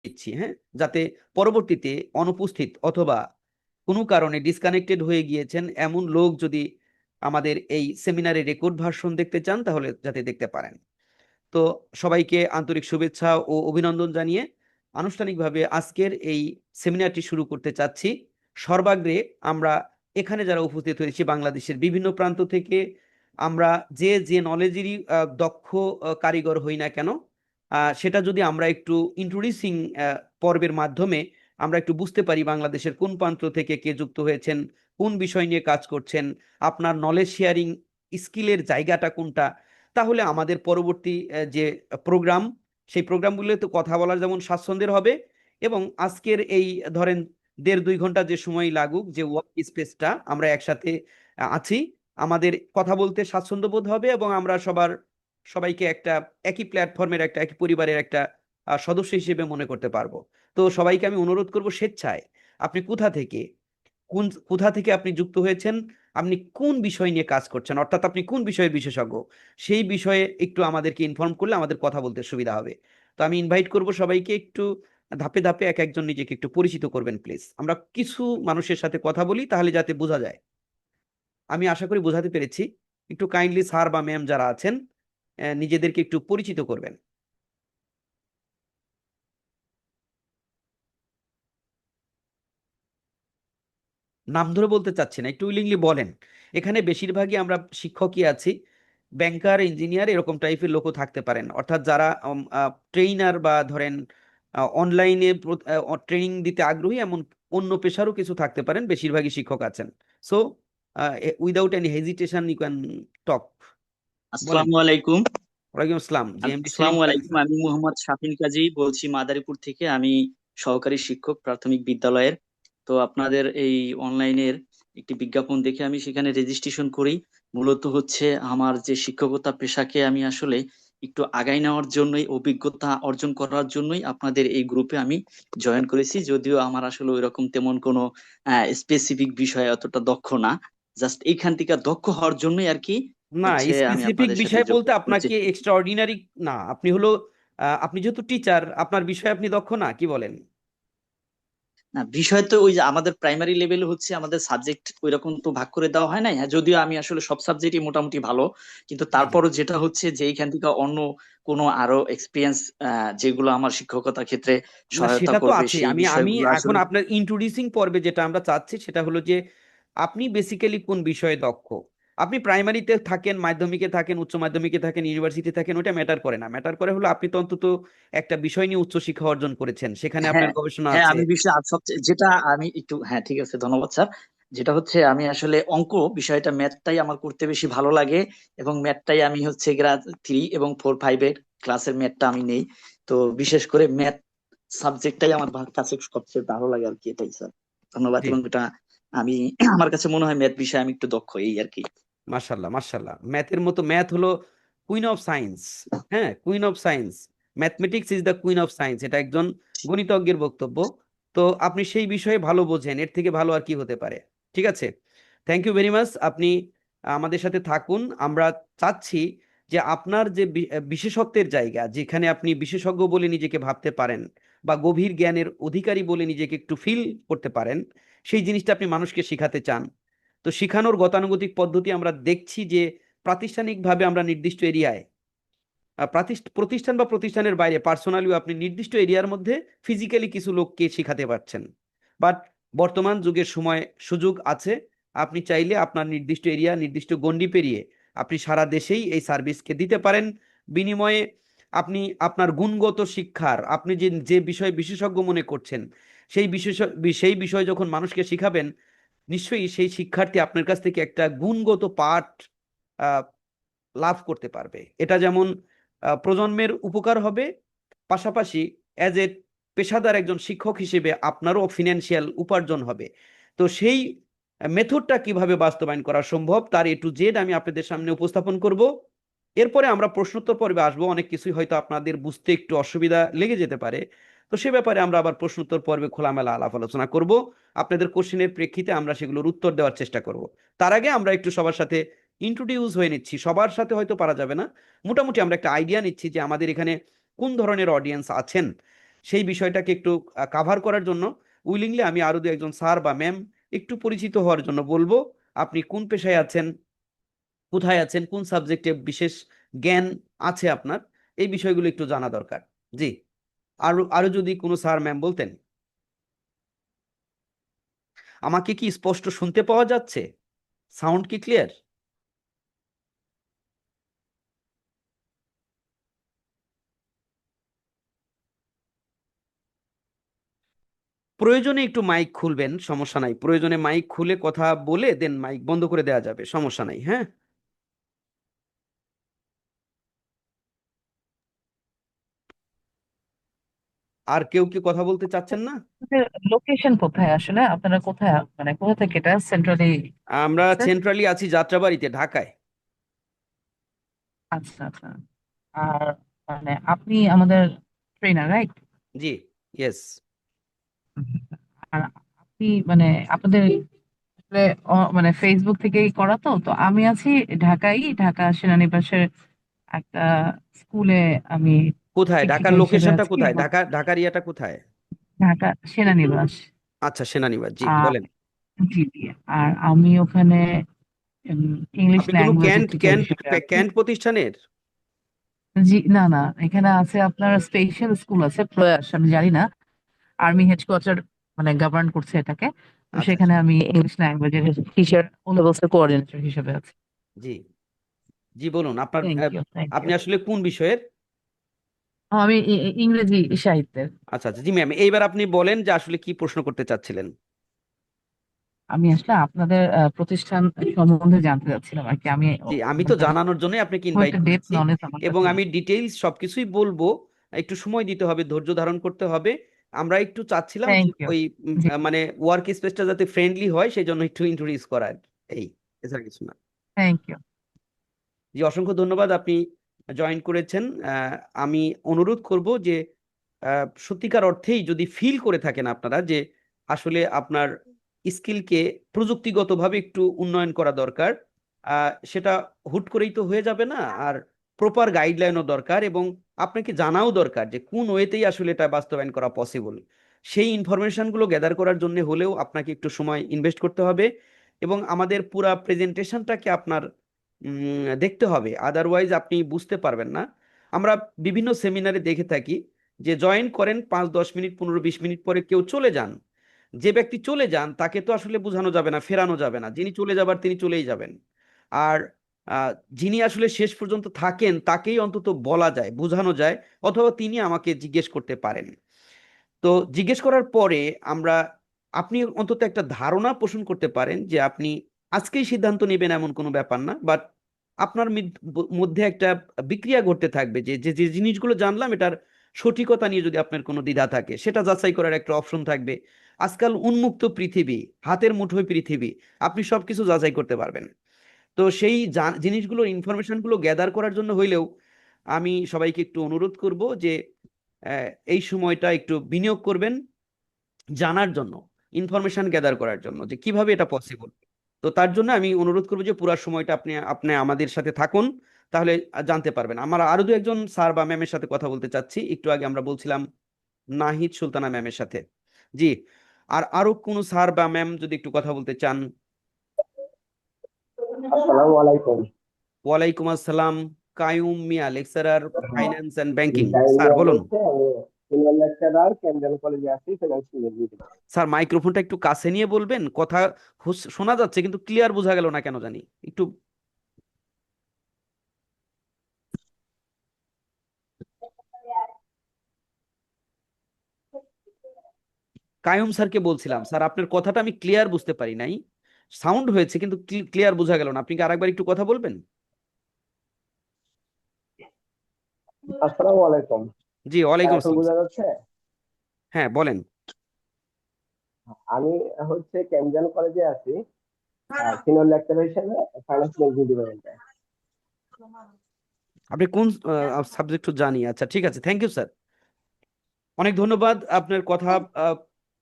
দিচ্ছি, হ্যাঁ, যাতে পরবর্তীতে অনুপস্থিত অথবা কোনো কারণে ডিসকানেক্টেড হয়ে গিয়েছেন এমন লোক যদি আমাদের এই সেমিনারে রেকর্ড ভার্সন দেখতে চান তাহলে যাতে দেখতে পারেন। তো সবাইকে আন্তরিক শুভেচ্ছা ও অভিনন্দন জানিয়ে আনুষ্ঠানিকভাবে আজকের এই সেমিনারটি শুরু করতে চাচ্ছি। সর্বাগ্রে আমরা এখানে যারা উপস্থিত হয়েছি বাংলাদেশের বিভিন্ন প্রান্ত থেকে, আমরা যে যে নলেজেরই দক্ষ কারিগর হই না কেন, সেটা যদি আমরা একটু ইন্ট্রোডিউসিং পর্বের মাধ্যমে আমরা একটু বুঝতে পারি বাংলাদেশের কোন প্রান্ত থেকে কে যুক্ত হয়েছেন, কোন বিষয় নিয়ে কাজ করছেন, আপনার নলেজ শেয়ারিং স্কিলের জায়গাটা কোনটা, তাহলে আমাদের পরবর্তী যে প্রোগ্রাম সেই প্রোগ্রামগুলোতে কথা বলার যেমন স্বাচ্ছন্দ্যের হবে, এবং আজকের এই ধরেন 1.5-2 ঘন্টা যে সময় লাগুক, যে ওয়ার্ক স্পেসটা আমরা একসাথে আছি, আমাদের কথা বলতে স্বাচ্ছন্দ্য বোধ হবে এবং আমরা সবাইকে একটা একই প্ল্যাটফর্মের একটা একই পরিবারের একটা সদস্য হিসেবে মনে করতে পারবো। তো সবাইকে আমি অনুরোধ করব স্বেচ্ছায়, আপনি কোথা থেকে আপনি যুক্ত হয়েছেন, আপনি কোন বিষয় নিয়ে কাজ করছেন, অর্থাৎ আপনি কোন বিষয়ের বিশেষজ্ঞ, সেই বিষয়ে একটু আমাদেরকে ইনফর্ম করলে আমাদের কথা বলতে সুবিধা হবে। তো আমি ইনভাইট করব সবাইকে, একটু ধাপে ধাপে এক একজন নিজেকে একটু পরিচিত করবেন প্লিজ। আমরা কিছু মানুষের সাথে কথা বলি তাহলে যাতে বোঝা যায়। আমি আশা করি বোঝাতে পেরেছি। একটু কাইন্ডলি স্যার বা ম্যাম যারা আছেন নিজেদেরকে একটু পরিচিত করবেন। নাম ধরে বলতে চাচ্ছি না, একটু উইলিংলি বলেন। এখানে বেশিরভাগই আমরা শিক্ষকই আছি, ব্যাংকার, ইঞ্জিনিয়ার এরকম টাইপের লোকও থাকতে পারেন, অর্থাৎ যারা ট্রেইনার বা ধরেন অনলাইনে ট্রেনিং দিতে আগ্রহী এমন অন্য পেশারও কিছু থাকতে পারেন, বেশিরভাগই শিক্ষক আছেন। So without any hesitation you can talk. বলেন। আসসালামু আলাইকুম। ওয়ালাইকুম আসসালাম, জি এমডি সেলিম আসসালামু বলেন। আলাইকুম, আমি মোহাম্মদ শাফিন কাজী বলছি মাদারীপুর থেকে। আমি সহকারী শিক্ষক প্রাথমিক বিদ্যালয়ের। তো আপনাদের এই অনলাইনের একটি বিজ্ঞাপন দেখে আমি সেখানে রেজিস্ট্রেশন করি। মূলত হচ্ছে আমার যে শিক্ষকতা পেশাকে আমি আসলে একটু আগাই নেওয়ার জন্যই, অভিজ্ঞতা অর্জন করার জন্যই আপনাদের এই গ্রুপে আমি জয়েন করেছি। যদিও আমার আসলে ওইরকম তেমন কোনো স্পেসিফিক বিষয়ে অতটা দক্ষ না, জাস্ট এইখান থেকে দক্ষ হওয়ার জন্যই আর কি না, হচ্ছে আমি স্পেসিফিক আপনাদের সাথে বিষয় বলতে যোগাযোগ করছি। আপনাকে এক্সট্রা অর্ডিনারি না, আপনি হলো আপনি যেহেতু টিচার, আপনার বিষয়ে আপনি দক্ষ না, কি বলেন? না, বিষয় তো ওই যে আমাদের প্রাইমারি লেভেলে হচ্ছে আমাদের সাবজেক্ট ওইরকম তো ভাগ করে দেওয়া হয় নাই। হ্যাঁ, যদিও আমি আসলে সব সাবজেক্টই মোটামুটি ভালো, কিন্তু জি জি। তারপরও যেটা হচ্ছে যে এইখান থেকে অন্য কোনো আরো এক্সপিরিয়েন্স যেগুলো আমার শিক্ষকতার ক্ষেত্রে না সহায়তা সেটা তো করবে আছে, সেই আমি আমি বিষয়গুলো এখন আসলে। আপনার ইন্ট্রোডিউসিং পর্বে যেটা আমরা চাচ্ছি সেটা হলো যে আপনি বেসিক্যালি কোন বিষয়ে দক্ষ। আপনি প্রাইমারিতে থাকেন, মাধ্যমিকে থাকেন, উচ্চ মাধ্যমিকে থাকেন, ইউনিভার্সিটি থাকেন, ওটা ম্যাটার করে না। ম্যাটার করে হলো আপনি তো অন্তত একটা বিষয় নিয়ে উচ্চ শিক্ষা অর্জন করেছেন, সেখানে আপনার হ্যাঁ, গবেষণা হ্যাঁ, আছে। আমি বিষয় আর সবচেয়ে যেটা আমি একটু, হ্যাঁ ঠিক আছে, ধন্যবাদ স্যার। যেটা হচ্ছে আমি আসলে অঙ্ক বিষয়টা, ম্যাথটাই আমার করতে বেশি ভালো লাগে, এবং ম্যাথটাই আমি হচ্ছে গ্রাড 3 এবং 4 5 এর ক্লাসের ম্যাথটা আমি নেই। তো বিশেষ করে ম্যাথ সাবজেক্টটাই আমার কাছে সবচেয়ে ভালো লাগে আর কি, এটাই স্যার। ধন্যবাদ। জি। এবং এটা আমি আমার কাছে মনে হয় ম্যাথ বিষয়ে আমি একটু দক্ষ, এই আর কি। মাশাল্লাহ মাশাল্লাহ, ম্যাথের মতো, ম্যাথ হলো কুইন অফ সায়েন্স। হ্যাঁ, queen of science, mathematics is the queen of science, এটা একজন গণিতজ্ঞের বক্তব্য। তো আপনি সেই বিষয়ে ভালো বোঝেন, এর থেকে ভালো আর কি হতে পারে। ঠিক আছে, থ্যাংক ইউ ভেরি মাচ। আপনি আমাদের সাথে থাকুন। আমরা চাচ্ছি যে আপনার যে বিশেষত্বের জায়গা, যেখানে আপনি বিশেষজ্ঞ বলে নিজেকে ভাবতে পারেন বা গভীর জ্ঞানের অধিকারী বলে নিজেকে একটু ফিল করতে পারেন, সেই জিনিসটা আপনি মানুষকে শিখাতে চান। তো শিখানোর গতানুগতিক পদ্ধতি আমরা দেখছি যে প্রাতিষ্ঠানিকভাবে আমরা নির্দিষ্ট এরিয়ায়, প্রতিষ্ঠান বা প্রতিষ্ঠানের বাইরে পার্সোনালিও আপনি নির্দিষ্ট এরিয়ার মধ্যে ফিজিক্যালি কিছু লোককে শিখাতে পারছেন। বাট বর্তমান যুগের সময় সুযোগ আছে, আপনি চাইলে আপনার নির্দিষ্ট এরিয়া, নির্দিষ্ট গণ্ডি পেরিয়ে আপনি সারা দেশেই এই সার্ভিসকে দিতে পারেন। বিনিময়ে আপনি আপনার গুণগত শিক্ষার, আপনি যে যে বিষয়ে বিশেষজ্ঞ মনে করছেন সেই বিষয় যখন মানুষকে শিখাবেন, নিশ্চয়ই সেই শিক্ষার্থী আপনার কাছ থেকে একটা গুণগত পাঠ আহ, লাভ করতে পারবে। এটা যেমন প্রজন্মের উপকার হবে, পাশাপাশি অ্যাজ এ পেশাদার একজন শিক্ষক হিসেবে আপনারও ফিনান্সিয়াল উপার্জন হবে। তো সেই মেথডটা কিভাবে বাস্তবায়ন করা সম্ভব তার A to Z আমি আপনাদের সামনে উপস্থাপন করব। এরপরে আমরা প্রশ্নোত্তর পর্বে আসবো, অনেক কিছুই হয়তো আপনাদের বুঝতে একটু অসুবিধা লেগে যেতে পারে। তো সে ব্যাপারে আমরা আবার প্রশ্নোত্তর পর্বে খোলামেলা আলাপ আলোচনা করব। আপনাদের কোশ্চেনের প্রেক্ষিতে আমরা সেগুলোর উত্তর দেওয়ার চেষ্টা করব। তার আগে আমরা একটু সবার সাথে ইন্ট্রোডিউস হয়ে নিচ্ছি, সবার সাথে হয়তো পারা যাবে না, মোটামুটি আমরা একটা আইডিয়া নিচ্ছি যে আমাদের এখানে কোন ধরনের অডিয়েন্স আছেন। সেই বিষয়টাকে একটু কাভার করার জন্য উইলিংলি আমি আরো দু একজন স্যার বা ম্যাম একটু পরিচিত হওয়ার জন্য বলবো। আপনি কোন পেশায় আছেন, কোথায় আছেন, কোন সাবজেক্টে বিশেষ জ্ঞান আছে আপনার, এই বিষয়গুলো একটু জানা দরকার। জি, আরো আরো যদি কোনো স্যার ম্যাম বলতেন। আমাকে কি স্পষ্ট শুনতে পাওয়া যাচ্ছে? সাউন্ড কি ক্লিয়ার? প্রয়োজনে একটু মাইক খুলবেন, সমস্যা নাই। প্রয়োজনে মাইক খুলে কথা বলে দেন মাইক বন্ধ করে দেওয়া যাবে, সমস্যা নাই। হ্যাঁ, আর কেউ কি কথা বলতে চাচ্ছেন না? লোকেশন কোথায় আসলে? আপনারা কোথায়, মানে কোথা থেকে এটা সেন্ট্রালি আমরা আছে? সেন্ট্রালি আছি যাত্রাবাড়িতে, ঢাকায়। আচ্ছা আচ্ছা। আর মানে আপনি আমাদের ট্রেনার, রাইট? জি, ইয়েস। আর আপনি মানে আপনাদের আসলে মানে ফেসবুক থেকেই করা, তো তো আমি আছি ঢাকায়, ঢাকা সেনানিবাসের একটা স্কুলে আমি কোথায় শিক্ষিকা ঢাকার হিসেবে লোকেশনটা, আছি, কোথায় এবং ঢাকার ইয়েটা কোথায়? ঢাকা সেনানিবাস। আচ্ছা, সেনানিবাস, জি আর বলেন। জি জি। আর আমি ওখানে ইংলিশ আপনি কোনো ল্যাঙ্গুয়েজের ক্যান্ট টিচার ক্যান্ট হিসেবে আছি। ক্যান্ট প্রতিষ্ঠানের? জি না না, এখানে আছে আপনার স্পেশাল স্কুল আছে প্রয়াস, আমি জানি না আর্মি হেডকোয়ার্টার মানে গভর্ন করছে এটাকে। তো আচ্ছা সেখানে আচ্ছা, আমি ইংলিশ ল্যাঙ্গুয়েজের টিচার ও লেভেলস এর কোঅর্ডিনেটর হিসেবে আছি। জি জি বলুন আপনার থ্যাংক ইউ থ্যাংক আপনি ইউ। আসলে কোন বিষয়ের? আমি ইংরেজি সাহিত্যের। আচ্ছা আচ্ছা, জি ম্যাম, এইবার আপনি বলেন যে আসলে কি প্রশ্ন করতে চাচ্ছিলেন। আমি আসলে আপনাদের প্রতিষ্ঠান সম্বন্ধে জানতে চাচ্ছিলাম আর কি। আমি জি, আমি তো মানে জানানোর জন্যই আপনাকে খুব ইনভাইট একটা ডেপথ করেছি, নলেজ আমার এবং কাছে না। আমি ডিটেইলস সবকিছুই বলবো। একটু সময় দিতে হবে, ধৈর্য ধারণ করতে হবে। আমরা একটু চাচ্ছিলাম যে থ্যাংক ইউ। ওই জি, মানে ওয়ার্ক স্পেসটা যাতে ফ্রেন্ডলি হয় সেই জন্য একটু ইন্ট্রোডিউস করার, এই, এছাড়া কিছু না। Thank you. জি, অসংখ্য ধন্যবাদ, আপনি জয়েন করেছেন। আমি অনুরোধ করব যে সত্যিকার অর্থেই যদি ফিল করে থাকেন আপনারা যে আসলে আপনার স্কিলকে প্রযুক্তিগতভাবে একটু উন্নয়ন করা দরকার, সেটা হুট করেই তো হয়ে যাবে না। আর প্রপার গাইডলাইনও দরকার, এবং আপনাকে জানাও দরকার যে কোন ওয়েতেই আসলে এটা বাস্তবায়ন করা পসিবল। সেই ইনফরমেশনগুলো গ্যাদার করার জন্য হলেও আপনাকে একটু সময় ইনভেস্ট করতে হবে, এবং আমাদের পুরা প্রেজেন্টেশনটাকে আপনার দেখতে হবে, আদারওয়াইজ আপনি বুঝতে পারবেন না। আমরা বিভিন্ন সেমিনারে দেখে থাকি যে জয়েন করেন 5-10 মিনিট, 15-20 মিনিট পরে কেউ চলে যান। যে ব্যক্তি চলে যান তাকে তো আসলে বোঝানো যাবে না, ফেরানো যাবে না, যিনি চলে যাবার তিনি চলেই যাবেন। আর আহ, যিনি আসলে শেষ পর্যন্ত থাকেন তাকেই অন্তত বলা যায়, বোঝানো যায়, অথবা তিনি আমাকে জিজ্ঞেস করতে পারেন। তো জিজ্ঞেস করার পরে আমরা, আপনি অন্তত একটা ধারণা পোষণ করতে পারেন যে আপনি আজকেই সিদ্ধান্ত নেবেন এমন কোনো ব্যাপার না, বাট আপনার মধ্যে একটা বিক্রিয়া ঘটতে থাকবে যে যে যে জিনিসগুলো জানলাম এটার সঠিকতা নিয়ে যদি আপনার কোনো দ্বিধা থাকে সেটা যাচাই করার একটা অপশন থাকবে। আজকাল উন্মুক্ত পৃথিবী, হাতের মুঠোয় পৃথিবী, আপনি সবকিছু যাচাই করতে পারবেন। তো সেই জিনিসগুলো, ইনফরমেশনগুলো গ্যাদার করার জন্য হইলেও আমি সবাইকে একটু অনুরোধ করব যে এই সময়টা একটু বিনিয়োগ করবেন জানার জন্য, ইনফরমেশন গ্যাদার করার জন্য যে কিভাবে এটা পসিবল। তো তার জন্য আমি অনুরোধ করবো যে পুরো সময়টা আপনি আপনি আমাদের সাথে থাকুন, তাহলে জানতে পারবেন। আমার আরো দু একজন স্যার বা ম্যামের সাথে কথা বলতে চাচ্ছি, একটু আগে আমরা বলছিলাম নাহিদ সুলতানা ম্যামের সাথে। জি, আর আরো কোনো স্যার বা ম্যাম যদি একটু কথা বলতে চান। আসসালামু আলাইকুম। ওয়ালাইকুম আসসালাম। কায়ুম মিয়া, লেকচারার হ্যাঁ, ফাইন্যান্স এন্ড ব্যাংকিং, স্যার টাইমিয়া বলুন। বলছে আমি সিনিয়র লেকচারার কেন্দ্রীয় কলেজে আছি ফিনান্সিয়াল রিভিউ। স্যার মাইক্রোফোনটা একটু কাছে নিয়ে বলবেন, কথা শোনা যাচ্ছে কিন্তু ক্লিয়ার বোঝা গেল না কেন জানি একটু। কায়ুম স্যারকে বলছিলাম, স্যার আপনার কথাটা আমি ক্লিয়ার বুঝতে পারি নাই, সাউন্ড হয়েছে কিন্তু ক্লিয়ার বোঝা গেল না, আপনি কি আরেকবার একটু কথা বলবেন? আসসালামু আলাইকুম। জি, ওয়ালাইকুম এখন আসসালাম বোঝা স্যার। যাচ্ছে? হ্যাঁ বলেন। আমি হচ্ছে কেন্দ্রীয় কলেজে আছি সিনিয়র লেকচারার হিসেবে ফাইন্যান্সিয়াল ডিপার্টমেন্টে। আপনি কোন সাবজেক্ট জানি, আচ্ছা ঠিক আছে, থ্যাংক ইউ স্যার, অনেক ধন্যবাদ। আপনার কথা আহ,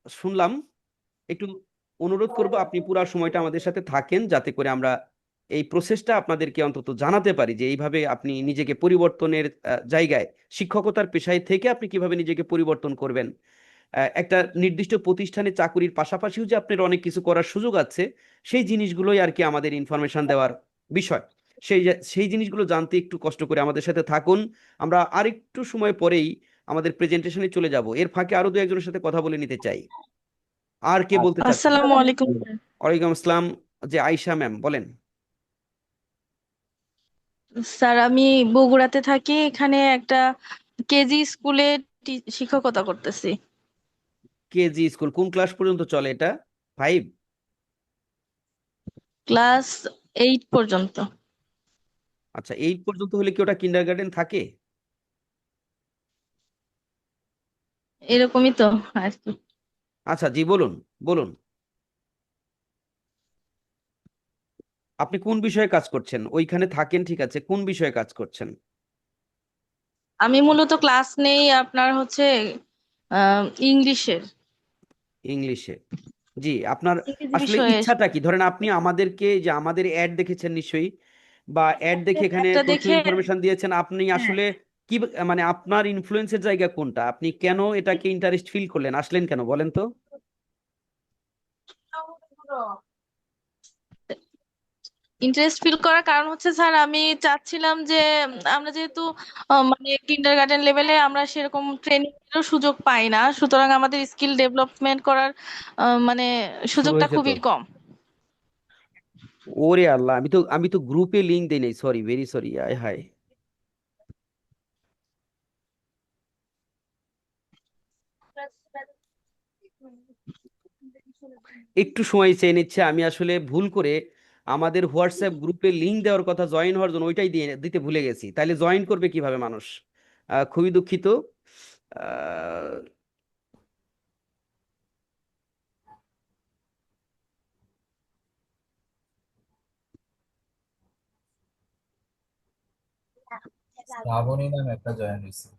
শুনলাম। একটু অনুরোধ করব আপনি পুরো সময়টা আমাদের সাথে থাকেন যাতে করে আমরা এই প্রসেসটা আপনাদেরকে অন্তত জানাতে পারি যে এইভাবে আপনি নিজেকে পরিবর্তনের জায়গায় শিক্ষকতার পেশায় থেকে আপনি কিভাবে নিজেকে পরিবর্তন করবেন। একটা নির্দিষ্ট প্রতিষ্ঠানে চাকুরির পাশাপাশিও যে আপনার অনেক কিছু করার সুযোগ আছে, সেই জিনিসগুলোই আর কি আমাদের ইনফরমেশন দেওয়ার বিষয়। সেই জিনিসগুলো জানতে একটু কষ্ট করে আমাদের সাথে থাকুন। আমরা আরেকটু সময় পরেই আমাদের প্রেজেন্টেশনে চলে যাব। এর ফাঁকে আরো দু একজনের সাথে কথা বলে নিতে চাই। আর কে বলতে চাচ্ছেন? আসসালামু আলাইকুম। ওয়ালাইকুম আসসালাম। যে আয়শা ম্যাম বলেন। স্যার, আমি বগুড়াতে থাকি। এখানে একটা কেজি স্কুলে শিক্ষকতা করতেছি। কেজি স্কুল কোন ক্লাস পর্যন্ত চলে এটা? 5? ক্লাস 8 পর্যন্ত। আচ্ছা, 8 পর্যন্ত হলে কি ওটা কিন্ডারগার্টেন থাকে? এরকমই তো আর কি। আচ্ছা, জি বলুন বলুন। আপনি কোন বিষয়ে কাজ করছেন? ওইখানে থাকেন ঠিক আছে, কোন বিষয়ে কাজ করছেন? আমি মূলত ক্লাস নেই আপনার হচ্ছে ইংলিশের, ইংলিশে। জি, আপনার ইংরেজি আসলে বিষয়ে। ইচ্ছাটা কি? ধরেন আপনি আমাদেরকে যে আমাদের অ্যাড দেখেছেন নিশ্চয়ই, বা অ্যাড দেখে এখানে একটা প্রশ্ন দেখে, ইনফরমেশন দিয়েছেন। আপনি হ্যাঁ, আসলে কি মানে আপনার ইনফ্লুয়েন্সের জায়গা কোনটা? আপনি কেন এটাকে ইন্টারেস্ট ফিল করলেন, আসলেন কেন বলেন তো? ইন্টারেস্ট ফিল করার কারণ হচ্ছে স্যার, আমি চাচ্ছিলাম যে আমরা যেহেতু মানে কিন্ডারগার্টেন লেভেলে আমরা সেরকম ট্রেনিং এরও সুযোগ পাই না, সুতরাং আমাদের স্কিল ডেভেলপমেন্ট করার মানে শুরু সুযোগটা হয়েছে তো। খুবই কম। ওরে আল্লাহ, আমি তো গ্রুপে লিংক দেই নাই, সরি, ভেরি সরি, আয় হায়। একটু সময় চেয়ে নিচ্ছে। আমি আসলে ভুল করে আমাদের হোয়াটসঅ্যাপ গ্রুপে লিংক দেওয়ার কথা, জয়েন হওয়ার জন্য ওইটাই দিতে ভুলে গেছি। তাইলে জয়েন করবে কিভাবে মানুষ? খুবই দুঃখিত। আহ, শ্রাবণী নামে একটা জয়েন হয়েছে,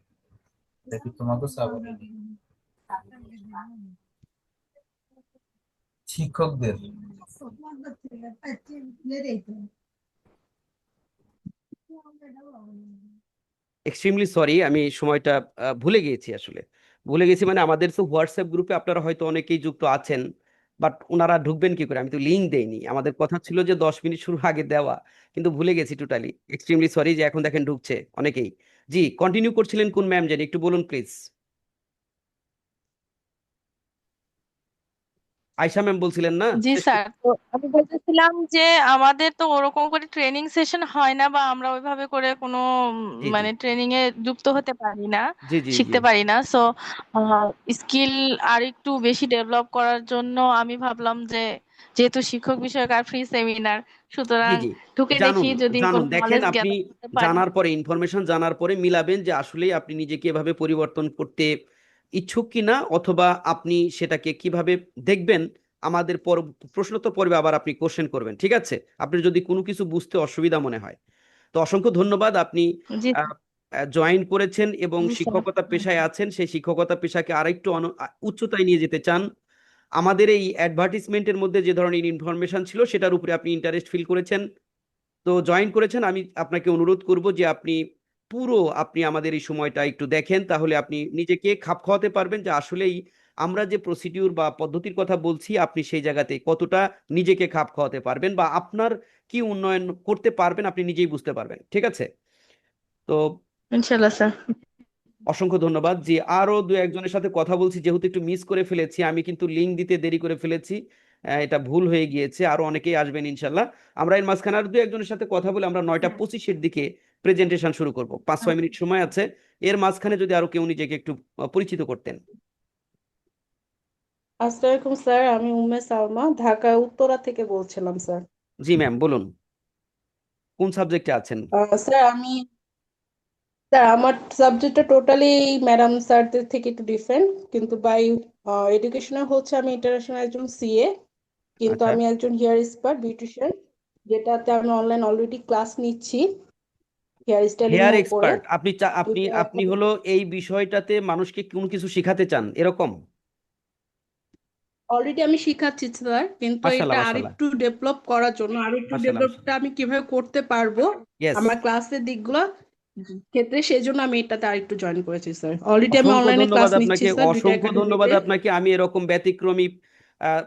দেখি তোমাকে শ্রাবণী নেই। শিক্ষকদের এক্সট্রিমলি সরি, আমি সময়টা ভুলে গিয়েছি আসলে। ভুলে গেছি মানে আমাদের তো হোয়াটসঅ্যাপ গ্রুপে আপনারা হয়তো অনেকেই যুক্ত আছেন, বাট ওনারা ঢুকবেন কি করে? আমি তো লিংক দেইনি। আমাদের কথা ছিল যে 10 মিনিট শুরু আগে দেওয়া, কিন্তু ভুলে গেছি টোটালি। এক্সট্রিমলি সরি যে এখন দেখেন ঢুকছে অনেকেই। জি, কন্টিনিউ করছিলেন কোন ম্যাম জানি, একটু বলুন প্লিজ। আয়শা ম্যাম বলছিলেন না জি শেষ স্যার, তো আমি বলতেছিলাম যে আমাদের তো ওরকম করে ট্রেনিং সেশন হয় না, বা আমরা ওইভাবে করে কোনো জি জি মানে ট্রেনিং এ যুক্ত হতে পারি না, জি জি জি শিখতে পারি না। সো স্কিল আর একটু বেশি ডেভেলপ করার জন্য আমি ভাবলাম যে যেহেতু শিক্ষক বিষয়ক আর ফ্রি সেমিনার, জি সুতরাং জি ঢুকে দেখি জানুন যদি জানুন, কোনো দেখেন নলেজ আপনি গ্যাদার করতে পারি। জানার পরে, ইনফরমেশন জানার পরে মিলাবেন যে আসলেই আপনি নিজেকে এভাবে পরিবর্তন করতে ইচ্ছুক কিনা, অথবা আপনি সেটাকে কিভাবে দেখবেন। আমাদের প্রশ্নোত্তর পর্বে আবার আপনি কোশ্চেন করবেন, ঠিক আছে? আপনার যদি কোনো কিছু বুঝতে অসুবিধা মনে হয়। তো অসংখ্য ধন্যবাদ। আপনি জি, জয়েন করেছেন এবং জি স্যার। শিক্ষকতা পেশায় আছেন, সেই শিক্ষকতা পেশাকে আরেকটু উচ্চতায় নিয়ে যেতে চান। আমাদের এই অ্যাডভার্টিসমেন্টের মধ্যে যে ধরনের ইনফরমেশন ছিল সেটার উপরে আপনি ইন্টারেস্ট ফিল করেছেন, তো জয়েন করেছেন। আমি আপনাকে অনুরোধ করব যে আপনি আমাদের এই সময়টা একটু দেখেন, তাহলে আপনি নিজেকে খাপ খাওয়াতে পারবেন যে আসলেই আমরা যে প্রসিডিউর বা পদ্ধতির কথা বলছি আপনি সেই জায়গাতে কতটা নিজেকে খাপ খাওয়াতে পারবেন, বা আপনার কি উন্নয়ন করতে পারবেন আপনি নিজেই বুঝতে পারবেন, ঠিক আছে? তো ইনশাল্লাহ স্যার। অসংখ্য ধন্যবাদ। জি, আরো দু একজনের সাথে কথা বলছি, যেহেতু একটু মিস করে ফেলেছি, আমি কিন্তু লিংক দিতে দেরি করে ফেলেছি। এটা ভুল হয়ে গিয়েছে। আরো অনেকেই আসবেন ইনশাল্লাহ। আমরা এর মাঝখানে আর দু একজনের সাথে কথা বলে আমরা 9টা 25-এর দিকে প্রেজেন্টেশন শুরু করব। 5-6 মিনিট সময় আছে। এর মাঝখানে যদি আরো কেউ নিজেকে একটু পরিচিত করতেন। আসসালামু আলাইকুম স্যার, আমি উম্মে সালমা ঢাকা উত্তরা থেকে বলছিলাম স্যার। জি ম্যাম বলুন, কোন সাবজেক্টে আছেন? স্যার আমার সাবজেক্টটা টোটালি ম্যাডাম স্যারদের থেকে একটু ডিফারেন্ট, কিন্তু বাই এডুকেশনাল হচ্ছে আমি ইন্টারন্যাশনাল একজন সিএ, কিন্তু আচ্ছা, আমি একজন হেয়ার স্পা বিউটিশিয়ান, যেটাতে আমি অনলাইন অলরেডি ক্লাস নিচ্ছি হেয়ার স্টাইলিং হেয়ার এর উপরে। এক্সপার্ট আপনি আপনি এটা আপনি হলো এই বিষয়টাতে মানুষকে কোন কিছু শিখাতে চান এরকম? অলরেডি আমি শিখাচ্ছি স্যার, কিন্তু মাশাল্লাহ এটা মাশাল্লাহ আরেকটু ডেভেলপ করার জন্য আরেকটু মাশাল্লাহ ডেভেলপটা আমি কিভাবে করতে পারবো ইয়েস। আমার ক্লাসের দিকগুলো ক্ষেত্রে, সেই জন্য আমি এটাতে আরেকটু জয়েন করেছি স্যার। অলরেডি আমি অসংখ্য অনলাইনে ধন্যবাদ ক্লাস নিচ্ছি আপনাকে, স্যার 2টা অসংখ্য ধন্যবাদ একাডেমিতে। আপনাকে। আমি এরকম ব্যতিক্রমী আহ,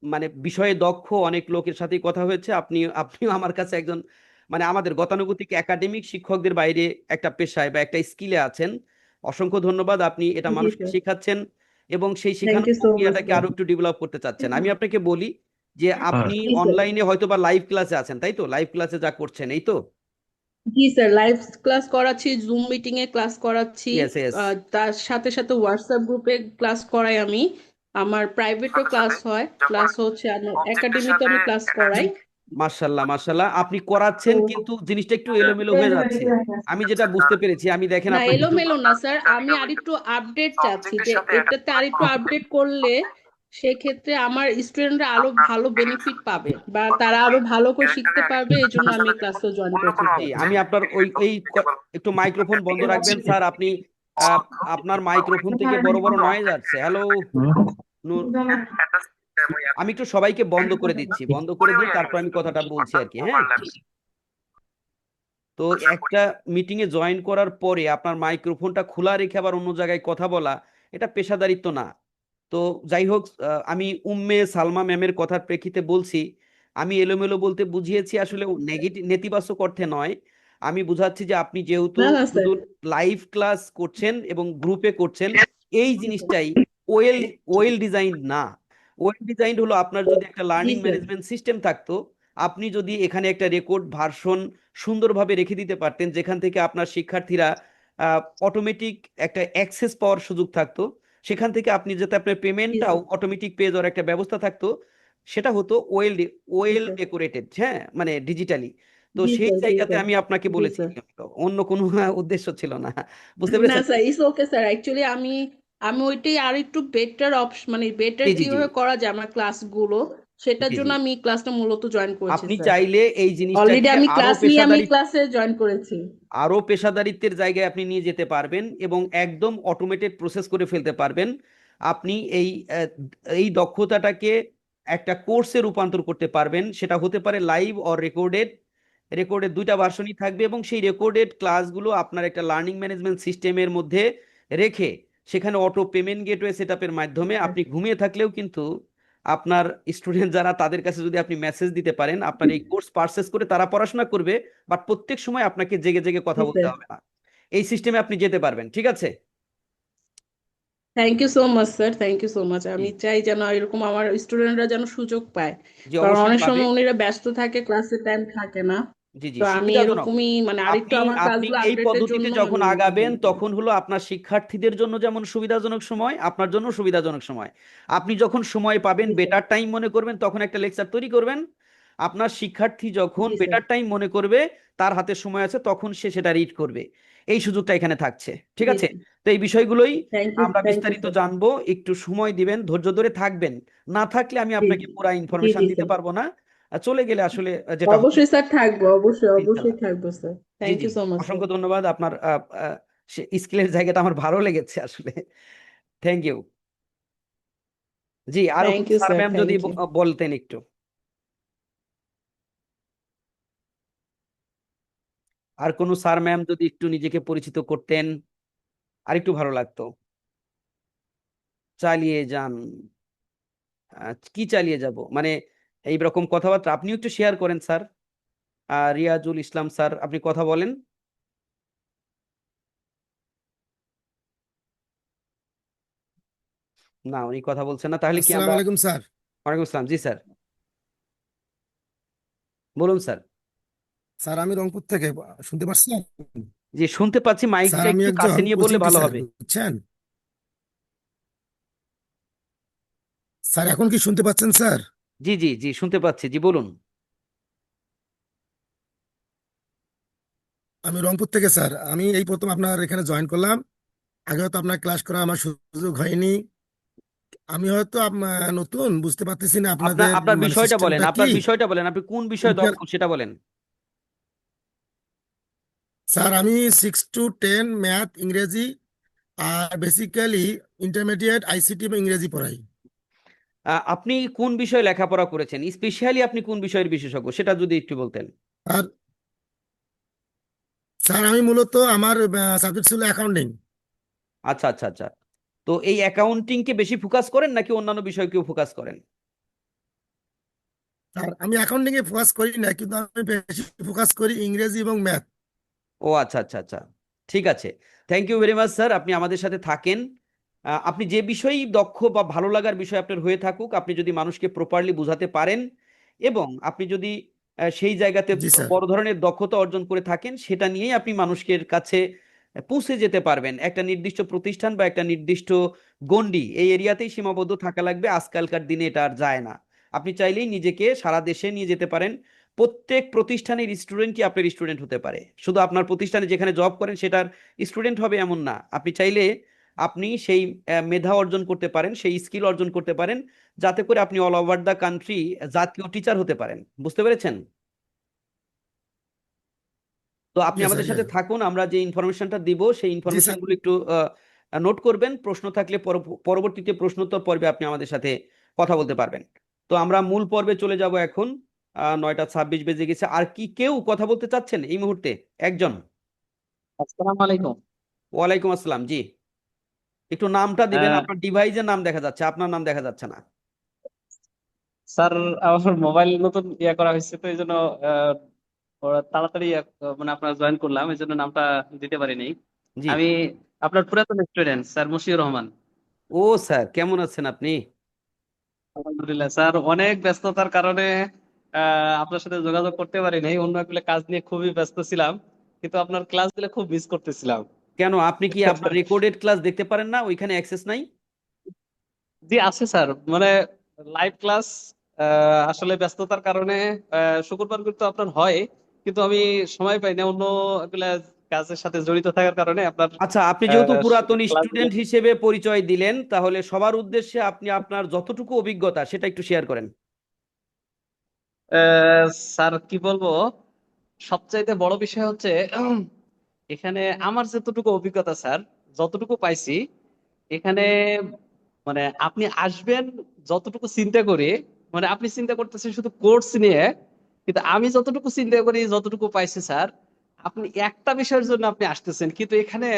মানে বিষয়ে দক্ষ অনেক লোকের সাথেই কথা হয়েছে। আপনিও আমার কাছে একজন, মানে আমাদের গতানুগতিক একাডেমিক শিক্ষকদের বাইরে একটা পেশায় বা একটা স্কিলে আছেন। অসংখ্য ধন্যবাদ। আপনি এটা জি মানুষকে স্যার, শেখাচ্ছেন এবং সেই থ্যাংক শেখানোর ইউ সো মাচ প্রক্রিয়াটাকে স্যার। আরো একটু ডেভেলপ করতে চাচ্ছেন। আমি আপনাকে বলি যে আপনি জি স্যার, অনলাইনে হয়তো বা লাইভ ক্লাসে আছেন, তাই তো? লাইভ ক্লাসে যা করছেন, এই তো? জি স্যার, লাইভ ক্লাস করাচ্ছি, জুম মিটিং এ ক্লাস করাচ্ছি, ইয়েস ইয়েস। তার সাথে সাথে হোয়াটসঅ্যাপ গ্রুপে ক্লাস করাই আমি। আমার প্রাইভেটও ক্লাস হয়, প্লাস হচ্ছে আমার একাডেমিতে আমি ক্লাস করাই। মাশাল্লাহ মাশাল্লাহ, আপনি তো করাচ্ছেন কিন্তু জিনিসটা একটু এলোমেলো হয়ে যাচ্ছে। আমি যেটা বুঝতে পেরেছি, আমি দেখেন না, আপনাকে একটু এলোমেলো না স্যার, আমি আরেকটু আপডেট চাচ্ছি যে এটাতে আরেকটু আপডেট করলে সেক্ষেত্রে আমার স্টুডেন্টরা আরো ভালো বেনিফিট পাবে বা তারা আরো ভালো করে শিখতে পারবে, এই জন্য আমি ক্লাসে জয়েন করেছি জি, স্যার। আমি আপনার একটু মাইক্রোফোন বন্ধ রাখবেন স্যার আপনি। আহ, আপনার মাইক্রোফোন থেকে বড় বড় নয়েজ আসছে। হ্যালো নূর, আমি একটু সবাইকে বন্ধ করে দিচ্ছি, বন্ধ করে দিয়ে তারপর আমি কথাটা বলছি আর কি, হ্যাঁ? তো একটা মিটিং এ জয়েন করার পরে আপনার মাইক্রোফোনটা খোলা রেখে আবার অন্য জায়গায় কথা বলা, এটা পেশাদারিত্ব না। তো যাই হোক, আমি উম্মে সালমা ম্যামের কথার প্রেক্ষিতে বলছি। আমি এলোমেলো বলতে বুঝিয়েছি আসলে নেগেটিভ, নেতিবাচক অর্থে নয়। আমি বুঝাচ্ছি যে আপনি যেহেতু না না স্যার। শুধু লাইভ ক্লাস করছেন এবং গ্রুপে করছেন, এই জিনিসটাই ওয়েল ওয়েল ডিজাইন না। ওয়েল ডিজাইন হলো আপনার যদি একটা জি লার্নিং স্যার, ম্যানেজমেন্ট সিস্টেম থাকতো, আপনি যদি এখানে একটা রেকর্ড ভার্সন সুন্দরভাবে রেখে দিতে পারতেন, যেখান থেকে আপনার শিক্ষার্থীরা অটোমেটিক একটা অ্যাক্সেস পাওয়ার সুযোগ থাকতো, সেখান থেকে আপনি যাতে আপনার জি পেমেন্টটাও স্যার, অটোমেটিক পেয়ে যাওয়ার একটা ব্যবস্থা থাকতো, সেটা হতো ওয়েল জি ওয়েল স্যার, ডেকোরেটেড, হ্যাঁ, মানে ডিজিটালি। তো জি সেই স্যার, জি জায়গাতে স্যার, আমি আপনাকে জি বলেছি, স্যার। অন্য কোনো উদ্দেশ্য ছিল না। বুঝতে না পেরেছেন? Sir, it's okay sir. Actually আমি আমি ওইটাই আর একটু বেটার অপশন, মানে বেটার জি জি জি কিভাবে করা যায় আমার ক্লাসগুলো, সেটার জি জি। জন্য আমি ক্লাসটা মূলত জয়েন করেছি আপনি স্যার। চাইলে এই অলরেডি জিনিসটাকে আমি আরো ক্লাস নিয়ে আমি পেশাদারি, ক্লাসে জয়েন করেছি। আরো পেশাদারিত্বের জায়গায় আপনি নিয়ে যেতে পারবেন এবং একদম অটোমেটেড প্রসেস করে ফেলতে পারবেন। আপনি এই দক্ষতাটাকে একটা কোর্সে রূপান্তর করতে পারবেন। সেটা হতে পারে লাইভ অর রেকর্ডেড। রেকর্ডের দুইটা ভার্সনই থাকবে এবং সেই রেকর্ডেড ক্লাসগুলো আপনার একটা লার্নিং ম্যানেজমেন্ট সিস্টেমের মধ্যে রেখে সেখানে অটো পেমেন্ট গেটওয়ে সেটআপের মাধ্যমে আপনি ঘুমিয়ে থাকলেও কিন্তু আপনার স্টুডেন্ট যারা, তাদের কাছে যদি আপনি মেসেজ দিতে পারেন, আপনার এই কোর্স পারচেজ করে তারা পড়াশোনা করবে, বাট প্রত্যেক সময় আপনাকে জেগে জেগে কথা জি বলতে স্যার, হবে না। এই সিস্টেমে আপনি যেতে পারবেন, ঠিক আছে? Thank you so much sir, thank you so much. জি আমি চাই যেন এরকম আমার স্টুডেন্টরা যেন সুযোগ পায়, জি, কারণ অবশ্যই অনেক পাবে। সময় উনিরা ব্যস্ত থাকে, ক্লাসে টাইম থাকে না। জি জি, তো আমি সুবিধাজনক। এরকমই মানে আরেকটু আপনি আমার আপনি ক্লাসগুলো এই আপডেটের পদ্ধতিতে জন্য যখন আমি আগাবেন, জয়েন করি। তখন হলো আপনার শিক্ষার্থীদের জন্য যেমন সুবিধাজনক সময়, আপনার জন্য সুবিধাজনক সময়। আপনি যখন সময় পাবেন, জি স্যার, বেটার টাইম মনে করবেন, তখন একটা লেকচার তৈরি করবেন। আপনার শিক্ষার্থী যখন জি স্যার, বেটার টাইম মনে করবে, তার হাতে সময় আছে, তখন সে সেটা রিড করবে। এই সুযোগটা এখানে থাকছে, ঠিক জি আছে? স্যার। তো এই বিষয়গুলোই আমরা থ্যাংক ইউ বিস্তারিত স্যার। জানবো। একটু সময় দিবেন, ধৈর্য ধরে থাকবেন। না থাকলে আমি জি আপনাকে পুরো জি ইনফরমেশন জি দিতে স্যার, পারবো না। আর চলে গেলে আসলে যেটা হবে, অবশ্যই স্যার থাকবো, অবশ্যই অবশ্যই ইনশাল্লাহ। থাকবো স্যার। জি থ্যাংক জি, ইউ সো মাচ স্যার। অসংখ্য ধন্যবাদ। আপনার স্কিলের জায়গাটা আমার ভালো লেগেছে আসলে। Thank you. জি, আরো থ্যাংক কোনো ইউ স্যার স্যার, ম্যাম যদি থ্যাংক ইউ। বলতেন একটু, আর কোনো স্যার ম্যাম যদি একটু নিজেকে পরিচিত করতেন, আর একটু ভালো লাগতো। চালিয়ে যান। কি চালিয়ে যাব মানে, এই রকম কথাবার্তা আপনিও একটু শেয়ার করেন স্যার। রিয়াজুল ইসলাম স্যার, আপনি কথা বলেন। না, উনি কথা বলছেন না, তাহলে কি আসসালামু আমরা? আলাইকুম স্যার। ওয়ালাইকুম আসসালাম, জি স্যার, বলুন স্যার। স্যার আমি রংপুর থেকে, শুনতে পাচ্ছেন? জি, শুনতে পাচ্ছি, স্যার মাইকটা আমি একটু কাছে একজন নিয়ে বললে কোচিং ভালো টিচার, হবে। বুঝছেন? স্যার এখন কি শুনতে পাচ্ছেন স্যার? জি জি জি, শুনতে পাচ্ছি, জি বলুন। আমি রংপুর থেকে স্যার, আমি এই প্রথম আপনার এখানে জয়েন করলাম। আগে হয়তো আপনার ক্লাস করা আমার সুযোগ হয়নি। আমি হয়তো নতুন, বুঝতে পারতেছি না আপনার আপনাদের আপনার মানে বিষয়টা বলেন, সিস্টেমটা কি। আপনার বিষয়টা বলেন, আপনি কোন বিষয়ে দক্ষ সেটা বলেন। স্যার আমি 6 to 10 ম্যাথ, ইংরেজি আর বেসিক্যালি ইন্টারমিডিয়েট আইসিটি এবং ইংরেজি পড়াই। আপনি কোন বিষয়ে লেখাপড়া করেছেন, স্পেশালি আপনি কোন বিষয়ের বিশেষজ্ঞ সেটা যদি একটু বলতেন। আর স্যার আমি মূলত আমার সাবজেক্ট ছিল অ্যাকাউন্টিং। আচ্ছা আচ্ছা আচ্ছা। তো এই অ্যাকাউন্টিং কে বেশি ফোকাস করেন নাকি অন্যান্য বিষয়কেও ফোকাস করেন? আর আমি অ্যাকাউন্টিং এ ফোকাস করি না, কিন্তু আমি বেশি ফোকাস করি ইংরেজি এবং ম্যাথ। ও আচ্ছা আচ্ছা আচ্ছা, ঠিক আছে। Thank you very much sir, আপনি আমাদের সাথে থাকেন। আপনি যে বিষয়েই দক্ষ বা ভালো লাগার বিষয় আপনার হয়ে থাকুক, আপনি যদি মানুষকে প্রপারলি বোঝাতে পারেন এবং আপনি যদি সেই জায়গাতে জি স্যার। বড় ধরনের দক্ষতা অর্জন করে থাকেন, সেটা নিয়েই আপনি মানুষের কাছে পৌঁছে যেতে পারবেন। একটা নির্দিষ্ট প্রতিষ্ঠান বা একটা নির্দিষ্ট গণ্ডি এই এরিয়াতেই সীমাবদ্ধ থাকা লাগবে, আজকালকার দিনে এটা আর যায় না। আপনি চাইলেই নিজেকে সারা দেশে নিয়ে যেতে পারেন। প্রত্যেক প্রতিষ্ঠানের স্টুডেন্টই আপনার স্টুডেন্ট হতে পারে, শুধু আপনার প্রতিষ্ঠানে যেখানে জব করেন সেটার স্টুডেন্ট হবে এমন না। আপনি চাইলে আপনি সেই মেধা অর্জন করতে পারেন, সেই স্কিল অর্জন করতে পারেন, যাতে করে আপনি অল ওভার দ্য কান্ট্রি জাতীয় টিচার হতে পারেন। বুঝতে পেরেছেন? তো আপনি ইয়েস আমাদের স্যার, সাথে ইয়েস। থাকুন, আমরা যে ইনফরমেশনটা দিব সেই জি স্যার। ইনফরমেশনগুলো একটু নোট করবেন। প্রশ্ন থাকলে পরবর্তীতে প্রশ্নোত্তর পর্বে আপনি আমাদের সাথে কথা বলতে পারবেন। তো আমরা মূল পর্বে চলে যাব এখন। 9টা 26 বেজে গেছে। আর কি কেউ কথা বলতে চাচ্ছেন এই মুহূর্তে? একজন। আসসালামু আলাইকুম। ওয়ালাইকুম আসসালাম, জি। একটু নামটা দিবেন, আহ, আপনার ডিভাইসের নাম দেখা যাচ্ছে, আপনার নাম দেখা যাচ্ছে না। স্যার, আমার মোবাইল নতুন করা হয়েছে, তো এই জন্য ওরা তাড়াতাড়ি মানে আপনার জয়েন করলাম, এই জন্য নামটা দিতে পারিনি। জি। আমি আপনার পুরাতন স্টুডেন্ট স্যার মশিউর রহমান। ও স্যার, কেমন আছেন আপনি? আলহামদুলিল্লাহ স্যার, অনেক ব্যস্ততার কারণে আপনার সাথে যোগাযোগ করতে পারিনি, অন্য একগুলো কাজ নিয়ে খুবই ব্যস্ত ছিলাম, কিন্তু আপনার ক্লাসগুলো খুব মিস করতেছিলাম। কেন, আপনি কি আপনার রেকর্ডেড ক্লাস দেখতে পারেন না? ওইখানে অ্যাক্সেস নাই? জি আছে স্যার, মানে লাইভ ক্লাস আসলে ব্যস্ততার কারণে শুক্রবার কিন্তু আপনার হয়, কিন্তু আমি সময় পাই না, অন্য এগুলা কাজের সাথে জড়িত থাকার কারণে আপনার আচ্ছা, আপনি যেহেতু পুরাতন ক্লাসগুলো। স্টুডেন্ট হিসেবে পরিচয় দিলেন, তাহলে সবার উদ্দেশ্যে আপনি আপনার যতটুকু অভিজ্ঞতা সেটা একটু শেয়ার করেন। স্যার কি বলবো, সবচাইতে বড় বিষয় হচ্ছে এখানে আমার যতটুকু অভিজ্ঞতা স্যার, যতটুকু পাইছি এখানে, মানে আপনি আসবেন যতটুকু চিন্তা করি, মানে আপনি চিন্তা করতেছেন শুধু কোর্স নিয়ে, কিন্তু আমি যতটুকু চিন্তা করি, যতটুকু পাইছি স্যার, আপনি একটা বিষয়ের জন্য আপনি আসতেছেন, কিন্তু এখানে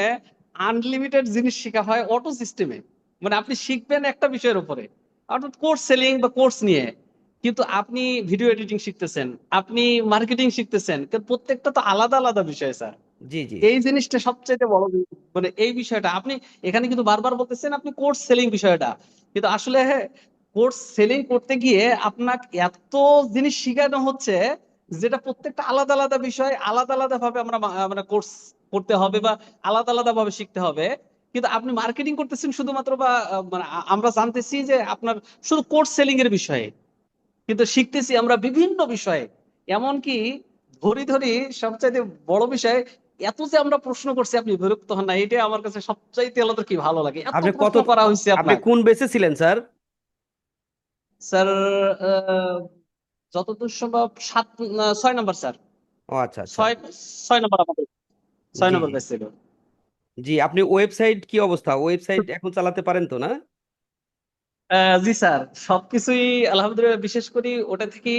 আনলিমিটেড জিনিস শেখা হয় অটো সিস্টেমে। মানে আপনি শিখবেন একটা বিষয়ের উপরে, অর্থাৎ কোর্স সেলিং বা কোর্স নিয়ে, কিন্তু আপনি ভিডিও এডিটিং শিখতেছেন, আপনি মার্কেটিং শিখতেছেন, কিন্তু প্রত্যেকটা তো আলাদা আলাদা বিষয় স্যার। জি জি। এই জিনিসটা সবচেয়ে বড় মানে এই বিষয়টা আপনি এখানে কিন্তু বারবার বলতেছেন আপনি কোর্স সেলিং বিষয়টা, কিন্তু আসলে কোর্স সেলিং করতে গিয়ে আপনাকে এত জিনিস শিখানো হচ্ছে, যেটা প্রত্যেকটা আলাদা আলাদা বিষয়, আলাদা আলাদা ভাবে আমরা মানে কোর্স করতে হবে বা আলাদা আলাদা ভাবে শিখতে হবে। কিন্তু আপনি মার্কেটিং করতেছেন শুধুমাত্র, বা মানে আমরা জানতেছি যে আপনার শুধু কোর্স সেলিং এর বিষয়ে, কিন্তু শিখতেছি আমরা বিভিন্ন বিষয়ে। এমনকি ধরি ধরি সবচাইতে বড় বিষয়, এত যে আমরা প্রশ্ন করছি আপনি বিরক্ত হন না, এটাই আমার কাছে সবচাইতে আলাদা কি ভালো লাগে, এত আপনি কত, প্রশ্ন করা হয়েছে আপনি আপনার। কোন বেসে ছিলেন স্যার? স্যার যতদূর সম্ভব 6 নম্বর স্যার। ও আচ্ছা আচ্ছা। ছয় 6 নম্বর আমাদের, ছয় জি নম্বর জি। ব্যাচ ছিল। জি, আপনি ওয়েবসাইট কি অবস্থা? ওয়েবসাইট এখন চালাতে পারেন তো না? জি স্যার, সবকিছুই আলহামদুলিল্লাহ, বিশেষ করি ওটা থেকে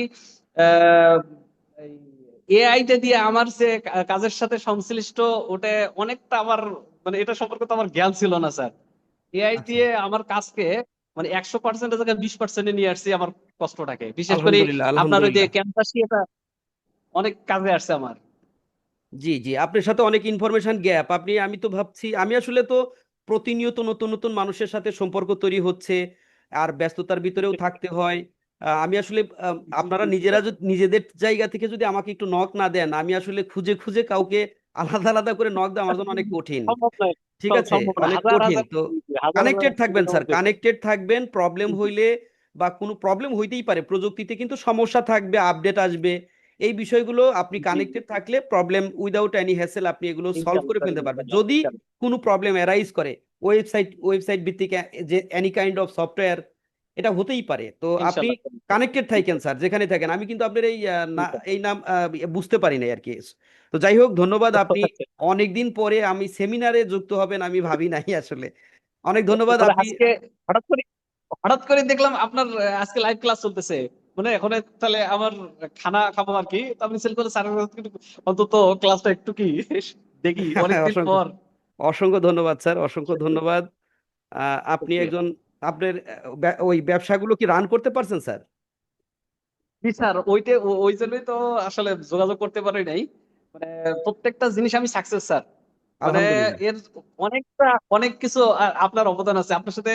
এআই টা দিয়ে আমার যে কাজের সাথে সংশ্লিষ্ট, ওটা অনেকটা আমার, মানে এটা সম্পর্কে তো আমার জ্ঞান ছিল না স্যার। এআই আচ্ছা, দিয়ে আমার কাজকে মানে 100%-এর জায়গায় 20%-এ নিয়ে আসছি আমার কষ্টটাকে, বিশেষ করে আলহামদুলিল্লাহ আপনার ওই যে আলহামদুলিল্লাহ। ক্যাম্পাসি, এটা অনেক কাজে আসছে আমার। জি জি, আপনার সাথে অনেক ইনফরমেশন গ্যাপ। আমি তো ভাবছি, আমি আসলে তো প্রতিনিয়ত নতুন নতুন মানুষের সাথে সম্পর্ক তৈরি হচ্ছে, আর ব্যস্ততার ভিতরেও থাকতে হয়। আমি আসলে জি আপনারা জি নিজেরা যদি নিজেদের জায়গা থেকে যদি আমাকে একটু নক না দেন, আমি আসলে খুঁজে খুঁজে কাউকে আলাদা আলাদা করে নক দেওয়া আমার জন্য অনেক কঠিন। সম্ভব নয়, ঠিক আছে, সম্ভব না, অনেক হাজার কঠিন হাজার তো। হাজার হাজার কানেক্টেড থাকবেন স্যার, student কানেক্টেড থাকবেন। প্রবলেম জি, হইলে বা কোনো প্রবলেম হইতেই পারে প্রযুক্তিতে, কিন্তু সমস্যা থাকবে, আপডেট আসবে। এই বিষয়গুলো আপনি জি, কানেক্টেড থাকলে প্রবলেম উইদাউট এনি হ্যাসেল আপনি এগুলো সলভ ইনশাল্লাহ করে স্যার, ফেলতে পারবেন। ইনশাল্লাহ, যদি ইনশাল্লাহ। কোনো প্রবলেম অ্যারাইজ করে, ওয়েবসাইট ভিত্তিক যে এনি কাইন্ড অফ সফটওয়্যার, এটা হতেই পারে। তো আপনি ইনশাল্লাহ, কানেক্টেড থাকেন স্যার, যেখানে থাকেন। আমি কিন্তু আপনার ইনশাল্লাহ। এই নাম বুঝতে পারি নাই আর কি। তো যাই হোক, ধন্যবাদ। আপনি আচ্ছা, অনেকদিন পরে আমি সেমিনারে যুক্ত হবেন আমি ভাবি নাই আসলে। অনেক ধন্যবাদ তবে আপনি। আজকে হঠাৎ করে হঠাৎ করে দেখলাম আপনার আজকে লাইভ ক্লাস চলতেছে, মানে এখন তাহলে আমার খানা খাবো আর কি। তো আমি সেল করে স্যারের কাছে একটু অন্তত ক্লাসটা একটু কি দেখি অনেকদিন অসংখ্য পর। অসংখ্য ধন্যবাদ স্যার, অসংখ্য ধন্যবাদ। আপনি একজন, আপনার ওই ব্যবসাগুলো কি রান করতে পারছেন স্যার? জি স্যার, ওই জন্যই তো আসলে যোগাযোগ করতে পারি নাই। মানে প্রত্যেকটা জিনিস আমি সাকসেস স্যার। মানে আলহামদুলিল্লাহ। এর অনেকটা অনেক কিছু আপনার অবদান আছে। আপনার সাথে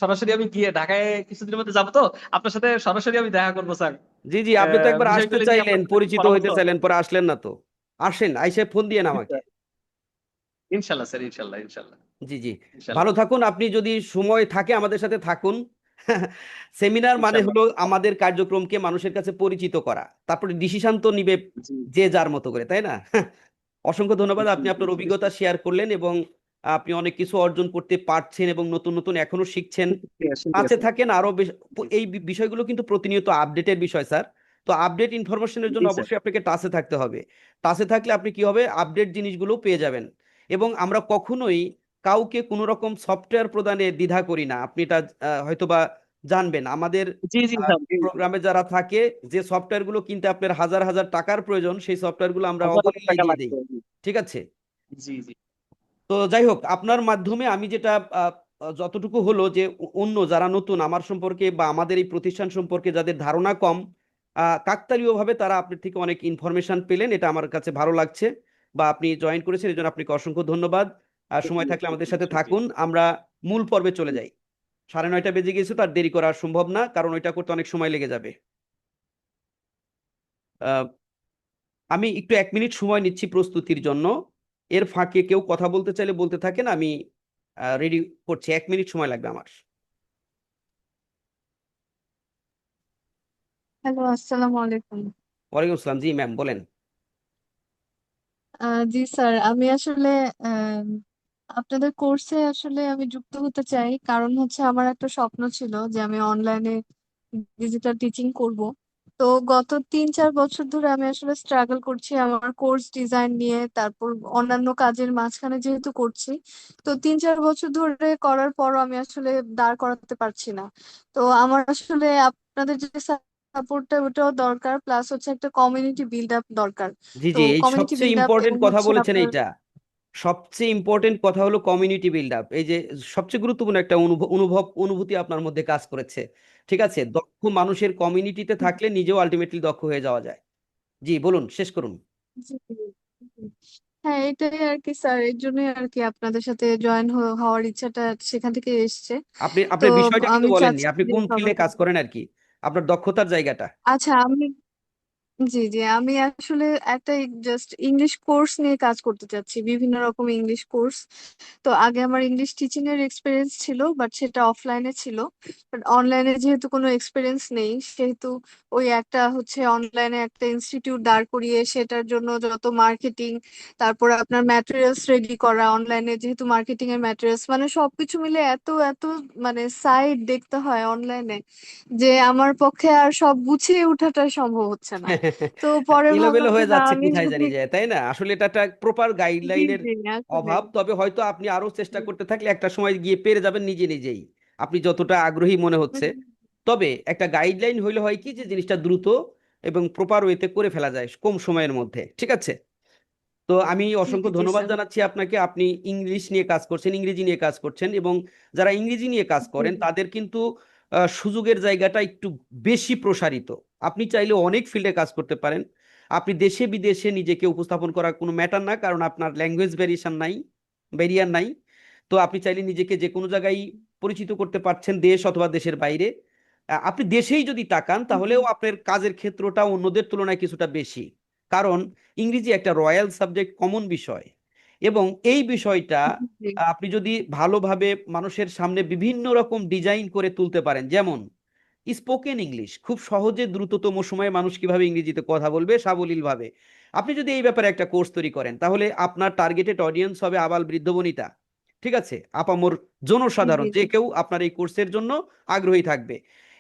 সরাসরি আমি গিয়ে ঢাকায় কিছুদিনের মধ্যে যাবো, তো আপনার সাথে সরাসরি আমি দেখা করবো স্যার। জি জি, আপনি তো একবার আসতে বিষয়গুলো নিয়ে চাইলেন, আপনার সাথে একটু পরিচিত পরামর্শ হইতে হবে। চাইলেন, পরে আসলেন না তো। আসেন, আইসে ফোন দিয়েন জি আমাকে। স্যার, ইনশাল্লাহ স্যার, ইনশাল্লাহ ইনশাল্লাহ জি জি, ইনশাল্লাহ ভালো থাকুন। আপনি যদি সময় থাকে আমাদের সাথে থাকুন। সেমিনার মানে ইনশাল্লাহ। হলো আমাদের কার্যক্রমকে মানুষের কাছে পরিচিত করা, তারপরে ডিসিশন তো নিবে জি যে যার মতো করে, তাই না? অসংখ্য ধন্যবাদ, জি আপনি জি আপনার জি অভিজ্ঞতা শেয়ার করলেন এবং আপনি অনেক কিছু অর্জন করতে পারছেন এবং নতুন নতুন এখনো শিখছেন। শুনতে কাছে আছে। থাকেন আরো এই বিষয়গুলো কিন্তু প্রতিনিয়ত আপডেটের বিষয় স্যার। তো আপডেট ইনফরমেশনের জন্য জি স্যার। অবশ্যই আপনাকে টাচে থাকতে হবে। টাচে থাকলে আপনি কি হবে, আপডেট জিনিসগুলো পেয়ে যাবেন। এবং আমরা কখনোই কাউকে কোনো রকম সফটওয়্যার প্রদানে দ্বিধা করি না। আপনি এটা হয়তোবা জানবেন আমাদের জি জি স্যার, জি জি। প্রোগ্রামে যারা থাকে, যে সফটওয়্যার গুলো কিনতে আপনার হাজার হাজার টাকার প্রয়োজন, সেই সফটওয়্যার গুলো আমরা হাজার হাজার অবলীলায় টাকা দিয়ে দিই। লাগবে। ঠিক আছে। জি জি তো যাই হোক, আপনার মাধ্যমে আমি যেটা যতটুকু হলো যে অন্য যারা নতুন আমার সম্পর্কে বা আমাদের এই প্রতিষ্ঠান সম্পর্কে যাদের ধারণা কম, কাকতালীয়ভাবে তারা আপনার থেকে অনেক ইনফরমেশন পেলেন, এটা আমার কাছে ভালো লাগছে। বা আপনি জয়েন করেছেন, এই জন্য আপনাকে অসংখ্য ধন্যবাদ। আর সময় শুক্রিয়া থাকলে আমাদের শুক্রিয়া সাথে শুক্রিয়া। থাকুন, আমরা মূল পর্বে চলে যাই। 9:30 বেজে গেছে, তার দেরি করা সম্ভব না, কারণ ওইটা করতে অনেক সময় লেগে যাবে। আহ, আমি একটু 1 মিনিট সময় নিচ্ছি প্রস্তুতির জন্য। এর ফাঁকে কেউ কথা বলতে চাইলে বলতে থাকেন, আমি রেডি করছি। 1 মিনিট সময় লাগবে আমার। হ্যালো, আসসালামু আলাইকুম। ওয়ালাইকুম আসসালাম, জি ম্যাম বলেন। জি স্যার, আমি আসলে আহ, আপনাদের কোর্সে আসলে আমি যুক্ত হতে চাই, কারণ হচ্ছে আমার একটা স্বপ্ন ছিল যে আমি অনলাইনে ডিজিটাল টিচিং করব। তো গত 3-4 বছর ধরে আমি আসলে স্ট্রাগল করছি আমার কোর্স ডিজাইন নিয়ে, তারপর অন্যান্য কাজের মাঝখানে যেহেতু করছি, তো 3-4 বছর ধরে করার পরও আমি আসলে দাঁড় করাতে পারছি না। তো আমার আসলে আপনাদের যে সাপোর্টটা ওটাও দরকার, প্লাস হচ্ছে একটা কমিউনিটি বিল্ড আপ দরকার। জি তো জি, এই কমিউনিটি সবচেয়ে বিল্ড আপ ইম্পর্টেন্ট এবং কথা হচ্ছে বলেছেন আপনার এইটা। সবচেয়ে ইম্পর্টেন্ট কথা হলো কমিউনিটি বিল্ড আপ, এই যে সবচেয়ে গুরুত্বপূর্ণ একটা অনুভূতি আপনার মধ্যে কাজ করেছে। ঠিক আছে, দক্ষ মানুষের কমিউনিটিতে থাকলে নিজেও আলটিমেটলি দক্ষ হয়ে যাওয়া যায়। জি বলুন, শেষ করুন। জি, জি। হ্যাঁ, এটাই আর কি স্যার, এর জন্যই আর কি আপনাদের সাথে জয়েন হওয়ার ইচ্ছাটা সেখান থেকে এসছে। আপনি তো আপনার বিষয়টা কিন্তু আমি বলেননি, চাচ্ছি আপনি যে কোন সবাই, ফিল্ডে কাজ করেন আর কি, আপনার দক্ষতার জায়গাটা। আচ্ছা আমি, জি জি, আমি আসলে একটা জাস্ট ইংলিশ কোর্স নিয়ে কাজ করতে চাচ্ছি, বিভিন্ন রকম ইংলিশ কোর্স। তো আগে আমার ইংলিশ টিচিং এর এক্সপিরিয়েন্স ছিল, বাট সেটা অফলাইনে ছিল। বাট অনলাইনে যেহেতু কোনো এক্সপিরিয়েন্স নেই, সেহেতু ওই একটা হচ্ছে অনলাইনে একটা ইনস্টিটিউট দাঁড় করিয়ে সেটার জন্য যত মার্কেটিং, তারপর আপনার ম্যাটেরিয়ালস রেডি করা, অনলাইনে যেহেতু মার্কেটিং এর ম্যাটেরিয়ালস মানে সবকিছু মিলে এত এত মানে সাইট দেখতে হয় অনলাইনে, যে আমার পক্ষে আর সব গুছিয়ে ওঠাটা সম্ভব হচ্ছে না। তো পরে এলোমেলো ভাবলাম যে হয়ে না, যাচ্ছে আমি কোথায় যদি, জানি যায়, তাই না? আসলে এটা একটা প্রপার জি গাইডলাইনের জি আসলে, অভাব। তবে হয়তো আপনি আরো চেষ্টা করতে থাকলে একটা সময় গিয়ে পেরে যাবেন নিজে নিজেই, আপনি যতটা আগ্রহী মনে হচ্ছে। তবে একটা গাইডলাইন হইলে হয় কি, যে জিনিসটা দ্রুত এবং প্রপার ওয়েতে করে ফেলা যায় কম সময়ের মধ্যে। ঠিক আছে। তো আমি জি অসংখ্য জি ধন্যবাদ স্যার, জানাচ্ছি আপনাকে, আপনি ইংলিশ নিয়ে কাজ করছেন, ইংরেজি নিয়ে কাজ করছেন, এবং যারা ইংরেজি নিয়ে কাজ জি করেন তাদের কিন্তু সুযোগের জায়গাটা একটু বেশি প্রসারিত। আপনি চাইলে অনেক ফিল্ডে কাজ করতে পারেন। আপনি দেশে বিদেশে নিজেকে উপস্থাপন করা কোনো ম্যাটার না, কারণ আপনার ল্যাঙ্গুয়েজ ব্যারিয়ার নাই। তো আপনি চাইলে নিজেকে যে কোনো জায়গায় পরিচিত করতে পারছেন, দেশ অথবা দেশের বাইরে। আপনি দেশেই যদি তাকান, তাহলেও আপনার কাজের ক্ষেত্রটা অন্যদের তুলনায় কিছুটা বেশি, কারণ ইংরেজি একটা রয়্যাল সাবজেক্ট, কমন বিষয়। এবং এই বিষয়টা জি আপনি যদি ভালোভাবে মানুষের সামনে বিভিন্ন রকম ডিজাইন করে তুলতে পারেন, যেমন স্পোকেন ইংলিশ, খুব সহজে দ্রুততম সময়ে মানুষ কিভাবে ইংরেজিতে কথা বলবে সাবলীল ভাবে। আপনি যদি এই ব্যাপারে একটা কোর্স তৈরি করেন, তাহলে আপনার টার্গেটেড অডিয়েন্স হবে আবাল বৃদ্ধ বনিতা। ঠিক আছে, আপামর জি জনসাধারণ জি যে কেউ আপনার এই কোর্সের জন্য আগ্রহী থাকবে।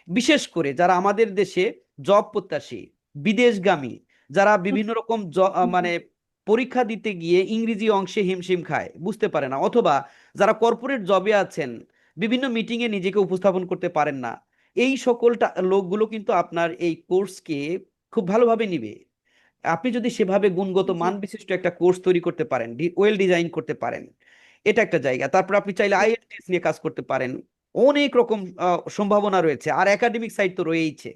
বিশেষ করে যারা আমাদের দেশে জব প্রত্যাশী, বিদেশগামী, যারা বিভিন্ন রকম মানে পরীক্ষা দিতে গিয়ে ইংরেজি অংশে হিমশিম খায়, বুঝতে পারে না, অথবা যারা কর্পোরেট জবে আছেন, বিভিন্ন মিটিংয়ে নিজেকে উপস্থাপন করতে পারেন না, এই সকল লোকগুলো কিন্তু আপনার এই কোর্সকে খুব ভালোভাবে নিবে। আপনি যদি সেভাবে গুণগত জি মান বিশিষ্ট একটা কোর্স তৈরি করতে পারেন, ওয়েল ডিজাইন করতে পারেন, এটা একটা জায়গা। তারপর আপনি চাইলে আইএলটিএস নিয়ে কাজ করতে পারেন, অনেক রকম সম্ভাবনা রয়েছে, আর একাডেমিক সাইড তো রয়েইছে।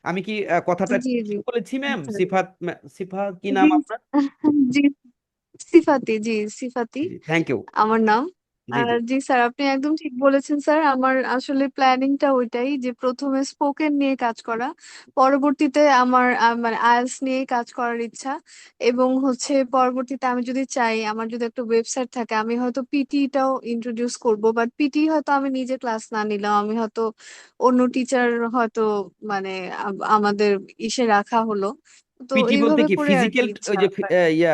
আমি কি কথাটা জি জি ঠিক বলেছি ম্যাম? আচ্ছা। সিফাত কি জি নাম আপনার? জি সিফাতি, জি সিফাতি থ্যাংক ইউ। আমার নাম। জি জি জি স্যার, আপনি একদম ঠিক বলেছেন স্যার। আমার আসলে প্ল্যানিংটা ওইটাই, যে প্রথমে স্পোকেন নিয়ে কাজ করা, পরবর্তীতে আমার মানে আইএলটিএস নিয়ে কাজ করার ইচ্ছা। এবং হচ্ছে পরবর্তীতে আমি যদি চাই, আমার যদি একটা ওয়েবসাইট থাকে, আমি হয়তো পিটিটাও ইন্ট্রোডিউস করব। বাট পিটি হয়তো আমি নিজে ক্লাস না নিলাম, আমি হয়তো অন্য টিচার হয়তো মানে আমাদের ইসে রাখা হলো। তো পিটি বলতে এইভাবে কি করে আর কি ফিজিক্যাল, ওই ইচ্ছা। যে ইয়া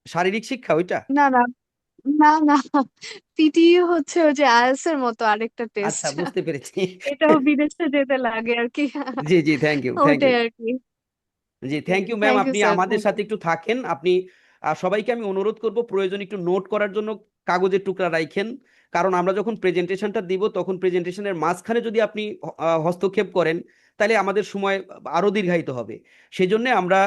শারীরিক শিক্ষা ওইটা? না না না না, পিটি হচ্ছে ওই যে আইএলটিএস এর মতো আরেকটা টেস্ট। আচ্ছা, বুঝতে পেরেছি। এটাও বিদেশে যেতে লাগে আর কি। জি জি, থ্যাংক ইউ, থ্যাংক ওইটাই ইউ। আর কি। জি thank you ma'am, thank you আপনি স্যার, আমাদের থ্যাংক সাথে ইউ। একটু থাকেন। আপনি সবাইকে আমি অনুরোধ করব প্রয়োজন একটু নোট করার জন্য কাগজের টুকরা রাখেন, কারণ আমরা যখন প্রেজেন্টেশনটা দিব তখন প্রেজেন্টেশনের মাঝখানে যদি আপনি হস্তক্ষেপ করেন তাহলে আমাদের সময় আরো দীর্ঘায়িত হবে। সেই জন্য আমরা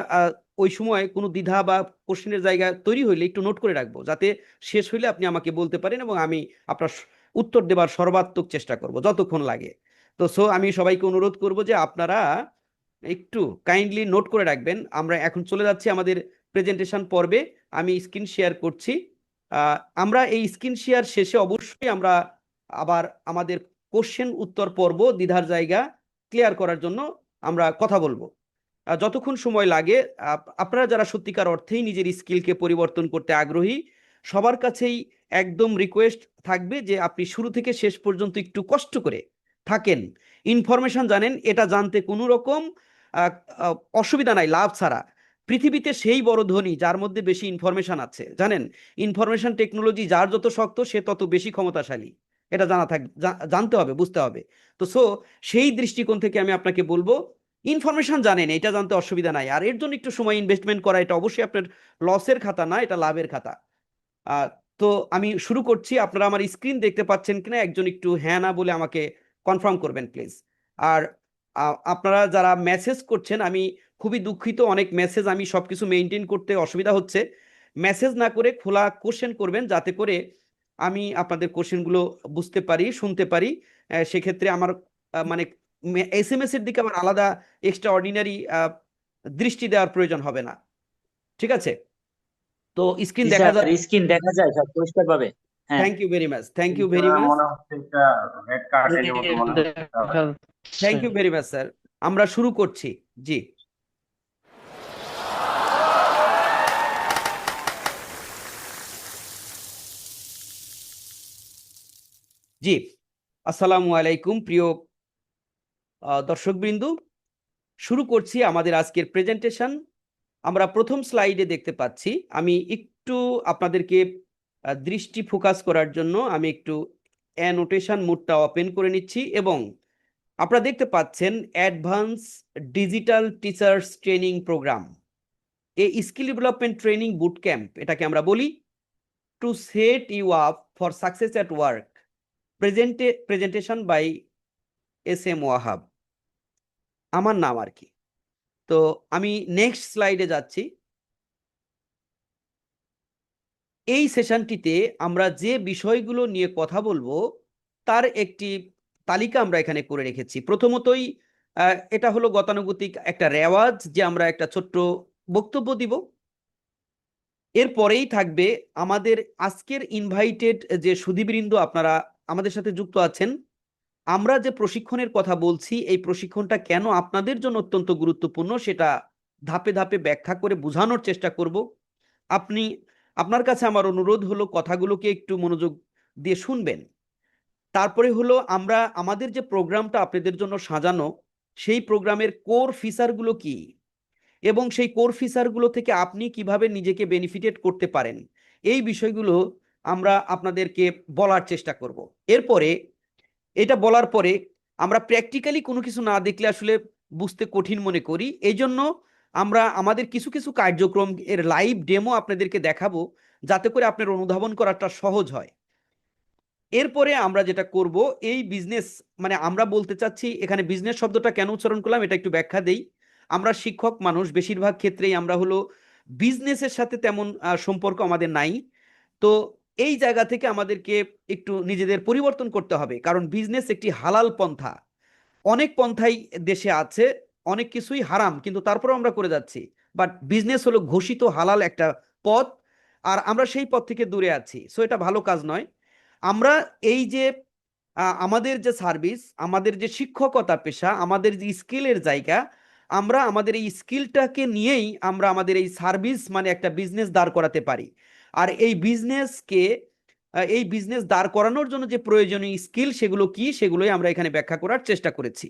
ওই সময় কোনো দ্বিধা বা কোশ্চেনের জায়গা তৈরি হইলে একটু নোট করে রাখবো, যাতে শেষ হইলে আপনি আমাকে বলতে পারেন এবং আমি আপনার উত্তর দেবার সর্বাত্মক চেষ্টা করব যতক্ষণ লাগে। তো আমি সবাইকে অনুরোধ করব যে আপনারা একটু কাইন্ডলি নোট করে রাখবেন। আমরা এখন চলে যাচ্ছি আমাদের প্রেজেন্টেশন পর্বে। আমি স্ক্রিন শেয়ার করছি। আমরা এই স্ক্রিন শেয়ার শেষে অবশ্যই আমরা আবার আমাদের কোশ্চেন উত্তর পর্ব, দ্বিধার জায়গা ক্লিয়ার করার জন্য আমরা কথা বলবো। যতক্ষণ সময় লাগে, আপনারা যারা সত্যিকার অর্থেই নিজের স্কিলকে পরিবর্তন করতে আগ্রহী, সবার কাছেই একদম রিকোয়েস্ট থাকবে যে আপনি শুরু থেকে শেষ পর্যন্ত একটু কষ্ট করে থাকেন, ইনফরমেশন জানেন, এটা জানতে কোনো রকম অসুবিধা নাই লাভ ছাড়া। পৃথিবীতে সেই বড় ধনী যার মধ্যে বেশি ইনফরমেশন আছে, জানেন? ইনফরমেশন টেকনোলজি যার যত শক্ত সে তত বেশি ক্ষমতাশালী, এটা জানতে হবে, বুঝতে হবে। তো সেই দৃষ্টিকোণ থেকে আমি আপনাকে বলবো, ইনফরমেশন জানেন, এটা জানতে অসুবিধা নাই, আর এর জন্য একটু সময় ইনভেস্টমেন্ট করা, এটা অবশ্যই আপনার লসের খাতা না, এটা লাভের খাতা। আহ তো আমি শুরু করছি। আপনারা আমার স্ক্রিন দেখতে পাচ্ছেন কিনা একজন একটু হ্যাঁ না বলে আমাকে কনফার্ম করবেন প্লিজ। আর আপনারা যারা মেসেজ করছেন, আমি খুবই দুঃখিত, অনেক মেসেজ, আমি সবকিছু মেনটেন করতে অসুবিধা হচ্ছে। মেসেজ না করে খোলা কোশ্চেন করবেন, যাতে করে আমি আপনাদের কোশ্চেনগুলো বুঝতে পারি, শুনতে পারি। সেক্ষেত্রে আমার মানে এসএমএস এর দিকে আমার আলাদা এক্সট্রা অর্ডিনারি দৃষ্টি দেওয়ার প্রয়োজন হবে না। ঠিক আছে? তো স্ক্রিন জি দেখা স্যার, যাচ্ছে? স্ক্রিন দেখা যায় সব পরিষ্কার ভাবে। হ্যাঁ। Thank you very much, thank you very much, thank you very much sir. আমরা শুরু করছি। জি জি, আসসালামু আলাইকুম প্রিয় দর্শকবৃন্দ। শুরু করছি আমাদের আজকের প্রেজেন্টেশন। আমরা প্রথম স্লাইডে দেখতে পাচ্ছি, আমি একটু আপনাদেরকে দৃষ্টি ফোকাস করার জন্য আমি একটু অ্যানোটেশন মোডটা ওপেন করে নিচ্ছি, এবং আপনারা দেখতে পাচ্ছেন advance digital teachers training program, এই skill development training boot camp এটাকে আমরা বলি, to set you up for success at work, presentation by SM Wahab, আমার নাম আর কি। তো আমি নেক্সট স্লাইডে যাচ্ছি। এই সেশনটিতে আমরা যে বিষয়গুলো নিয়ে কথা বলবো তার একটি তালিকা আমরা এখানে করে রেখেছি। প্রথমতই এটা হলো গতানুগতিক একটা রেওয়াজ যে আমরা একটা ছোট্ট বক্তব্য দিব। এরপরেই থাকবে আমাদের আজকের ইনভাইটেড যে সুধীবৃন্দ আপনারা আমাদের সাথে যুক্ত আছেন, আমরা যে প্রশিক্ষণের কথা বলছি এই প্রশিক্ষণটা কেন আপনাদের জন্য অত্যন্ত গুরুত্বপূর্ণ সেটা ধাপে ধাপে ব্যাখ্যা করে বোঝানোর চেষ্টা করব। আপনার কাছে আমার অনুরোধ হলো কথাগুলোকে একটু মনোযোগ দিয়ে শুনবেন। তারপরে হলো আমরা আমাদের যে প্রোগ্রামটা আপনাদের জন্য সাজানো, সেই প্রোগ্রামের কোর ফিচারগুলো কি এবং সেই কোর ফিচারগুলো থেকে আপনি কিভাবে নিজেকে বেনিফিটেড করতে পারেন, এই বিষয়গুলো আমরা আপনাদেরকে বলার চেষ্টা করব। এরপরে এটা বলার পরে আমরা প্র্যাকটিক্যালি কোনো কিছু না দেখলে আসলে বুঝতে কঠিন মনে করি, এই জন্য আমরা আমাদের কিছু কিছু কার্যক্রম এর লাইভ ডেমো আপনাদেরকে দেখাবো, যাতে করে আপনার অনুধাবন করাটা সহজ হয়। এরপরে আমরা যেটা করব, এই বিজনেস মানে আমরা বলতে চাচ্ছি এখানে বিজনেস শব্দটা কেন উচ্চারণ করলাম এটা একটু ব্যাখ্যা দেই। আমরা শিক্ষক মানুষ, বেশিরভাগ ক্ষেত্রেই আমরা হলো বিজনেসের সাথে তেমন সম্পর্ক আমাদের নাই। তো এই জায়গা থেকে আমাদেরকে একটু নিজেদের পরিবর্তন করতে হবে, কারণ বিজনেস একটি হালাল পন্থা। অনেক পন্থাই দেশে আছে, অনেক কিছুই হারাম, কিন্তু তারপরেও আমরা করে যাচ্ছি। বাট বিজনেস হলো ঘোষিত হালাল একটা পথ, আর আমরা সেই পথ থেকে দূরে আছি, সো এটা ভালো কাজ নয়। আমরা এই যে আমাদের যে সার্ভিস, আমাদের যে শিক্ষকতা পেশা, আমাদের যে স্কিলের জায়গা, আমরা আমাদের এই স্কিলটাকে নিয়েই আমরা আমাদের এই সার্ভিস মানে একটা বিজনেস দাঁড় করাতে পারি। আর এই বিজনেস দাঁড় করানোর জন্য যে প্রয়োজনীয় স্কিল সেগুলো কি, সেগুলোই আমরা এখানে ব্যাখ্যা করার চেষ্টা করেছি।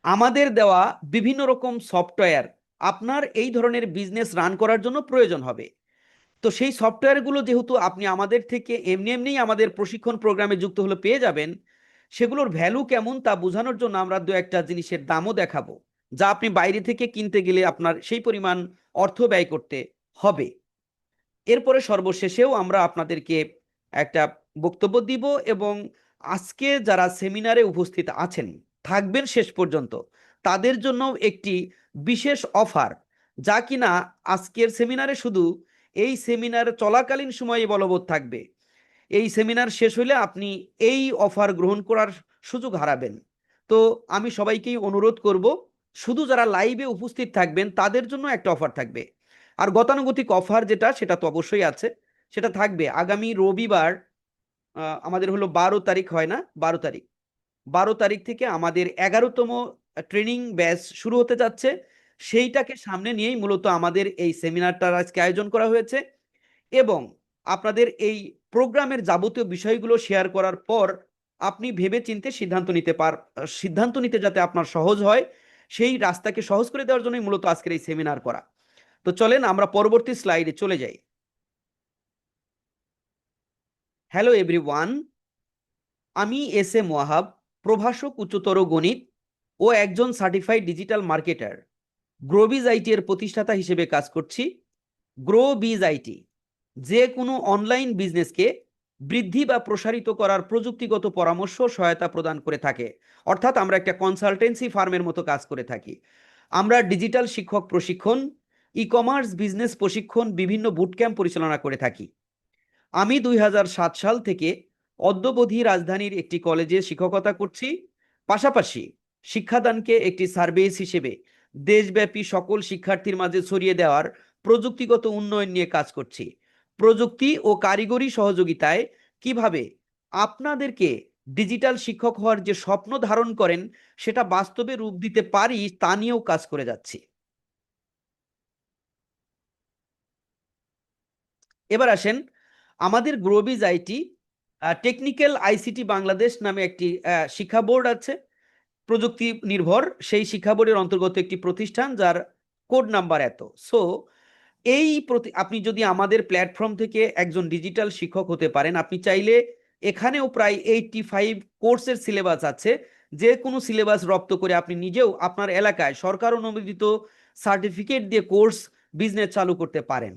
আমাদের দেওয়া বিভিন্ন রকম সফটওয়্যার আপনার এই ধরনের বিজনেস রান করার জন্য প্রয়োজন হবে। তো সেই সফটওয়্যারগুলো যেহেতু আপনি আমাদের থেকে এমনি এমনিই আমাদের প্রশিক্ষণ প্রোগ্রামে যুক্ত হলে পেয়ে যাবেন, সেগুলোর ভ্যালু কেমন তা বোঝানোর জন্য আমরা দু একটা জিনিসের দামও দেখাবো, যা আপনি বাইরে থেকে কিনতে গেলে আপনার সেই পরিমাণ অর্থ ব্যয় করতে হবে। এরপরে সর্বশেষেও আমরা আপনাদেরকে একটা বক্তব্য দিব, এবং আজকে যারা সেমিনারে উপস্থিত আছেন থাকবেন শেষ পর্যন্ত, তাদের জন্য একটি বিশেষ অফার, যা কিনা আজকের সেমিনারে শুধু এই সেমিনার চলাকালীন সময়ে বলবৎ থাকবে। এই সেমিনার শেষ হলে আপনি এই অফার গ্রহণ করার সুযোগ হারাবেন। তো আমি সবাইকেই অনুরোধ করব, শুধু যারা লাইভে উপস্থিত থাকবেন তাদের জন্য একটা অফার থাকবে। আর গতানুগতিক অফার যেটা, সেটা তো অবশ্যই আছে, সেটা থাকবে আগামী রবিবার। আমাদের হলো 12 তারিখ, হয় না, 12 তারিখ থেকে আমাদের 11তম ট্রেনিং ব্যাচ শুরু হতে যাচ্ছে। সেইটাকে সামনে নিয়েই মূলত আমাদের এই সেমিনারটা আজকে আয়োজন করা হয়েছে। এবং আপনাদের এই প্রোগ্রামের যাবতীয় বিষয়গুলো শেয়ার করার পর আপনি ভেবে চিন্তে সিদ্ধান্ত নিতে যাতে আপনার সহজ হয়, সেই রাস্তাকে সহজ করে দেওয়ার জন্যই মূলত আজকের এই সেমিনার করা। তো চলেন আমরা পরবর্তী স্লাইডে চলে যাই। হ্যালো এভরিওয়ান, আমি এস এম ওয়াহাব, প্রভাষক উচ্চতর গণিত ও একজন সার্টিফাইড ডিজিটাল মার্কেটার। গ্রোবিজ আইটি এর প্রতিষ্ঠাতা হিসেবে কাজ করছি। গ্রোবিজ আইটি যে কোনো অনলাইন বিজনেসকে বৃদ্ধি বা প্রসারিত করার প্রযুক্তিগত পরামর্শ সহায়তা প্রদান করে থাকে। অর্থাৎ আমরা একটা কনসালটেন্সি ফার্মের মতো কাজ করে থাকি। আমরা ডিজিটাল শিক্ষক প্রশিক্ষণ, ই কমার্স বিজনেস প্রশিক্ষণ, বিভিন্ন বুটক্যাম্প পরিচালনা করে থাকি। আমি 2007 সাল থেকে অদ্যাবধি রাজধানীর একটি কলেজে শিক্ষকতা করছি। পাশাপাশি শিক্ষাদানকে একটি সার্ভিস হিসেবে দেশব্যাপী সকল শিক্ষার্থীর মাঝে ছড়িয়ে দেওয়ার প্রযুক্তিগত উন্নয়ন নিয়ে কাজ করছি। প্রযুক্তি ও কারিগরি সহযোগিতায় কিভাবে আপনাদেরকে ডিজিটাল শিক্ষক হওয়ার যে স্বপ্ন ধারণ করেন সেটা বাস্তবে রূপ দিতে পারি তা নিয়েও কাজ করে যাচ্ছি। এবার আসেন, আমাদের গ্রোবিজ আইটি টেকনিক্যাল আইসিটি বাংলাদেশ নামে একটি শিক্ষা বোর্ড আছে, প্রযুক্তি নির্ভর। সেই শিক্ষা বোর্ডের অন্তর্গত একটি প্রতিষ্ঠান যার কোড নাম্বার এত। সো আপনি যদি আমাদের প্ল্যাটফর্ম থেকে একজন ডিজিটাল শিক্ষক হতে পারেন, আপনি চাইলে এখানেও প্রায় 85 কোর্সের সিলেবাস আছে। যে কোনো সিলেবাস রপ্ত করে আপনি নিজেও আপনার এলাকায় সরকার অনুমোদিত সার্টিফিকেট দিয়ে কোর্স বিজনেস চালু করতে পারেন।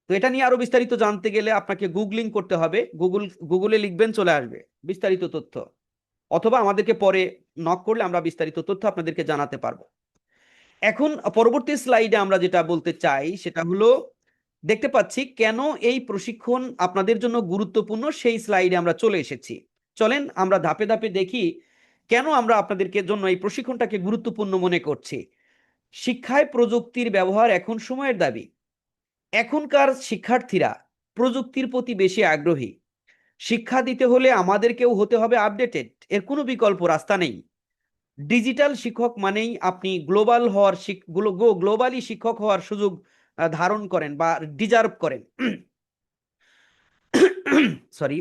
তো এটা নিয়ে আরো বিস্তারিত জানতে গেলে আপনাকে গুগলিং করতে হবে, গুগলে লিখবেন, চলে আসবে বিস্তারিত তথ্য, অথবা আমাদেরকে পরে নক করলে আমরা বিস্তারিত তথ্য আপনাদেরকে জানাতে পারবো। এখন পরবর্তী স্লাইডে আমরা যেটা বলতে চাই সেটা হলো, দেখতে পাচ্ছি কেন এই প্রশিক্ষণ আপনাদের জন্য গুরুত্বপূর্ণ, সেই স্লাইডে আমরা চলে এসেছি। চলেন আমরা ধাপে ধাপে দেখি কেন আমরা আপনাদেরকে জন্য এই প্রশিক্ষণটাকে গুরুত্বপূর্ণ মনে করছি। শিক্ষায় প্রযুক্তির ব্যবহার এখন সময়ের দাবি। এখনকার শিক্ষার্থীরা প্রযুক্তির প্রতি বেশি আগ্রহী। শিক্ষা দিতে হলে আমাদেরকেও হতে হবে আপডেটেড, এর কোনো বিকল্প রাস্তা নেই। ডিজিটাল শিক্ষক মানেই আপনি গ্লোবালি শিক্ষক হওয়ার সুযোগ ধারণ করেন বা ডিজার্ভ করেন। সরি,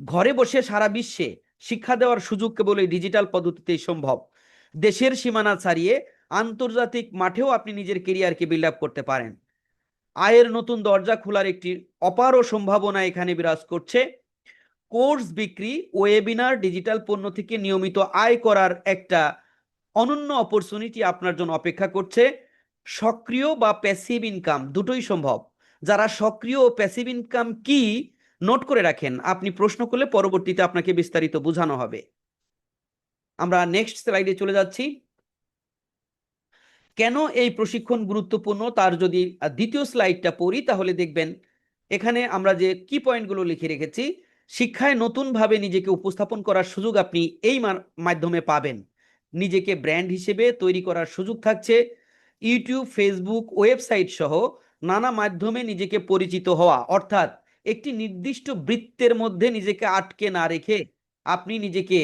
ঘরে বসে সারা বিশ্বে শিক্ষা দেওয়ার সুযোগ কেবল এই ডিজিটাল পদ্ধতিতেই সম্ভব। দেশের সীমানা ছাড়িয়ে আন্তর্জাতিক মাঠেও আপনি নিজের কেরিয়ারকে বিল্ড আপ করতে পারেন। আয়ের নতুন দরজা খোলার একটি অপার সম্ভাবনা এখানে বিরাজ করছে। কোর্স বিক্রি, ওয়েবিনার, ডিজিটাল পণ্য থেকে নিয়মিত আয় করার একটা অনন্য অপরচুনিটি আপনার জন্য অপেক্ষা করছে। সক্রিয় বা প্যাসিভ ইনকাম দুটোই সম্ভব। যারা সক্রিয় ও প্যাসিভ ইনকাম কি নোট করে রাখেন, আপনি প্রশ্ন করলে পরবর্তীতে আপনাকে বিস্তারিত বোঝানো হবে। আমরা নেক্সট স্লাইডে চলে যাচ্ছি। কেন এই প্রশিক্ষণ গুরুত্বপূর্ণ তার যদি দ্বিতীয় স্লাইডটা পড়ি তাহলে দেখবেন এখানে আমরা যে কি পয়েন্টগুলো লিখে রেখেছি, শিক্ষায় নতুনভাবে নিজেকে উপস্থাপন করার সুযোগ আপনি এই মাধ্যমে পাবেন। নিজেকে ব্র্যান্ড হিসেবে তৈরি করার সুযোগ থাকছে। ইউটিউব, ফেসবুক, ওয়েবসাইট সহ নানা মাধ্যমে নিজেকে পরিচিত হওয়া, অর্থাৎ একটি নির্দিষ্ট বৃত্তের মধ্যে নিজেকে আটকে না রেখে আপনি নিজেকে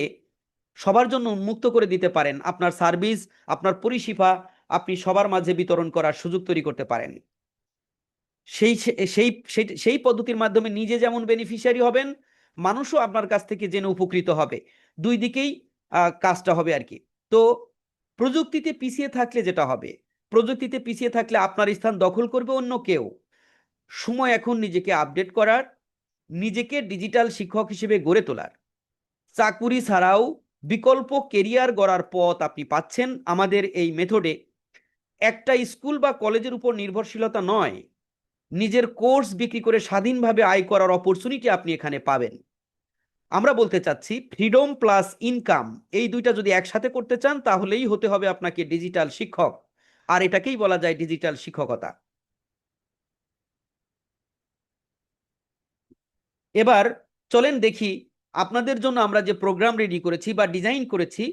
সবার জন্য উন্মুক্ত করে দিতে পারেন। আপনার সার্ভিস, আপনার পরিষেবা আপনি সবার মাঝে বিতরণ করার সুযোগ তৈরি করতে পারেন। সেই সেই সেই পদ্ধতির মাধ্যমে নিজে যেমন বেনিফিশিয়ারি হবেন, মানুষও আপনার কাছ থেকে জেনে উপকৃত হবে। দুই দিকেই কাজটা হবে আর কি। তো প্রযুক্তিতে পিছিয়ে থাকলে যেটা হবে, প্রযুক্তিতে পিছিয়ে থাকলে আপনার স্থান দখল করবে অন্য কেউ। সময় এখন নিজেকে আপডেট করার, নিজেকে ডিজিটাল শিক্ষক হিসেবে গড়ে তোলার। চাকুরি ছাড়াও বিকল্প কেরিয়ার গড়ার পথ আপনি পাচ্ছেন আমাদের এই মেথডে। একটা স্কুল বা কলেজের উপর নির্ভরশীলতা নয়, নিজের কোর্স বিক্রি করে স্বাধীনভাবে আয় করার অপরচুনিটি আপনি এখানে পাবেন। আমরা বলতে চাচ্ছি ফ্রিডম প্লাস ইনকাম, এই দুইটা যদি একসাথে করতে চান তাহলেই হতে হবে আপনাকে ডিজিটাল শিক্ষক, আর এটাকেই বলা যায় ডিজিটাল শিক্ষকতা। এবার চলেন দেখি আপনাদের জন্য আমরা যে প্রোগ্রাম রেডি করেছি বা ডিজাইন করেছি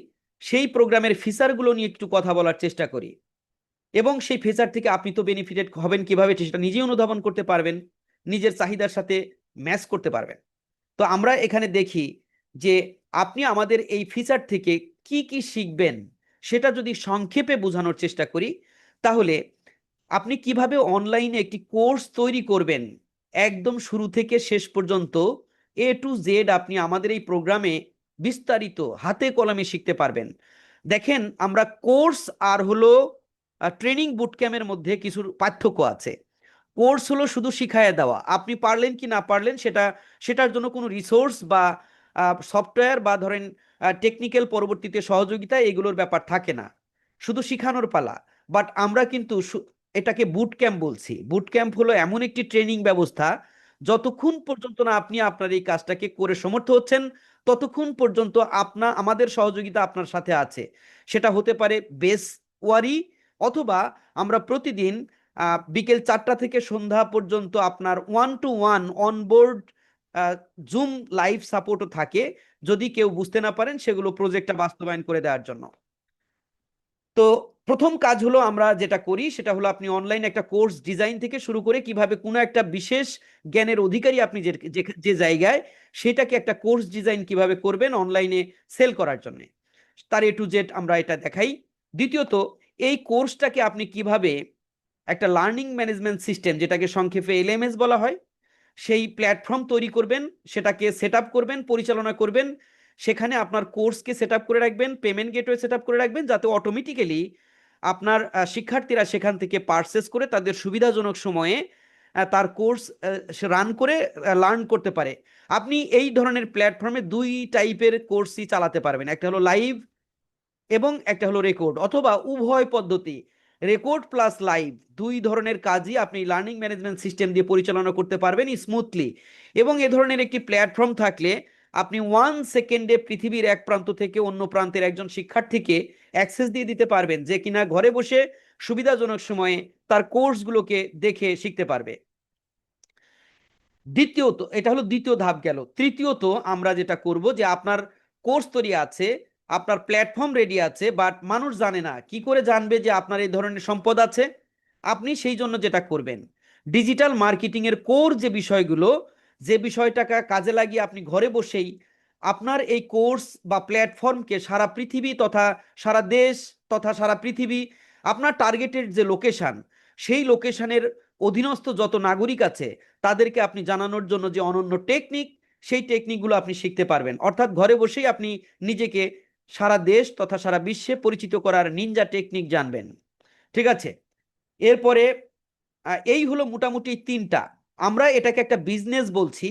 সেই প্রোগ্রামের ফিচারগুলো নিয়ে একটু কথা বলার চেষ্টা করি, এবং সেই ফিচার থেকে আপনি তো বেনিফিটেড হবেন কিভাবে সেটা নিজেই অনুধাবন করতে পারবেন, নিজের চাহিদার সাথে ম্যাচ করতে পারবেন। তো আমরা এখানে দেখি যে আপনি আমাদের এই ফিচার থেকে কি কি শিখবেন সেটা যদি সংক্ষেপে বোঝানোর চেষ্টা করি, তাহলে আপনি কিভাবে অনলাইনে একটি কোর্স তৈরি করবেন একদম শুরু থেকে শেষ পর্যন্ত A to Z আপনি আমাদের এই প্রোগ্রামে বিস্তারিত হাতে কলমে শিখতে পারবেন। দেখেন, আমরা কোর্স আর হলো ট্রেনিং বুটক্যাম্পের মধ্যে কিছু পার্থক্য আছে। কোর্স হলো শুধু শিখায় দেওয়া, আপনি পারলেন কি না পারলেন সেটার জন্য কোনো রিসোর্স বা সফটওয়্যার বা ধরেন টেকনিক্যাল পরবর্তীতে সহযোগিতা এগুলোর ব্যাপার থাকে না, শুধু শিখানোর পালা। বাট আমরা কিন্তু এটাকে বুট ক্যাম্প বলছি। বুট ক্যাম্প হলো এমন একটি ট্রেনিং ব্যবস্থা, যতক্ষণ পর্যন্ত না আপনি আপনার এই কাজটাকে করে সমর্থ হচ্ছেন ততক্ষণ পর্যন্ত আমাদের সহযোগিতা আপনার সাথে আছে। সেটা হতে পারে বেস ওয়ারি, অথবা আমরা প্রতিদিন বিকেল 4টা থেকে সন্ধ্যা পর্যন্ত আপনার 1-to-1 অনবোর্ড জুম লাইভ সাপোর্টও থাকে, যদি কেউ বুঝতে না পারেন সেগুলো প্রজেক্টটা বাস্তবায়ন করে দেওয়ার জন্য। তো প্রথম কাজ হলো আমরা যেটা করি সেটা হলো আপনি অনলাইনে একটা কোর্স ডিজাইন থেকে শুরু করে কিভাবে কোনো একটা বিশেষ জ্ঞানের অধিকারী আপনি যে জায়গায়, সেটাকে একটা কোর্স ডিজাইন কিভাবে করবেন অনলাইনে সেল করার জন্য, তার A to Z আমরা এটা দেখাই। দ্বিতীয়ত, এই কোর্সটাকে আপনি কিভাবে একটা লার্নিং ম্যানেজমেন্ট সিস্টেম, যেটাকে সংক্ষেপে LMS বলা হয়, সেই প্ল্যাটফর্ম তৈরি করবেন, সেটাকে সেট আপ করবেন, পরিচালনা করবেন। সেখানে আপনার কোর্সকে সেট আপ করে রাখবেন, পেমেন্ট গেটওয়ে সেট আপ করে রাখবেন, যাতে অটোমেটিক্যালি আপনার শিক্ষার্থীরা সেখান থেকে পারচেস করে তাদের সুবিধাজনক সময়ে তার কোর্স রান করে লার্ন করতে পারে। আপনি এই ধরনের প্ল্যাটফর্মে 2 টাইপের কোর্সই চালাতে পারবেন, একটা হলো লাইভ এবং একটা হলো রেকর্ড, অথবা উভয় পদ্ধতি, রেকর্ড প্লাস লাইভ, 2 ধরনের কাজই আপনি লার্নিং ম্যানেজমেন্ট সিস্টেম দিয়ে পরিচালনা করতে পারবেন স্মুথলি। এবং এ ধরনের একটি প্ল্যাটফর্ম থাকলে আপনি 1 সেকেন্ডে পৃথিবীর এক প্রান্ত থেকে অন্য প্রান্তের একজন শিক্ষার্থীকে অ্যাক্সেস দিয়ে দিতে পারবেন, যে কিনা ঘরে বসে সুবিধাজনক সময়ে তার কোর্সগুলোকে দেখে শিখতে পারবে। দ্বিতীয়ত, এটা হলো দ্বিতীয় ধাপ গেল। তৃতীয়ত, আমরা যেটা করব যে আপনার কোর্স তৈরি আছে, আপনার প্ল্যাটফর্ম রেডি আছে, বাট মানুষ জানে না, কি করে জানবে যে আপনার এই ধরনের সম্পদ আছে? আপনি সেই জন্য যেটা করবেন, ডিজিটাল মার্কেটিং এর কোর যে বিষয়গুলো, যে বিষয়টাকে কাজে লাগিয়ে আপনি ঘরে বসেই আপনার এই কোর্স বা প্ল্যাটফর্মকে সারা পৃথিবী তথা সারা দেশ তথা সারা পৃথিবী, আপনার টার্গেটেড যে লোকেশন, সেই লোকেশনের অধীনস্থ যত নাগরিক আছে তাদেরকে আপনি জানানোর জন্য যে অনন্য টেকনিক, সেই টেকনিকগুলো আপনি শিখতে পারবেন। অর্থাৎ ঘরে বসেই আপনি নিজেকে সারা দেশ তথা সারা বিশ্বে পরিচিত করার নিনজা টেকনিক জানবেন। ঠিক আছে, এরপরে এই হলো মোটামুটি 3টা। আমরা এটাকে একটা বিজনেস বলছি।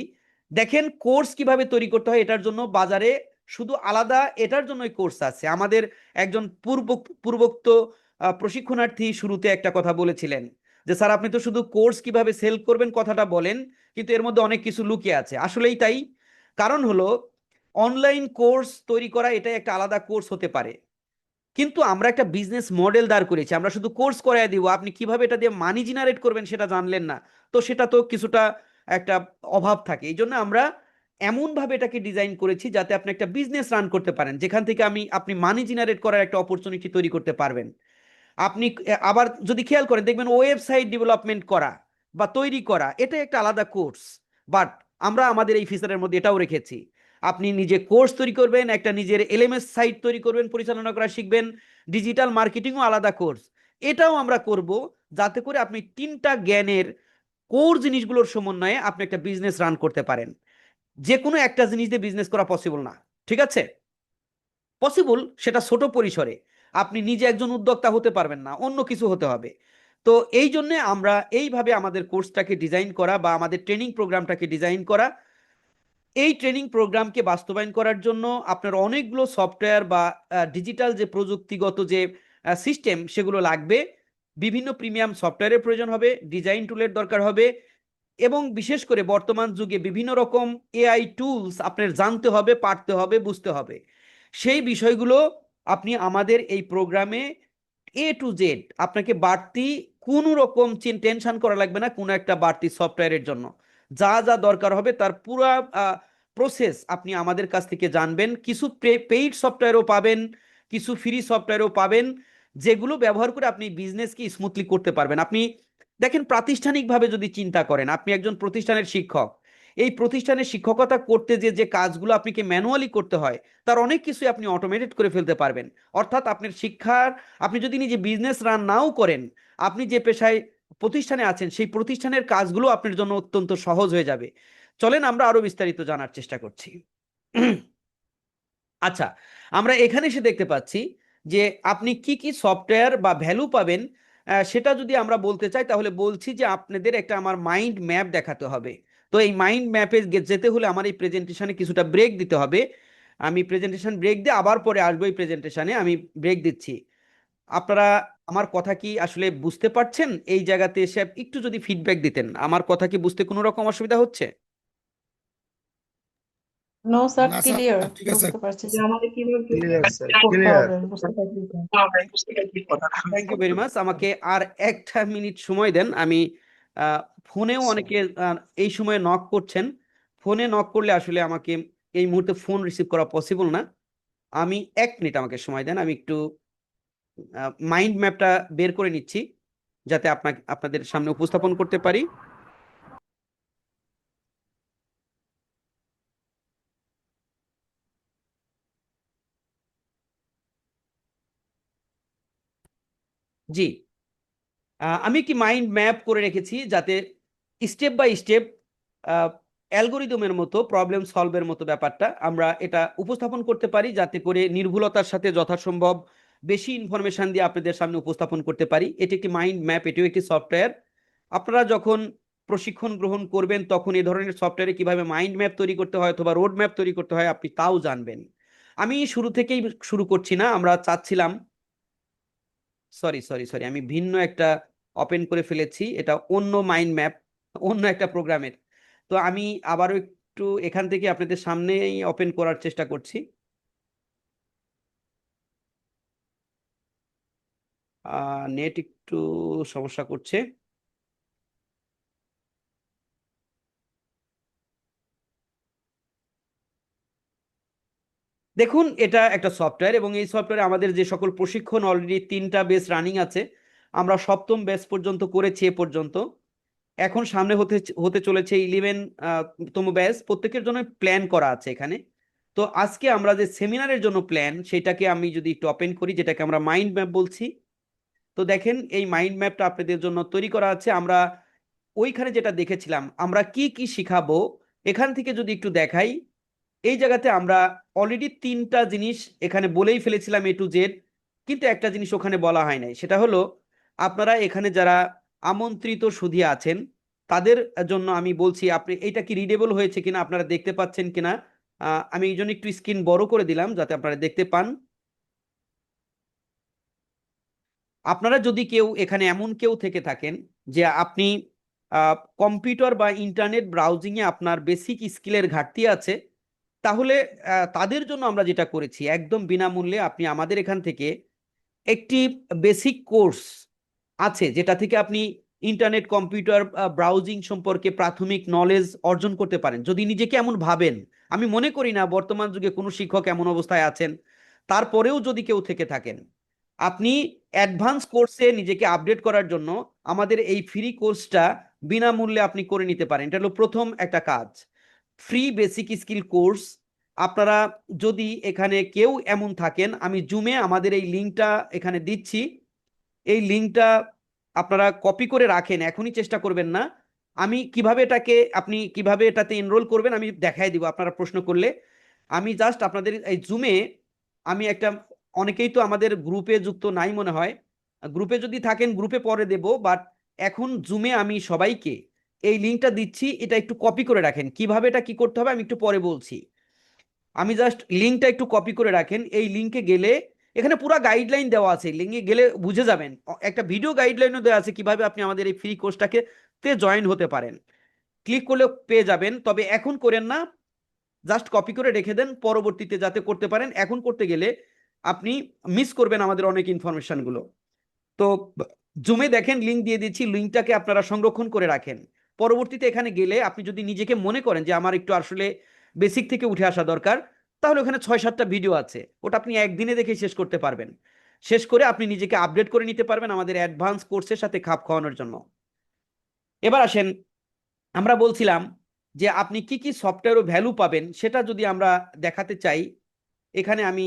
দেখেন, কোর্স কিভাবে তৈরি করতে হয় এটার জন্য বাজারে শুধু আলাদা এটার জন্যই কোর্স আছে। আমাদের একজন পূর্বোক্ত প্রশিক্ষণার্থী শুরুতে একটা কথা বলেছিলেন, যে স্যার আপনি তো শুধু কোর্স কিভাবে সেল করবেন কথাটা বলেন, কিন্তু এর মধ্যে অনেক কিছু লুকিয়ে আছে। আসলেই তাই। কারণ হলো অনলাইন কোর্স তৈরি করা এটাই একটা আলাদা কোর্স হতে পারে, কিন্তু আমরা একটা বিজনেস মডেল দাঁড় করেছি। আমরা শুধু কোর্স করায় দিব, আপনি কিভাবে এটা দিয়ে মানি জেনারেট করবেন সেটা জানলেন না, তো সেটা তো কিছুটা একটা অভাব থাকে। এই জন্য আমরা এমন ভাবে এটাকে ডিজাইন করেছি যাতে আপনি একটা বিজনেস রান করতে পারেন, যেখান থেকে আপনি মানি জেনারেট করার একটা অপরচুনিটি তৈরি করতে পারবেন। আপনি আবার যদি খেয়াল করেন দেখবেন ওয়েবসাইট ডেভেলপমেন্ট করা বা তৈরি করা এটা একটা আলাদা কোর্স, বাট আমরা আমাদের এই ফিচারের মধ্যে এটাও রেখেছি। আপনি নিজে কোর্স তৈরি করবেন, একটা নিজের এলএমএস সাইট তৈরি করবেন, পরিচালনা করা শিখবেন, ডিজিটাল মার্কেটিংও আলাদা কোর্স। এটাও আমরা করব যাতে করে আপনি তিনটা জ্ঞানের কোর জিনিসগুলোর সমন্বয়ে আপনি একটা বিজনেস রান করতে পারেন। যে কোনো একটা জিনিস দিয়ে বিজনেস করা পসিবল না, ঠিক আছে? পসিবল সেটা ছোট পরিসরে, আপনি নিজে একজন উদ্যোক্তা হতে পারবেন না, অন্য কিছু হতে হবে। তো এই জন্য আমরা এইভাবে আমাদের কোর্সটাকে ডিজাইন করা বা আমাদের ট্রেনিং প্রোগ্রামটাকে ডিজাইন করা। এই ট্রেনিং প্রোগ্রামকে বাস্তবায়ন করার জন্য আপনার অনেকগুলো সফটওয়্যার বা ডিজিটাল যে প্রযুক্তিগত যে সিস্টেম সেগুলো লাগবে। বিভিন্ন প্রিমিয়াম সফটওয়্যারের প্রয়োজন হবে, ডিজাইন টুলের দরকার হবে, এবং বিশেষ করে বর্তমান যুগে বিভিন্ন রকম এআই টুলস আপনার জানতে হবে, পারতে হবে, বুঝতে হবে। সেই বিষয়গুলো আপনি আমাদের এই প্রোগ্রামে A to Z আপনাকে বাড়তি কোনো রকম টেনশন করা লাগবে না কোনো একটা বাড়তি সফটওয়্যারের জন্য। যা যা দরকার হবে তার পুরা প্রসেস আপনি আমাদের কাছ থেকে জানবেন। কিছু পেইড সফটওয়্যারও পাবেন, কিছু ফ্রি সফটওয়্যারও পাবেন, যেগুলো ব্যবহার করে আপনি বিজনেসকে স্মুথলি করতে পারবেন। আপনি দেখেন প্রাতিষ্ঠানিকভাবে যদি চিন্তা করেন, আপনি একজন প্রতিষ্ঠানের শিক্ষক, এই প্রতিষ্ঠানের শিক্ষকতা করতে যে যে কাজগুলো আপনাকে ম্যানুয়ালি করতে হয় তার অনেক কিছুই আপনি অটোমেটেড করে ফেলতে পারবেন। অর্থাৎ আপনার শিক্ষার, আপনি যদি নিজে বিজনেস রান নাও করেন, আপনি যে পেশায় প্রতিষ্ঠানে আছেন সেই প্রতিষ্ঠানের কাজগুলো আপনার জন্য অত্যন্ত সহজ হয়ে যাবে। চলেন আমরা আরো বিস্তারিত জানার চেষ্টা করছি। আচ্ছা, আমরা এখানে এসে দেখতে পাচ্ছি যে আপনি কি কি সফটওয়্যার বা ভ্যালু পাবেন। সেটা যদি আমরা বলতে চাই তাহলে বলছি যে আপনাদের একটা আমার মাইন্ড ম্যাপ দেখাতে হবে। তো এই মাইন্ড ম্যাপে যেতে হলে আমার এই প্রেজেন্টেশনে কিছুটা ব্রেক দিতে হবে। আমি প্রেজেন্টেশন ব্রেক দিয়ে আবার পরে আসবো এই প্রেজেন্টেশনে, আমি ব্রেক দিচ্ছি। আপনারা আমার কথা কি আসলে বুঝতে পারছেন? এই জায়গাতে এসে একটু যদি ফিডব্যাক দিতেন, আমার কথা কি বুঝতে কোনো রকম অসুবিধা হচ্ছে? নো স্যার, না স্যার, ক্লিয়ার, ঠিক আছে। বুঝতে পারছি যে আমাদের কিভাবে ক্লিয়ার স্যার, করতে ক্লিয়ার। হবে বুঝতে পারছি। Thank you very much. আমাকে আর একটা মিনিট সময় দেন। আমি ফোনেও অনেকে এই সময়ে নক করছেন। ফোনে নক করলে আসলে আমাকে এই মুহূর্তে ফোন রিসিভ করা পসিবল না। আমি 1 মিনিট আমাকে সময় দেন, আমি একটু মাইন্ড ম্যাপটা বের করে নিচ্ছি যাতে আপনাদের সামনে উপস্থাপন করতে পারি। জি, আমি কি মাইন্ড ম্যাপ করে রেখেছি যাতে স্টেপ বাই স্টেপ অ্যালগোরিদমের মতো প্রবলেম সলভের মতো ব্যাপারটা আমরা এটা উপস্থাপন করতে পারি, যাতে করে নির্ভুলতার সাথে যথাসম্ভব বেশি ইনফরমেশন দিয়ে আপনাদের সামনে উপস্থাপন করতে পারি। এটি একটি মাইন্ড ম্যাপ, এটিও একটি সফটওয়্যার। আপনারা যখন প্রশিক্ষণ গ্রহণ করবেন তখন এই ধরনের সফটওয়্যারে কিভাবে মাইন্ড ম্যাপ তৈরি করতে হয় অথবা রোড ম্যাপ তৈরি করতে হয় আপনি তাও জানবেন। আমি শুরু থেকেই শুরু করছি না, আমরা চাচ্ছিলাম, সরি সরি সরি, আমি ভিন্ন একটা ওপেন করে ফেলেছি, এটা অন্য মাইন্ড ম্যাপ, অন্য একটা প্রোগ্রামের। তো আমি আবারও একটু এখান থেকে আপনাদের সামনেই ওপেন করার চেষ্টা করছি। নেট একটু সমস্যা করছে। দেখুন, এটা একটা সফটওয়্যার এবং এই সফটওয়্যারে আমাদের যে সকল প্রশিক্ষণ অলরেডি 3টা বেস রানিং আছে। আমরা 7ম ব্যাচ পর্যন্ত করেছি এ পর্যন্ত। এখন সামনে হতে হতে চলেছে 11তম ব্যাচ, প্রত্যেকের জন্য প্ল্যান করা আছে এখানে। তো আজকে আমরা যে সেমিনারের জন্য প্ল্যান সেটাকে আমি যদি একটু ওপেন করি, যেটাকে আমরা মাইন্ড ম্যাপ বলছি। তো দেখেন এই মাইন্ড ম্যাপটা আপনাদের জন্য তৈরি করা আছে। আমরা ওইখানে যেটা দেখেছিলাম আমরা কি কি শিখাবো, এখান থেকে যদি একটু দেখাই, এই জায়গাতে আমরা অলরেডি 3টা জিনিস এখানে বলেই ফেলেছিলাম A to Z, কিন্তু একটা জিনিস ওখানে বলা হয় নাই, সেটা হলো আপনারা এখানে যারা আমন্ত্রিত সুধী আছেন তাদের জন্য আমি বলছি আপনি এইটা কি রিডেবল হয়েছে কিনা, আপনারা দেখতে পাচ্ছেন কিনা। আমি এই জন্য একটু স্ক্রিন বড় করে দিলাম যাতে আপনারা দেখতে পান। আপনারা যদি কেউ এখানে এমন কেউ থেকে থাকেন যে আপনি কম্পিউটার বা ইন্টারনেট ব্রাউজিং এ আপনার বেসিক স্কিলের ঘাটতি আছে, তাহলে তাদের জন্য আমরা যেটা করেছি, একদম বিনামূল্যে আপনি আমাদের এখান থেকে একটি বেসিক কোর্স আছে যেটা থেকে আপনি ইন্টারনেট কম্পিউটার ব্রাউজিং সম্পর্কে প্রাথমিক নলেজ অর্জন করতে পারেন। যদি নিজেকে এমন ভাবেন, আমি মনে করি না বর্তমান যুগে কোনো শিক্ষক এমন অবস্থায় আছেন, তারপরেও যদি কেউ থেকে থাকেন, আপনি অ্যাডভান্স কোর্সে নিজেকে আপডেট করার জন্য আমাদের এই ফ্রি কোর্সটা বিনামূল্যে আপনি করে নিতে পারেন। এটা হলো প্রথম একটা কাজ, ফ্রি বেসিক স্কিল কোর্স। আপনারা যদি এখানে কেউ এমন থাকেন, আমি জুমে আমাদের এই লিঙ্কটা এখানে দিচ্ছি, এই লিঙ্কটা আপনারা কপি করে রাখেন, এখনই চেষ্টা করবেন না। আমি কিভাবে আপনি কিভাবে এটাতে এনরোল করবেন আমি দেখাই দিব আপনারা প্রশ্ন করলে। আমি জাস্ট আপনাদের এই জুমে আমি একটা, অনেকেই তো আমাদের গ্রুপে যুক্ত নাই মনে হয়, গ্রুপে যদি থাকেন গ্রুপে পরে দেব, বাট এখন জুমে আমি সবাইকে এই লিঙ্কটা দিচ্ছি, এটা একটু কপি করে রাখেন। কিভাবে এটা কি করতে হবে আমি একটু পরে বলছি, আমি জাস্ট লিঙ্কটা একটু কপি করে রাখেন। এই লিঙ্কে গেলে এখানে পুরো গাইডলাইন দেওয়া আছে, লিঙ্কে গেলে বুঝে যাবেন, একটা ভিডিও গাইডলাইনও দেওয়া আছে কিভাবে আপনি আমাদের এই ফ্রি কোর্সটাকে জয়েন হতে পারেন। ক্লিক করলে পেয়ে যাবেন, তবে এখন করেন না, জাস্ট কপি করে রেখে দেন পরবর্তীতে যাতে করতে পারেন। এখন করতে গেলে আপনি মিস করবেন আমাদের অনেক ইনফরমেশনগুলো। তো জুমে দেখেন লিঙ্ক দিয়ে দিচ্ছি, লিঙ্কটাকে আপনারা সংরক্ষণ করে রাখেন। পরবর্তীতে এখানে গেলে আপনি যদি নিজেকে মনে করেন যে আমার একটু আসলে বেসিক থেকে উঠে আসা দরকার, তাহলে ওখানে 6-7টা ভিডিও আছে, ওটা আপনি একদিনে দেখে শেষ করতে পারবেন। শেষ করে আপনি নিজেকে আপডেট করে নিতে পারবেন আমাদের অ্যাডভান্স কোর্সের সাথে খাপ খাওয়ানোর জন্য। এবার আসেন, আমরা বলছিলাম যে আপনি কি কি সফটওয়্যার ভ্যালু পাবেন সেটা যদি আমরা দেখাতে চাই, এখানে আমি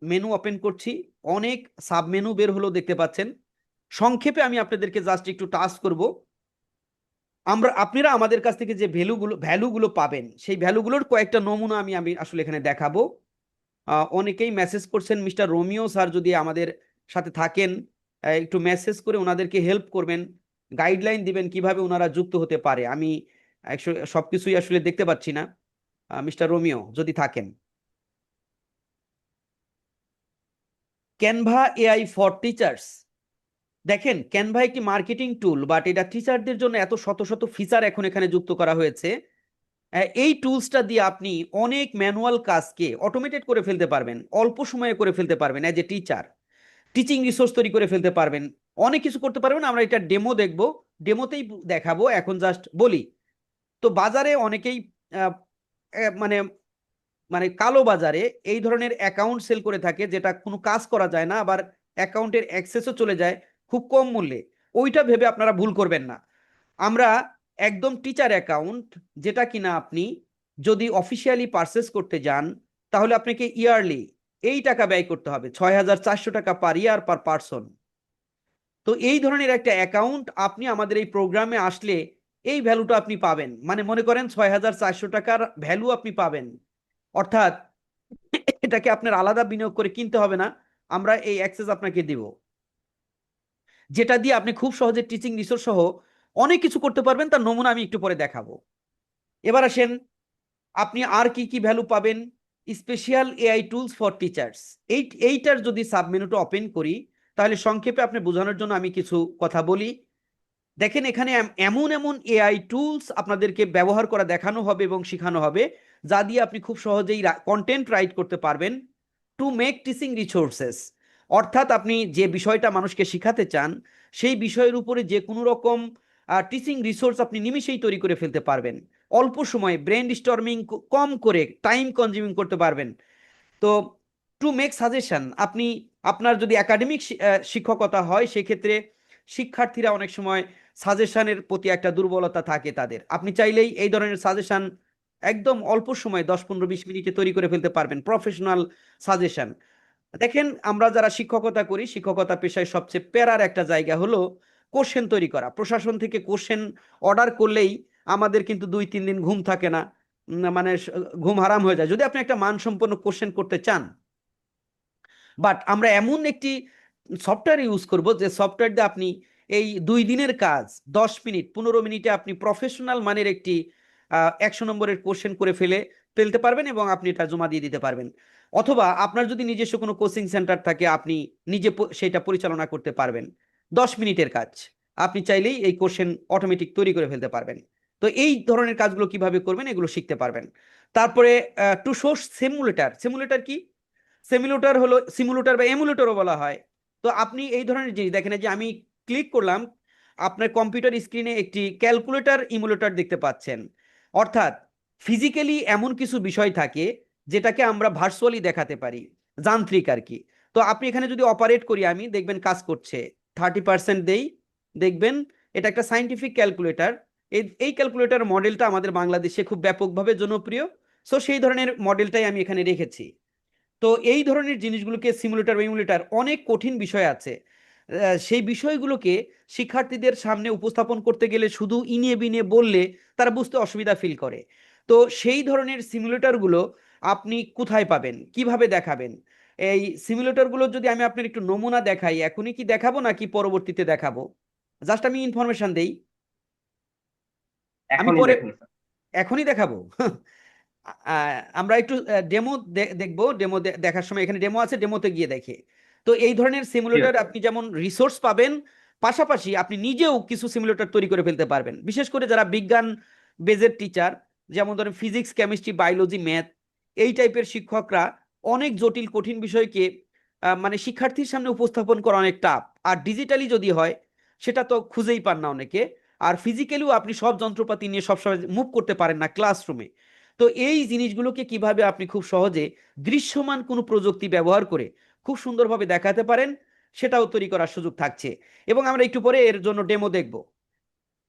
মেনু ওপেন করছি, অনেক সাব মেনু বের হলো দেখতে পাচ্ছেন। সংক্ষেপে আমি আপনাদেরকে জাস্ট একটু টাচ করব। আপনারা আমাদের কাছ থেকে যে ভ্যালুগুলো পাবেন, সেই ভ্যালুগুলোর কয়েকটা নমুনা আমি আসলে এখানে দেখাবো। অনেকেই মেসেজ করছেন, মিস্টার রোমিও স্যার যদি আমাদের সাথে থাকেন একটু মেসেজ করে ওনাদেরকে হেল্প করবেন, গাইডলাইন দিবেন কিভাবে ওনারা যুক্ত হতে পারে। আমি সবকিছুই আসলে দেখতে পাচ্ছি না, মিস্টার রোমিও যদি থাকেন। ক্যানভা এআই ফর টিচার্স, দেখেন ক্যানভা একটি মার্কেটিং টুল, বাট এটা টিচারদের জন্য এত শত শত ফিচার এখন এখানে যুক্ত করা হয়েছে। এই টুলসটা দিয়ে আপনি অনেক ম্যানুয়াল কাজকে অটোমেটেড করে ফেলতে পারবেন, অল্প সময়ে করে ফেলতে পারবেন। As a teacher teaching resource তৈরি করে ফেলতে পারবেন, অনেক কিছু করতে পারবেন। আমরা এটা ডেমো দেখব, ডেমোতেই দেখাবো। এখন জাস্ট বলি, তো বাজারে অনেকেই মানে মানে কালো বাজারে এই ধরনের অ্যাকাউন্ট সেল করে থাকে, যেটা কোনো কাজ করা যায় না, আবার অ্যাকাউন্টের অ্যাক্সেসও চলে যায় খুব কম মূল্যে। ওইটা ভেবে আপনারা ভুল করবেন না। আমরা একদম টিচার অ্যাকাউন্ট, যেটা কিনা আপনি যদি অফিসিয়ালি পারচেস করতে যান তাহলে আপনাকে ইয়ারলি এই টাকা ব্যয় করতে হবে, 6,400 টাকা পার ইয়ার পার পারসন। তো এই ধরনের একটা অ্যাকাউন্ট আপনি আমাদের এই প্রোগ্রামে আসলে এই ভ্যালুটা আপনি পাবেন, মানে মনে করেন 6,400 টাকার ভ্যালু আপনি পাবেন। অর্থাৎ এটাকে আপনার আলাদা বিনিয়োগ করে কিনতে হবে না, আমরা এই অ্যাক্সেস আপনাকে দিব, যেটা দিয়ে আপনি খুব সহজে টিচিং রিসোর্স সহ অনেক কিছু করতে পারবেন। তার নমুনা আমি একটু পরে দেখাবো। এবার আসেন, আপনি আর কি কি ভ্যালু পাবেন। Special AI tools for teachers, এইটার যদি সাবমেনুটা ওপেন করি তাহলে সংক্ষেপে আপনি বোঝানোর জন্য আমি কিছু কথা বলি। দেখেন এখানে এমন এমন এআই টুলস আপনাদেরকে ব্যবহার করা দেখানো হবে এবং শেখানো হবে, যা দিয়ে আপনি খুব সহজেই কন্টেন্ট রাইট করতে পারবেন টু মেক টিচিং রিসোর্সেস। অর্থাৎ আপনি যে বিষয়টা মানুষকে শেখাতে চান সেই বিষয়ের উপরে যে কোনো রকম টিচিং রিসোর্স আপনি নিমিষেই তৈরি করে ফেলতে পারবেন, অল্প সময়ে ব্রেন স্টর্মিং কম করে টাইম কনজিউমিং করতে পারবেন। তো টু মেক সাজেশন, আপনি আপনার যদি একাডেমিক শিক্ষকতা হয় সেক্ষেত্রে শিক্ষার্থীরা অনেক সময় সাজেশনের প্রতি একটা দুর্বলতা থাকে তাদের, আপনি চাইলেই এই ধরনের সাজেশন একদম অল্প সময় 10-15-20 মিনিটে তৈরি করে ফেলতে পারবেন, প্রফেশনাল সাজেশন। দেখেন আমরা যারা শিক্ষকতা করি, শিক্ষকতা পেশায় সবচেয়ে প্যারার একটা জায়গা হলো কোশ্চেন তৈরি করা। প্রশাসন থেকে কোশ্চেন অর্ডার করলেই আমাদের কিন্তু 2-3 দিন ঘুম থাকে না, মানে ঘুম হারাম হয়ে যায় যদি আপনি একটা মানসম্পন্ন কোশ্চেন করতে চান। বাট আমরা এমন একটি সফটওয়্যার ইউজ করব যে সফটওয়্যার দিয়ে আপনি এই 2 দিনের কাজ 10 মিনিট 15 মিনিটে আপনি প্রফেশনাল মানের একটি 100 নম্বরের কোশ্চেন করে ফেলতে পারবেন এবং আপনি এটা জমা দিয়ে দিতে পারবেন। অথবা আপনার যদি নিজস্ব কোনো কোচিং সেন্টার থাকে, আপনি নিজে সেটা পরিচালনা করতে পারবেন। 10 মিনিটের কাজ, আপনি চাইলেই এই কোশ্চেন অটোমেটিক তৈরি করে ফেলতে পারবেন। তো এই ধরনের কাজগুলো কিভাবে করবেন এগুলো শিখতে পারবেন। তারপরে টু শো সিমুলেটর। সিমুলেটর কি? সিমুলেটর হলো, সিমুলেটর বা এমুলেটরও বলা হয়। তো আপনি এই ধরনের জিনিস দেখেন, যে আমি ক্লিক করলাম, আপনার কম্পিউটার স্ক্রিনে একটি ক্যালকুলেটর ইমুলেটর দেখতে পাচ্ছেন। অর্থাৎ ফিজিক্যালি এমন কিছু বিষয় থাকে যেটাকে আমরা ভার্চুয়ালি দেখাতে পারি, যান্ত্রিক আর কি। তো আপনি এখানে যদি অপারেট করি, আমি দেখবেন কাজ করছে। 30% দেই, দেখবেন এটা একটা সাইন্টিফিক ক্যালকুলেটর। এই ক্যালকুলেটর মডেলটা আমাদের বাংলাদেশে খুব ব্যাপকভাবে জনপ্রিয়। সো সেই ধরনের মডেলটাই আমি এখানে রেখেছি। তো এই ধরনের জিনিসগুলোকে সিমুলেটর বা ইমুলেটর, অনেক কঠিন বিষয় আছে, সেই বিষয়গুলোকে শিক্ষার্থীদের সামনে উপস্থাপন করতে গেলে শুধু ইনিয়ে বিনিয়ে বললে তারা বুঝতে অসুবিধা ফিল করে। তো সেই ধরনের সিমুলেটরগুলো আপনি কোথায় পাবেন, কিভাবে দেখাবেন? এই সিমুলেটরগুলো যদি আমি আপনার একটু নমুনা দেখাই, এখনই কি দেখাবো নাকি পরবর্তীতে দেখাবো? জাস্ট আমি ইনফরমেশন দেই, আমি এখনই পরে দেখুন স্যার। এখনই দেখাবো। আমরা একটু ডেমো দেখবো। ডেমো দেখার সময় এখানে ডেমো আছে, ডেমোতে গিয়ে দেখে। তো এই ধরনের সিমুলেটর আপনি যেমন রিসোর্স পাবেন, পাশাপাশি আপনি নিজেও কিছু সিমুলেটর তৈরি করে ফেলতে পারবেন। বিশেষ করে যারা বিজ্ঞান বেজের টিচার, যেমন ধরেন ফিজিক্স, কেমিস্ট্রি, বায়োলজি, ম্যাথ, এই টাইপের শিক্ষকরা অনেক জটিল কঠিন বিষয়কে মানে শিক্ষার্থীর সামনে উপস্থাপন করা অনেক টাফ। আর ডিজিটালি যদি হয় সেটা তো খুঁজেই পান না অনেকে। আর ফিজিক্যালিও আপনি সব যন্ত্রপাতি নিয়ে সবসময় মুভ করতে পারেন না ক্লাসরুমে। তো এই জিনিসগুলোকে কিভাবে আপনি খুব সহজে দৃশ্যমান কোনো প্রযুক্তি ব্যবহার করে খুব সুন্দরভাবে দেখাতে পারেন, সেটাও তৈরি করার সুযোগ থাকছে। এবং আমরা একটু পরে এর জন্য ডেমো দেখব।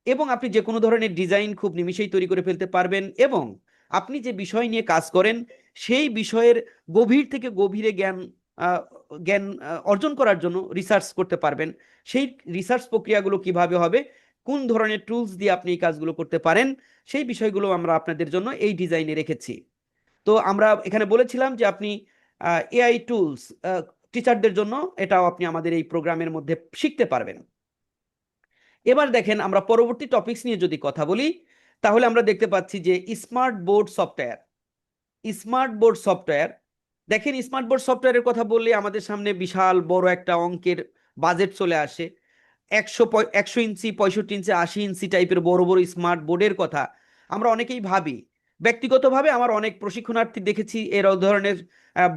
এবং আপনি যে কোনো ধরনের ডিজাইন খুব নিমিষেই তৈরি করে ফেলতে পারবেন। এবং আপনি যে বিষয় নিয়ে কাজ করেন সেই বিষয়ের গভীর থেকে গভীরে জ্ঞান অর্জন করার জন্য রিসার্চ করতে পারবেন। সেই রিসার্চ প্রক্রিয়াগুলো কিভাবে হবে, কোন ধরনের টুলস দিয়ে আপনি এই কাজগুলো করতে পারেন, সেই বিষয়গুলো আমরা আপনাদের জন্য এই ডিজাইনে রেখেছি। তো আমরা এখানে বলেছিলাম যে আপনি এআই টুলস টিচারদের জন্য, এটাও আপনি আমাদের এই প্রোগ্রামের মধ্যে শিখতে পারবেন। এবার দেখেন, আমরা পরবর্তী টপিকস নিয়ে যদি কথা বলি, তাহলে আমরা দেখতে পাচ্ছি যে smart board software. Smart board software, দেখেন স্মার্ট বোর্ড সফটওয়্যারের কথা বললে আমাদের সামনে বিশাল বড় একটা অঙ্কের বাজেট চলে আসে। 100 ইঞ্চি, 65 ইঞ্চি, 80 ইঞ্চি টাইপের বড় বড় স্মার্ট বোর্ডের কথা আমরা অনেকেই ভাবি। ব্যক্তিগতভাবে আমার অনেক প্রশিক্ষণার্থী দেখেছি এর ধরনের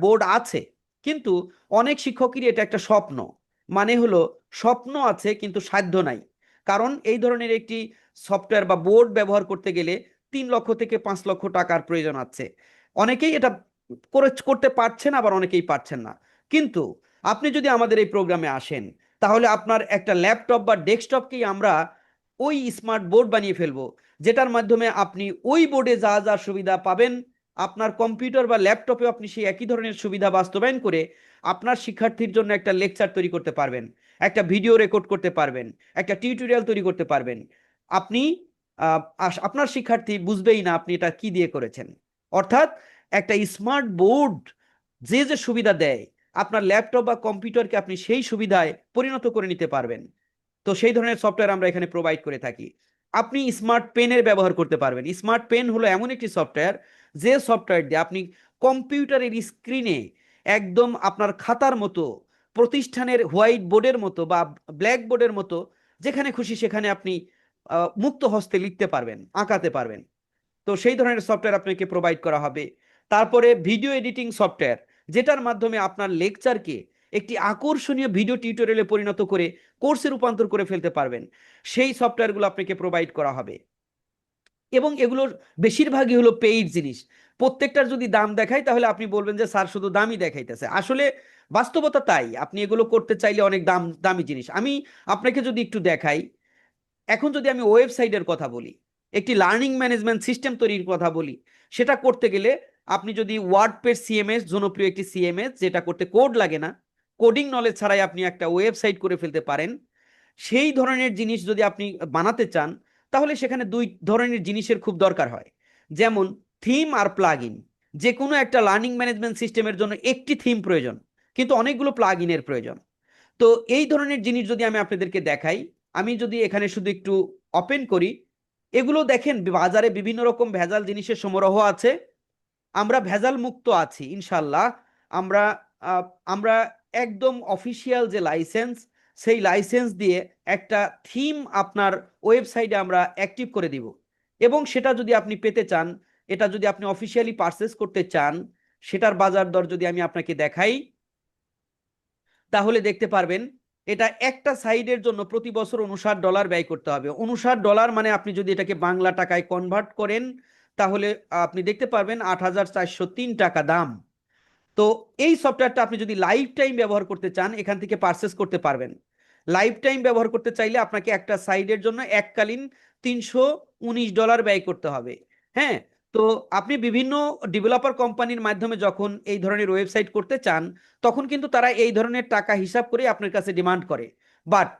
বোর্ড আছে, কিন্তু অনেক শিক্ষকেরই এটা একটা স্বপ্ন। মানে হলো স্বপ্ন আছে কিন্তু সাধ্য নাই। কারণ এই ধরনের একটি সফটওয়্যার বা বোর্ড ব্যবহার করতে গেলে 3 লক্ষ থেকে 5 লক্ষ টাকার প্রয়োজন আছে। অনেকেই এটা করতে পারছেন, আবার অনেকেই পারছেন না। কিন্তু আপনি যদি আমাদের এই প্রোগ্রামে আসেন, তাহলে আপনার একটা ল্যাপটপ বা ডেস্কটপকেই আমরা ওই স্মার্ট বোর্ড বানিয়ে ফেলবো, যেটার মাধ্যমে আপনি ওই বোর্ডে যা যা সুবিধা পাবেন, আপনার কম্পিউটার বা ল্যাপটপে আপনি সেই একই ধরনের সুবিধা বাস্তবায়ন করে আপনার শিক্ষার্থীর জন্য একটা লেকচার তৈরি করতে পারবেন, একটা ভিডিও রেকর্ড করতে পারবেন, একটা টিউটোরিয়াল তৈরি করতে পারবেন। আপনি আপনার শিক্ষার্থী বুঝবেই না আপনি এটা কি দিয়ে করেছেন। অর্থাৎ একটা স্মার্ট বোর্ড যে যে সুবিধা দেয়, আপনার ল্যাপটপ বা কম্পিউটারকে আপনি সেই সুবিধায় পরিণত করে নিতে পারবেন। তো সেই ধরনের সফটওয়্যার আমরা এখানে প্রোভাইড করে থাকি। আপনি স্মার্ট পেনের ব্যবহার করতে পারবেন। স্মার্ট পেন হলো এমন একটি সফটওয়্যার, যে সফটওয়্যার দিয়ে আপনি কম্পিউটারের স্ক্রিনে একদম আপনার খাতার মতো, প্রতিষ্ঠানের হোয়াইট বোর্ডের মতো বা ব্ল্যাক বোর্ডের মতো, যেখানে খুশি সেখানে আপনি মুক্ত হস্তে লিখতে পারবেন, আঁকাতে পারবেন। তো সেই ধরনের সফটওয়্যার আপনাকে প্রোভাইড করা হবে। তারপরে ভিডিও এডিটিং সফটওয়্যার, যেটার মাধ্যমে আপনার লেকচারকে একটি আকর্ষণীয় ভিডিও টিউটোরিয়ালে পরিণত করে কোর্সে রূপান্তর করে ফেলতে পারবেন, সেই সফটওয়্যারগুলো আপনাকে প্রোভাইড করা হবে। এবং এগুলোর বেশিরভাগই হলো পেইড জিনিস। প্রত্যেকটার যদি দাম দেখাই তাহলে আপনি বলবেন যে স্যার শুধু দামই দেখাইতেছে। আসলে বাস্তবতা তাই, আপনি এগুলো করতে চাইলে অনেক দামি জিনিস। আমি আপনাকে যদি একটু দেখাই, এখন যদি আমি ওয়েবসাইটের কথা বলি, একটি লার্নিং ম্যানেজমেন্ট সিস্টেম তৈরির কথা বলি, সেটা করতে গেলে আপনি যদি ওয়ার্ডপ্রেস সিএমএস, জনপ্রিয় একটি সিএমএস, যেটা করতে কোড লাগে না, কোডিং নলেজ ছাড়াই আপনি একটা ওয়েবসাইট করে ফেলতে পারেন, সেই ধরনের জিনিস যদি আপনি বানাতে চান, তাহলে সেখানে 2 ধরনের জিনিসের খুব দরকার হয়। যেমন থিম আর প্লাগ ইন। যে কোনো একটা লার্নিং ম্যানেজমেন্ট সিস্টেমের জন্য একটি থিম প্রয়োজন, কিন্তু অনেকগুলো প্লাগ ইনের প্রয়োজন। তো এই ধরনের জিনিস যদি আমি আপনাদেরকে দেখাই, আমি যদি এখানে শুধু একটু ওপেন করি, এগুলো দেখেন বাজারে বিভিন্ন রকম ভেজাল জিনিসের সমারোহ আছে। আমরা ভেজাল মুক্ত আছি ইনশাল্লাহ। আমরা আমরা একদম অফিসিয়াল যে লাইসেন্স, সেই লাইসেন্স দিয়ে একটা থিম আপনার ওয়েবসাইটে আমরা অ্যাক্টিভ করে দিব। এবং সেটা যদি আপনি পেতে চান, এটা যদি আপনি অফিসিয়ালি পারচেস করতে চান, সেটার বাজার দর যদি আমি আপনাকে দেখাই, তাহলে দেখতে পারবেন এটা একটা সাইডের জন্য প্রতি বছর $59 ব্যয় করতে হবে। $59 মানে আপনি যদি এটাকে বাংলা টাকায় কনভার্ট করেন, তাহলে আপনি দেখতে পারবেন 8,403 টাকা দাম। তো এই সফটওয়্যারটা আপনি যদি লাইফ টাইম ব্যবহার করতে চান, এখান থেকে পারচেস করতে পারবেন। লাইফ টাইম ব্যবহার করতে চাইলে আপনাকে একটা সাইডের জন্য এককালীন $319 ব্যয় করতে হবে। হ্যাঁ, তো আপনি বিভিন্ন ডেভেলপার কোম্পানির মাধ্যমে যখন এই ধরনের ওয়েবসাইট করতে চান, তখন কিন্তু তারা এই ধরনের টাকা হিসাব করে আপনার কাছে ডিমান্ড করে। বাট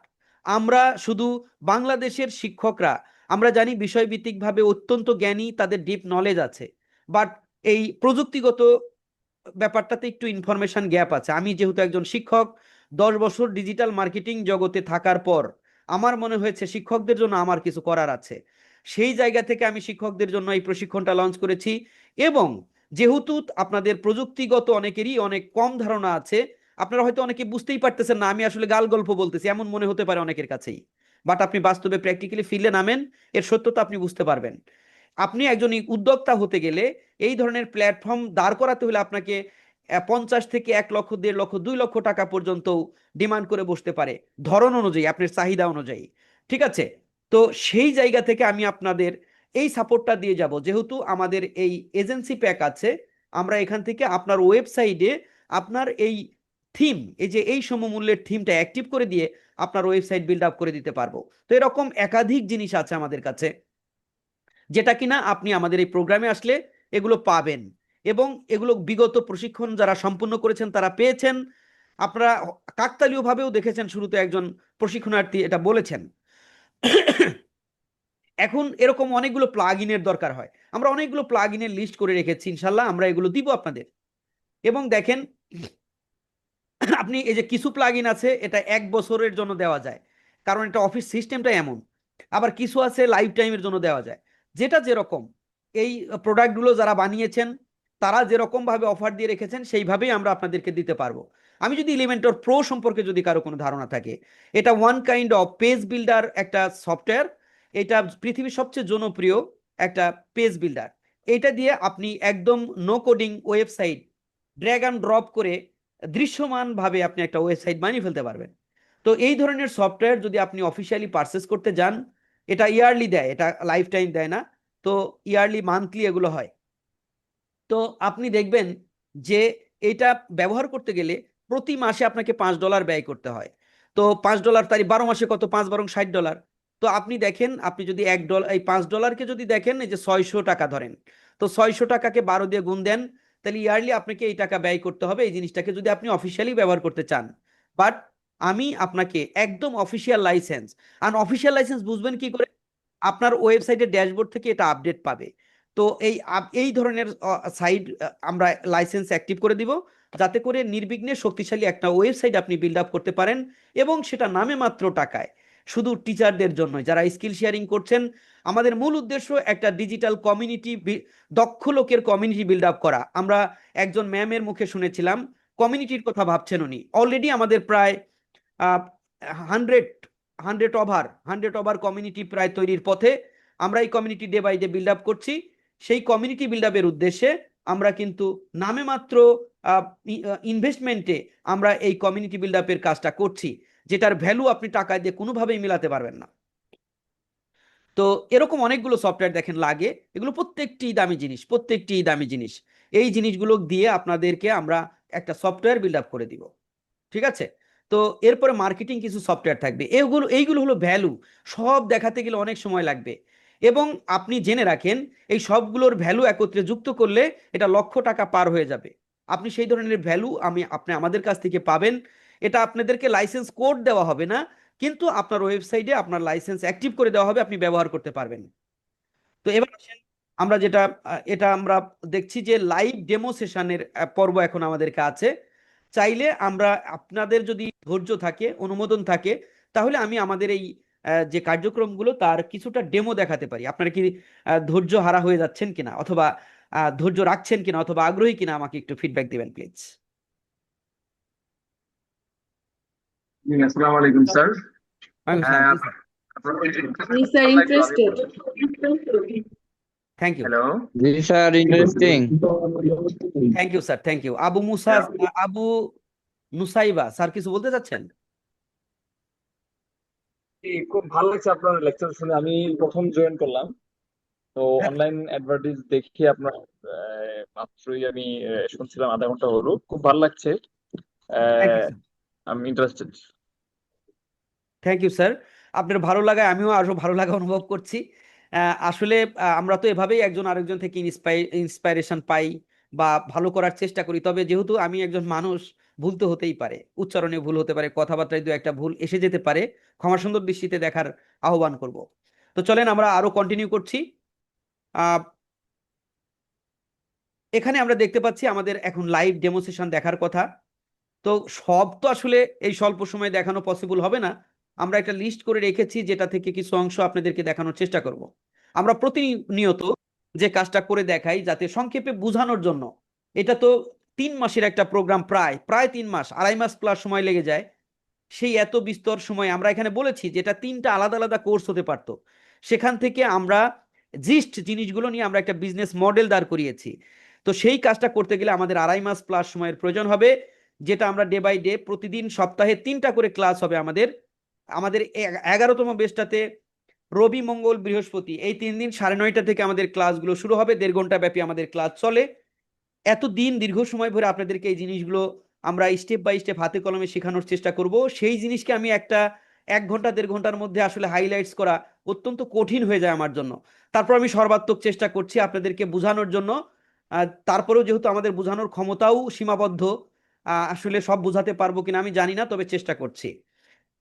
আমরা শুধু বাংলাদেশের শিক্ষকরা, আমরা জানি বিষয়ভিত্তিকভাবে অত্যন্ত জ্ঞানী, তাদের ডিপ নলেজ আছে, বাট এই প্রযুক্তিগত ব্যাপারটাতে একটু ইনফরমেশন গ্যাপ আছে। আমি যেহেতু একজন শিক্ষক, 10 বছর ডিজিটাল মার্কেটিং জগতে থাকার পর আমার মনে হয়েছে শিক্ষকদের জন্য আমার কিছু করার আছে। সেই জায়গা থেকে আমি শিক্ষকদের জন্য এই প্রশিক্ষণটা লঞ্চ করেছি। এবং যেহেতু আপনাদের প্রযুক্তিগত অনেকেরই অনেক কম ধারণা আছে, আপনারা হয়তো অনেকে বুঝতেই পারতেছেন না আমি আসলে গাল গল্প বলতেছি, এমন মনে হতে পারে অনেকের কাছেই। বাট আপনি বাস্তবে প্র্যাকটিক্যালি ফিল্ডে নামেন, এর সত্যতা আপনি বুঝতে পারবেন। আপনি একজন উদ্যোক্তা হতে গেলে, এই ধরনের প্ল্যাটফর্ম দাঁড় করাতে হলে আপনাকে 50 থেকে 1 লক্ষ, 1.5 লক্ষ, 2 লক্ষ টাকা পর্যন্ত ডিমান্ড করে বসতে পারে, ধরন অনুযায়ী, আপনার চাহিদা অনুযায়ী। ঠিক আছে, তো সেই জায়গা থেকে আমি আপনাদের এই সাপোর্টটা দিয়ে যাব। যেহেতু আমাদের এই এজেন্সি প্যাক আছে, আমরা এখান থেকে আপনার ওয়েবসাইটে আপনার এই থিম, এই যে এই সমমূল্যের থিমটা অ্যাক্টিভ করে দিয়ে আপনার ওয়েবসাইট বিল্ড আপ করে দিতে পারবো। তো এরকম একাধিক জিনিস আছে আমাদের কাছে, যেটা কিনা আপনি আমাদের এই প্রোগ্রামে আসলে এগুলো পাবেন। এবং এগুলো বিগত প্রশিক্ষণ যারা সম্পূর্ণ করেছেন তারা পেয়েছেন। আপনারা কাকতালীয় ভাবেও দেখেছেন, শুরুতে একজন প্রশিক্ষণার্থী এটা বলেছেন। এখন এরকম অনেকগুলো প্লাগ ইনের দরকার হয়, আমরা অনেকগুলো প্লাগ ইনের লিস্ট করে রেখেছি, ইনশাল্লাহ আমরা এগুলো দিব আপনাদের। এবং দেখেন, আপনি এই যে কিছু প্লাগ ইন আছে এটা 1 বছরের জন্য দেওয়া যায়, কারণ এটা অফিস সিস্টেমটা এমন। আবার কিছু আছে লাইফ টাইমের জন্য দেওয়া যায়। যেটা যেরকম, এই প্রোডাক্টগুলো যারা বানিয়েছেন তারা যেরকম ভাবে অফার দিয়ে রেখেছেন সেইভাবেই আমরা আপনাদেরকে দিতে পারবো। আমি যদি এলিমেন্টর প্রো সম্পর্কে যদি কারো কোনো ধারণা থাকে, এটা one kind of page builder একটা সফটওয়্যার। এটা পৃথিবীর সবচেয়ে জনপ্রিয় একটা পেজ বিল্ডার। এটা দিয়ে আপনি একদম no coding website drag and drop করে দৃশ্যমান ভাবে আপনি একটা ওয়েবসাইট বানিয়ে ফেলতে পারবেন। তো এই ধরনের সফটওয়্যার যদি আপনি অফিসিয়ালি পারচেস করতে যান, এটা ইয়ারলি দেয়, এটা লাইফ টাইম দেয় না। তো ইয়ারলি, মান্থলি এগুলো হয়। তো আপনি দেখবেন যে এটা ব্যবহার করতে গেলে প্রতি মাসে আপনাকে $5 ব্যয় করতে হয়। তো $5 তাই 12 মাসে কত, 5 বারং $60। তো আপনি দেখেন, আপনি যদি $1, এই $5কে যদি দেখেন, এই যে 600 টাকা ধরেন, তো 600 টাকাকে 12 দিয়ে গুণ দেন, তাহলে ইয়ারলি আপনাকে এই টাকা ব্যয় করতে হবে এই জিনিসটাকে যদি আপনি অফিসিয়ালি ব্যবহার করতে চান। বাট আমি আপনাকে একদম অফিসিয়াল লাইসেন্স, আর অফিসিয়াল লাইসেন্স বুঝবেন কি করে? আপনার ওয়েবসাইটের ড্যাশবোর্ড থেকে এটা আপডেট পাবে। তো এই ধরনের সাইট আমরা লাইসেন্স অ্যাক্টিভ করে দিব, যাতে করে নির্বিঘ্নে শক্তিশালী একটা ওয়েবসাইট আপনি বিল্ড আপ করতে পারেন। এবং সেটা নামে মাত্র টাকায়, শুধু টিচারদের জন্য যারা স্কিল শেয়ারিং করছেন। আমাদের মূল উদ্দেশ্য একটা ডিজিটাল কমিউনিটি, দক্ষ লোকের কমিউনিটি বিল্ড আপ করা। আমরা একজন ম্যামের মুখে শুনেছিলাম, কমিউনিটির কথা ভাবছেন উনি। অলরেডি আমাদের প্রায় 100 ওভার কমিউনিটি প্রায় তৈরির পথে। আমরা এই community day by day build up করছি। সেই কমিউনিটি বিল্ড আপের উদ্দেশ্যে আমরা কিন্তু নামে মাত্র ইনভেস্টমেন্টে আমরা এই কমিউনিটি বিল্ড আপের কাজটা করছি, যেটার ভ্যালু আপনি টাকা দিয়ে কোনোভাবেই মেলাতে পারবেন না। তো এরকম অনেকগুলো সফটওয়্যার দেখেন লাগে, এগুলো প্রত্যেকটি দামি জিনিস, প্রত্যেকটি দামি জিনিস। এই জিনিসগুলো দিয়ে আপনাদেরকে আমরা একটা সফটওয়্যার বিল্ড আপ করে দিব। ঠিক আছে, তো এরপরে মার্কেটিং কিছু সফটওয়্যার থাকবে। এইগুলো হলো ভ্যালু। সব দেখাতে গেলে অনেক সময় লাগবে। এবং আপনি জেনে রাখেন, এই সবগুলোর ভ্যালু একত্রে যুক্ত করলে এটা লক্ষ টাকা পার হয়ে যাবে। আপনি সেই ধরনের ভ্যালু আপনি আমাদের কাছ থেকে পাবেন। এটা আপনাদেরকে লাইসেন্স কোড দেওয়া হবে না, কিন্তু আপনার ওয়েবসাইটে আপনার লাইসেন্স অ্যাক্টিভ করে দেওয়া হবে, আপনি ব্যবহার করতে পারবেন। তো এবার আসেন, আমরা যেটা এটা আমরা দেখছি যে লাইভ ডেমো সেশনের পর্ব এখন আমাদেরকে আছে। চাইলে আমরা, আপনাদের যদি ধৈর্য থাকে, অনুমোদন থাকে, তাহলে আমি আমাদের এই যে কার্যক্রমগুলো তার কিছুটা ডেমো দেখাতে পারি। আপনারা কি ধৈর্য হারা হয়ে যাচ্ছেন কিনা, অথবা ধৈর্য রাখছেন কিনা, অথবা আগ্রহী কিনা, আমাকে একটু ফিডব্যাক দিবেন প্লিজ। জি, আসসালামু আলাইকুম স্যার। ওয়ালাইকুম আসসালাম, জি স্যার। জি sir, interested. Thank you, hello. জি sir, interesting. Thank you sir, thank you. Abu Nusaiba sir কিছু বলতে চাচ্ছেন? খুব ভালো লাগছে আপনার লেকচার শুনে। আমি প্রথম জয়েন করলাম, তো হ্যাঁ, অনলাইন অ্যাডভার্টাইজ দেখে আপনার মাত্রই আমি শুনছিলাম, আধা ঘন্টা হলো। খুব ভালো লাগছে। থ্যাংক ইউ আহ, স্যার, আমি ইন্টারেস্টেড। Thank you sir. আপনার ভালো লাগায় আমিও আরো ভালো লাগা অনুভব করছি। আসলে আমরা তো এভাবেই একজন আরেকজন থেকে ইন্সপাইরেশন পাই বা ভালো করার চেষ্টা করি। তবে যেহেতু আমি একজন মানুষ, ভুল তো হতেই পারে, উচ্চারণে ভুল হতে পারে, কথাবার্তায় দু একটা ভুল এসে যেতে পারে। ক্ষমা সুন্দর দৃষ্টিতে দেখার আহ্বান করব। তো চলেন আমরা আরো কন্টিনিউ করছি। আহ এখানে আমরা দেখতে পাচ্ছি আমাদের এখন লাইভ ডেমোস্ট্রেশন দেখার কথা। তো সব তো আসলে এই স্বল্প সময়ে দেখানো পসিবল হবে না। আমরা একটা লিস্ট করে রেখেছি যেটা থেকে কিছু অংশ আপনাদেরকে দেখানোর চেষ্টা করব। আমরা প্রতিনিয়ত যে কাজটা করে দেখাই যাতে সংক্ষেপে বোঝানোর জন্য। এটা তো 3 মাসের একটা প্রোগ্রাম, প্রায় প্রায় 3 মাস, 2.5 মাস প্লাস সময় লেগে যায়। সেই এত বিস্তর সময় আমরা এখানে বলেছি যেটা 3টা আলাদা আলাদা কোর্স হতে পারতো। সেখান থেকে আমরা জিস্ট জিনিসগুলো নিয়ে আমরা একটা বিজনেস মডেল দাঁড় করিয়েছি। তো সেই কাজটা করতে গেলে আমাদের 2.5 মাস প্লাস সময়ের প্রয়োজন হবে, যেটা আমরা ডে বাই ডে প্রতিদিন সপ্তাহে 3টা করে ক্লাস হবে আমাদের। আমাদের 11তম বেসটাতে রবি মঙ্গল বৃহস্পতি এই 3 দিন 9:30 থেকে আমাদের ক্লাসগুলো শুরু হবে। 1.5 ঘন্টা ব্যাপী আমাদের ক্লাস চলে। এত দিন দীর্ঘ সময় ধরে আপনাদেরকে এই জিনিসগুলো আমরা স্টেপ বাই স্টেপ হাতে কলমে শেখানোর চেষ্টা করব। সেই জিনিসকে আমি 1 ঘন্টা 1.5 ঘন্টার মধ্যে আসলে হাইলাইটস করা অত্যন্ত কঠিন হয়ে যায় আমার জন্য। তারপর আমি সর্বাত্মক চেষ্টা করছি আপনাদেরকে বোঝানোর জন্য। তারপরেও যেহেতু আমাদের বোঝানোর ক্ষমতাও সীমাবদ্ধ, আসলে সব বোঝাতে পারবো কিনা আমি জানি না, তবে চেষ্টা করছি।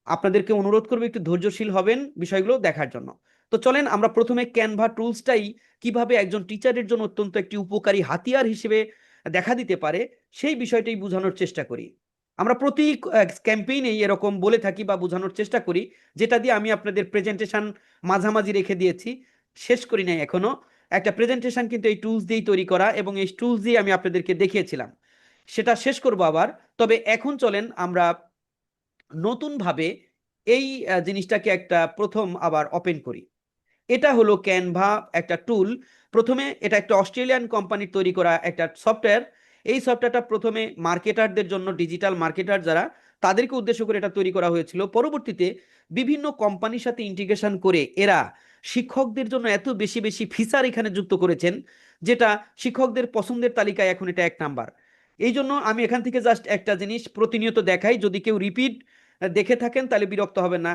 আপনাদেরকে অনুরোধ করবো একটু ধৈর্যশীল হবেন বিষয়গুলো দেখার জন্য। তো চলেন আমরা প্রথমে ক্যানভা টুলসটাই কিভাবে একজন টিচারের জন্য অত্যন্ত একটি উপকারী হাতিয়ার হিসেবে দেখা দিতে পারে সেই বিষয়টাই বোঝানোর চেষ্টা করি। আমরা প্রতি ক্যাম্পেইনেই এরকম বলে থাকি বা বোঝানোর চেষ্টা করি, যেটা দিয়ে আমি আপনাদের প্রেজেন্টেশন মাঝামাঝি রেখে দিয়েছি, শেষ করি নাই এখনো। একটা প্রেজেন্টেশন কিন্তু এই টুলস দিয়েই তৈরি করা এবং এই টুলস দিয়ে আমি আপনাদেরকে দেখিয়েছিলাম, সেটা শেষ করব আবার। তবে এখন চলেন আমরা নতুনভাবে এই জিনিসটাকে একটা প্রথম আবার ওপেন করি। এটা হলো ক্যানভা, একটা টুল। প্রথমে এটা একটা অস্ট্রেলিয়ান কোম্পানির তৈরি করা একটা সফটওয়্যার। এই সফটওয়্যারটা প্রথমে মার্কেটারদের জন্য, ডিজিটাল মার্কেটার যারা, তাদেরকে উদ্দেশ্য করে এটা তৈরি করা হয়েছিল। পরবর্তীতে বিভিন্ন কোম্পানির সাথে ইন্টিগ্রেশন করে এরা শিক্ষকদের জন্য এত বেশি বেশি ফিচার এখানে যুক্ত করেছেন, যেটা শিক্ষকদের পছন্দের তালিকায় এখন এটা 1 নাম্বার। এই জন্য আমি এখান থেকে জাস্ট একটা জিনিস প্রতিনিয়ত দেখাই। যদি কেউ রিপিট দেখে থাকেন তাহলে বিরক্ত হবেন না।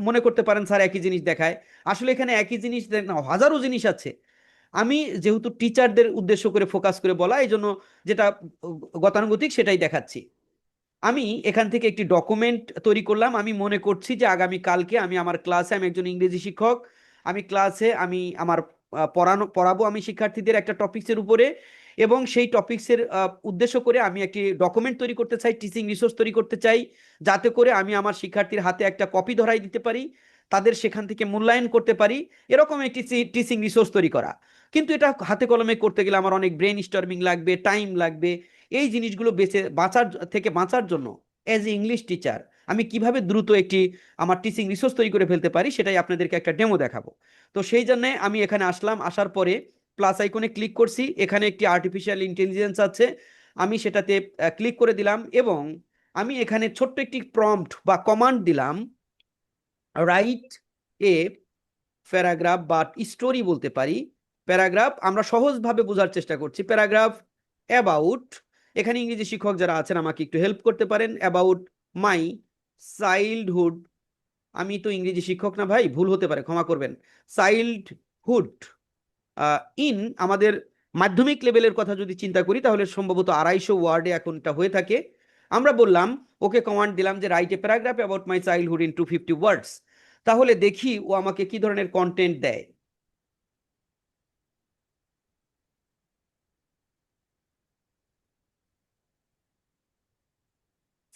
মনে করতে পারেন স্যার একই জিনিস দেখায়, আসলে এখানে একই জিনিস না, হাজারো জিনিস আছে। আমি যেহেতু টিচারদের উদ্দেশ্য করে ফোকাস করে বলা, এই জন্য যেটা গতানুগতিক সেটাই দেখাচ্ছি। আমি এখান থেকে একটি ডকুমেন্ট তৈরি করলাম। আমি মনে করছি যে আগামী কালকে আমি আমার ক্লাসে, আমি একজন ইংরেজি শিক্ষক, আমি ক্লাসে আমি আমার পড়াবো আমি শিক্ষার্থীদের একটা টপিক্সের উপরে, এবং সেই টপিক্সের উদ্দেশ্য করে আমি একটি ডকুমেন্ট তৈরি করতে চাই, টিচিং রিসোর্স তৈরি করতে চাই, যাতে করে আমি আমার শিক্ষার্থীর হাতে একটা কপি ধরাই দিতে পারি, তাদের সেখান থেকে মূল্যায়ন করতে পারি। এরকম একটি টিচিং রিসোর্স তৈরি করা। কিন্তু এটা হাতে কলমে করতে গেলে আমার অনেক ব্রেন স্টর্মিং লাগবে, টাইম লাগবে। এই জিনিসগুলো বাঁচার জন্য অ্যাজ এ ইংলিশ টিচার আমি কিভাবে দ্রুত একটি আমার টিচিং রিসোর্স তৈরি করে ফেলতে পারি সেটাই আপনাদেরকে একটা ডেমো দেখাবো। তো সেই জন্য আমি এখানে আসলাম, আসার পরে প্লাস আইকনে ক্লিক করছি। এখানে একটি আর্টিফিশিয়াল ইন্টেলিজেন্স আছে, আমি সেটাতে ক্লিক করে দিলাম এবং আমি এখানে ছোট্ট একটি প্রম্পট বা কমান্ড দিলাম, রাইট এ প্যারাগ্রাফ বা স্টোরি বলতে পারি। প্যারাগ্রাফ আমরা সহজভাবে বোঝার চেষ্টা করছি। প্যারাগ্রাফ অ্যাবাউট, এখানে ইংরেজি শিক্ষক যারা আছেন আমাকে একটু হেল্প করতে পারেন। অ্যাবাউট মাই চাইল্ডহুড, আমি তো ইংরেজি শিক্ষক না ভাই, ভুল হতে পারে, ক্ষমা করবেন। চাইল্ডহুড ইন আমাদের মাধ্যমিক লেভেলের কথা যদি চিন্তা করি তাহলে সম্ভবত 250 ওয়ার্ডে এখন এটা হয়ে থাকে। আমরা বললাম ওকে, কমান্ড দিলাম যে write a paragraph about my childhood in 250 ওয়ার্ডস। তাহলে দেখি ও আমাকে কি ধরনের কন্টেন্ট দেয়।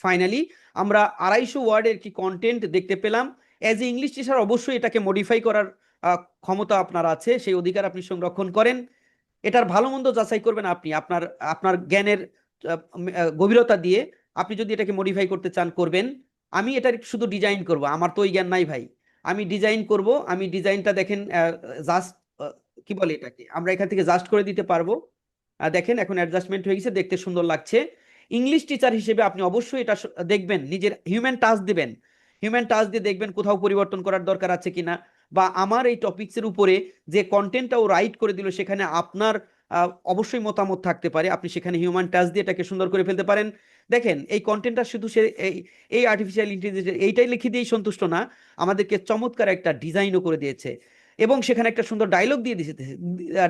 ফাইনালি আমরা 250 ওয়ার্ডের কি কন্টেন্ট দেখতে পেলাম। অ্যাজ এ ইংলিশ টিচার অবশ্যই এটাকে মডিফাই করার ক্ষমতা আপনার আছে, সেই অধিকার আপনি সংরক্ষণ করেন। এটার ভালো মন্দ যাচাই করবেন আপনি আপনার আপনার জ্ঞানের গভীরতা দিয়ে। আপনি যদি এটাকে মডিফাই করতে চান করবেন। আমি এটা শুধু ডিজাইন করব, আমার তো ওই জ্ঞান নাই ভাই। আমি ডিজাইন করব, আমি ডিজাইনটা দেখেন জাস্ট কি বলে এটাকে, আমরা এখান থেকে জাস্ট করে দিতে পারবো। দেখেন এখন অ্যাডজাস্টমেন্ট হয়ে গেছে, দেখতে সুন্দর লাগছে। ইংলিশ টিচার হিসেবে আপনি অবশ্যই এটা দেখবেন, নিজের হিউম্যান টাচ দিবেন, হিউম্যান টাচ দিয়ে দেখবেন কোথাও পরিবর্তন করার দরকার আছে কিনা, বা আমার এই টপিকসের উপরে যে কন্টেন্টটা ও রাইট করে দিল সেখানে আপনার অবশ্যই মতামত থাকতে পারে, আপনি সেখানে হিউম্যান টাচ দিয়ে এটাকে সুন্দর করে ফেলতে পারেন। দেখেন এই কন্টেন্টটা শুধু সে এই আর্টিফিশিয়াল ইন্টেলিজেন্স এইটাই লিখে দিয়েই সন্তুষ্ট না, আমাদেরকে চমৎকার একটা ডিজাইনও করে দিয়েছে, এবং সেখানে একটা সুন্দর ডায়লগ দিয়ে দিয়েছে,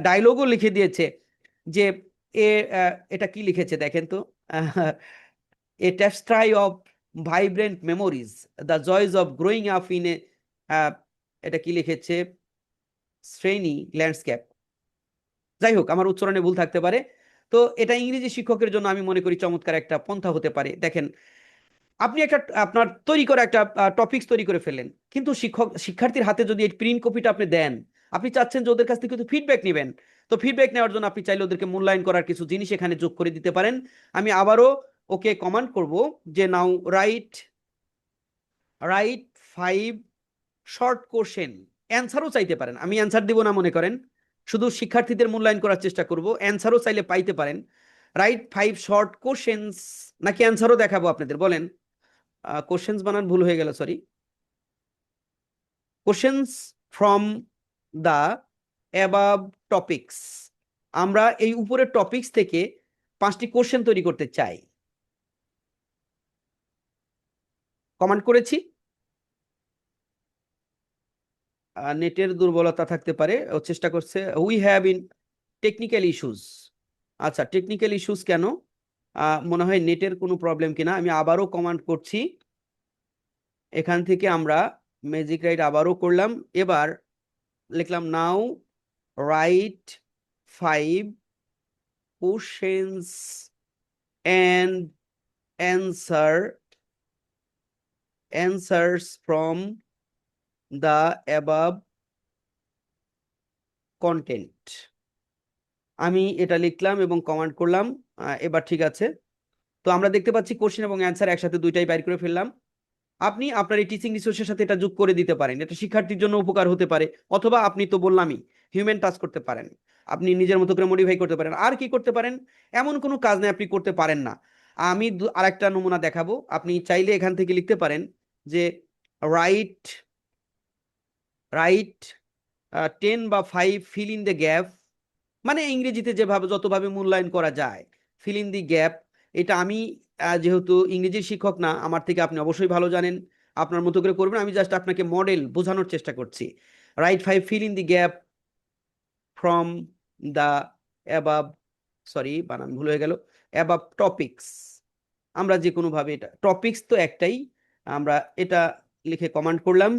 ডায়লগও লিখে দিয়েছে যে এটা কি লিখেছে দেখেন তো, এ tapestry of vibrant memories, the joys of growing up in a এটা কি লিখেছে, শ্রেণী ল্যান্ডস্কেপ, যাই হোক আমার উচ্চারণে ভুল থাকতে পারে। তো এটা ইংরেজি শিক্ষকের জন্য আমি মনে করি চমৎকার একটা পন্থা হতে পারে। দেখেন আপনি একটা আপনার তৈরি করা একটা টপিকস তৈরি করে ফেললেন, কিন্তু শিক্ষার্থীর হাতে যদি এই প্রিন্ট কপিটা আপনি দেন, আপনি চাচ্ছেন যে ওদের কাছ থেকে কিন্তু ফিডব্যাক নেবেন, তো ফিডব্যাক নেওয়ার জন্য আপনি চাইলে ওদেরকে মূল্যায়ন করার কিছু জিনিস এখানে যোগ করে দিতে পারেন। আমি আবারও ওকে কমান্ড করব যে নাও রাইট 5 শর্ট কোশ্চেন, অ্যান্সারও চাইতে পারেন, আমি অ্যান্সার দিব না মনে করেন, শুধু শিক্ষার্থীদের মূল্যায়ন করার চেষ্টা করব, অ্যান্সারও চাইলে পাইতে পারেন। রাইট 5 শর্ট কোশ্চেন্স, নাকি অ্যান্সারও দেখাবো আপনাদের, বলেন? কোশ্চেন্স বানান ভুল হয়ে গেল, sorry. Questions from the above topics, আমরা এই উপরের টপিকস থেকে 5টি কোশ্চেন তৈরি করতে চাই। কমান্ড করেছি, নেটের দুর্বলতা থাকতে পারে, ও চেষ্টা করছে। We have in technical issues, আচ্ছা টেকনিক্যাল ইস্যুস কেন, মনে হয় নেটের কোনো প্রবলেম কিনা। আমি আবারও কমান্ড করছি, এখান থেকে আমরা ম্যাজিক রাইট আবারও করলাম, এবার লিখলাম now write 5 questions and answers from the above content। আমি এটা লিখলাম এবং কমান্ড করলাম, এবার ঠিক আছে। তো আমরা দেখতে পাচ্ছি কোশ্চেন এবং অ্যান্সার একসাথে দুইটাই বাইর করে ফেললাম। আপনি আপনার এই টিচিং রিসোর্সের সাথে এটা যোগ করে দিতে পারেন, এটা শিক্ষার্থীর জন্য উপকার হতে পারে, অথবা আপনি তো বললামই হিউম্যান টাচ করতে পারেন, আপনি নিজের মতো করে মডিফাই করতে পারেন। আর কি করতে পারেন, এমন কোনো কাজ নেই আপনি করতে পারেন না। আমি আরেকটা নমুনা দেখাবো, আপনি চাইলে এখান থেকে লিখতে পারেন যে রাইট 10 বা 5 ফিল ইন দ্য গ্যাপ, মানে ইংরেজিতে যেভাবে যতভাবে মূল্যায়ন করা যায়, ফিল ইন দি গ্যাপ। এটা আমি যেহেতু ইংরেজির শিক্ষক না, আমার থেকে আপনি অবশ্যই ভালো জানেন, আপনার মতো করে করবেন, আমি জাস্ট আপনাকে মডেল বোঝানোর চেষ্টা করছি। Right 5 fill in the gap from the above, sorry বানান ভুল হয়ে গেল, অ্যাবাভ টপিকস। আমরা যে কোনো ভাবে, এটা টপিকস তো একটাই, আমরা এটা লিখে কমান্ড করলাম,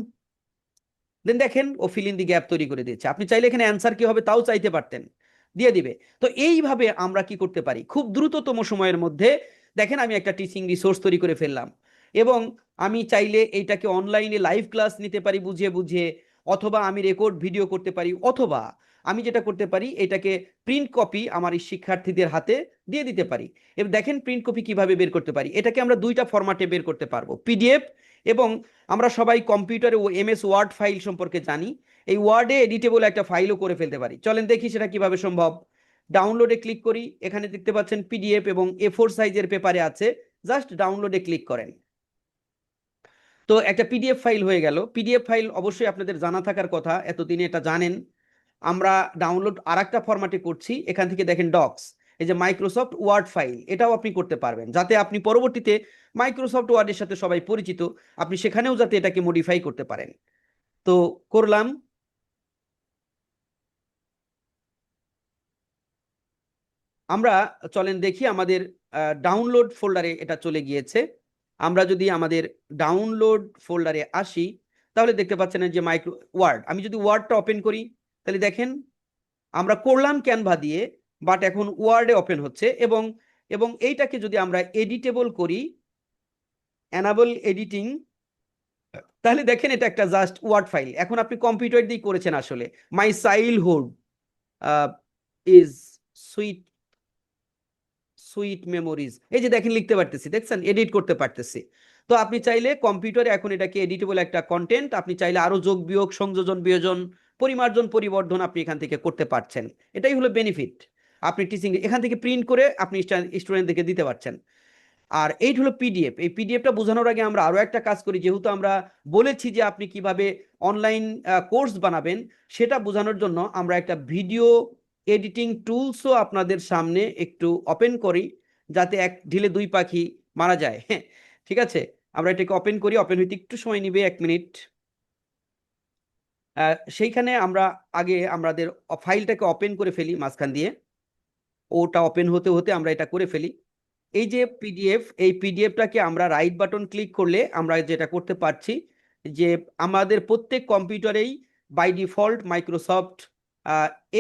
দেন দেখেন ও ফিল ইন দি গ্যাপ তৈরি করে দিয়েছে। আপনি চাইলে এখানে অ্যান্সার কি হবে তাও চাইতে পারতেন, দিয়ে দিবে। তো এইভাবে আমরা কি করতে পারি, খুব দ্রুততম সময়ের মধ্যে দেখেন আমি একটা টিচিং রিসোর্স তৈরি করে ফেললাম, এবং আমি চাইলে এইটাকে অনলাইনে লাইভ ক্লাস নিতে পারি বুঝিয়ে বুঝিয়ে, অথবা আমি রেকর্ড ভিডিও করতে পারি, অথবা আমি যেটা করতে পারি এটাকে প্রিন্ট কপি আমার এই শিক্ষার্থীদের হাতে দিয়ে দিতে পারি। এবার দেখেন প্রিন্ট কপি কিভাবে বের করতে পারি, এটাকে আমরা দুইটা ফরম্যাটে বের করতে পারবো, পিডিএফ, এবং আমরা সবাই কম্পিউটারে ও এমএস ওয়ার্ড ফাইল সম্পর্কে জানি, এই ওয়ার্ডে এডিটেবল একটা ফাইলও করে ফেলতে পারি। চলেন দেখি সেটা কিভাবে সম্ভব। ডাউনলোডে ক্লিক করি, এখানে দেখতে পাচ্ছেন পিডিএফ এবং A4 সাইজের পেপারে আছে, জাস্ট ডাউনলোডে ক্লিক করেন। তো একটা পিডিএফ ফাইল হয়ে গেল। পিডিএফ ফাইল অবশ্যই আপনাদের জানা থাকার কথা, এতদিনে এটা জানেন। আমরা ডাউনলোড আরেকটা ফরম্যাটে করছি, এখান থেকে দেখেন ডকস, এই যে মাইক্রোসফট ওয়ার্ড ফাইল, এটাও আপনি করতে পারবেন, যাতে আপনি পরবর্তীতে মাইক্রোসফট ওয়ার্ডের সাথে সবাই পরিচিত, আপনি সেখানেও যাতে এটাকে মডিফাই করতে পারেন। তো করলাম, আমরা চলেন দেখি আমাদের ডাউনলোড ফোল্ডারে এটা চলে গিয়েছে। আমরা যদি আমাদের ডাউনলোড ফোল্ডারে আসি, তাহলে দেখতে পাচ্ছেন যে মাইক্রো ওয়ার্ড, আমি যদি ওয়ার্ডটা ওপেন করি তাহলে দেখেন আমরা করলাম ক্যানভা দিয়ে, বাট এখন ওয়ার্ডে ওপেন হচ্ছে, এবং এইটাকে যদি আমরা এডিটেবল করি, এনাবল এডিটিং, তাহলে দেখেন এটা একটা জাস্ট ওয়ার্ড ফাইল। এখন আপনি কম্পিউটার দিয়ে করেছেন, আসলে my childhood is sweet memories, এই যে দেখেন লিখতে পারতেছি, দেখছেন এডিট করতে পারতেছি। তো আপনি চাইলে কম্পিউটারে এখন এটাকে এডিটেবল একটা কন্টেন্ট, আপনি চাইলে আরো যোগ বিয়োগ সংযোজন বিয়োজন পরিমার্জন পরিবর্ধন আপনি এখান থেকে করতে পারছেন। এটাই হলো বেনিফিট। আপনি টিচিং এখান থেকে প্রিন্ট করে আপনি স্টুডেন্টদেরকে দিতে পারছেন। আর এইটা হলো পিডিএফ। এই পিডিএফটা বোঝানোর আগে আমরা আরো একটা কাজ করি, যেহেতু আমরা বলেছি যে আপনি কিভাবে অনলাইন কোর্স বানাবেন, সেটা বোঝানোর জন্য আমরা একটা ভিডিও এডিটিং টুলসও আপনাদের সামনে একটু ওপেন করি, যাতে এক ঢিলে দুই পাখি মারা যায়। ঠিক আছে, আমরা এটাকে ওপেন করি, ওপেন হইতে একটু সময় নিবে 1 মিনিট। সেইখানে আমরা আগে আমাদের ফাইলটাকে ওপেন করে ফেলি মাঝখান দিয়ে, ওটা ওপেন হতে হতে আমরা এটা করে ফেলি। এই যে পিডিএফ, এই পিডিএফটাকে আমরা রাইট বাটন ক্লিক করলে আমরা যেটা করতে পারছি যে আমাদের প্রত্যেক কম্পিউটারেই বাই ডিফল্ট মাইক্রোসফট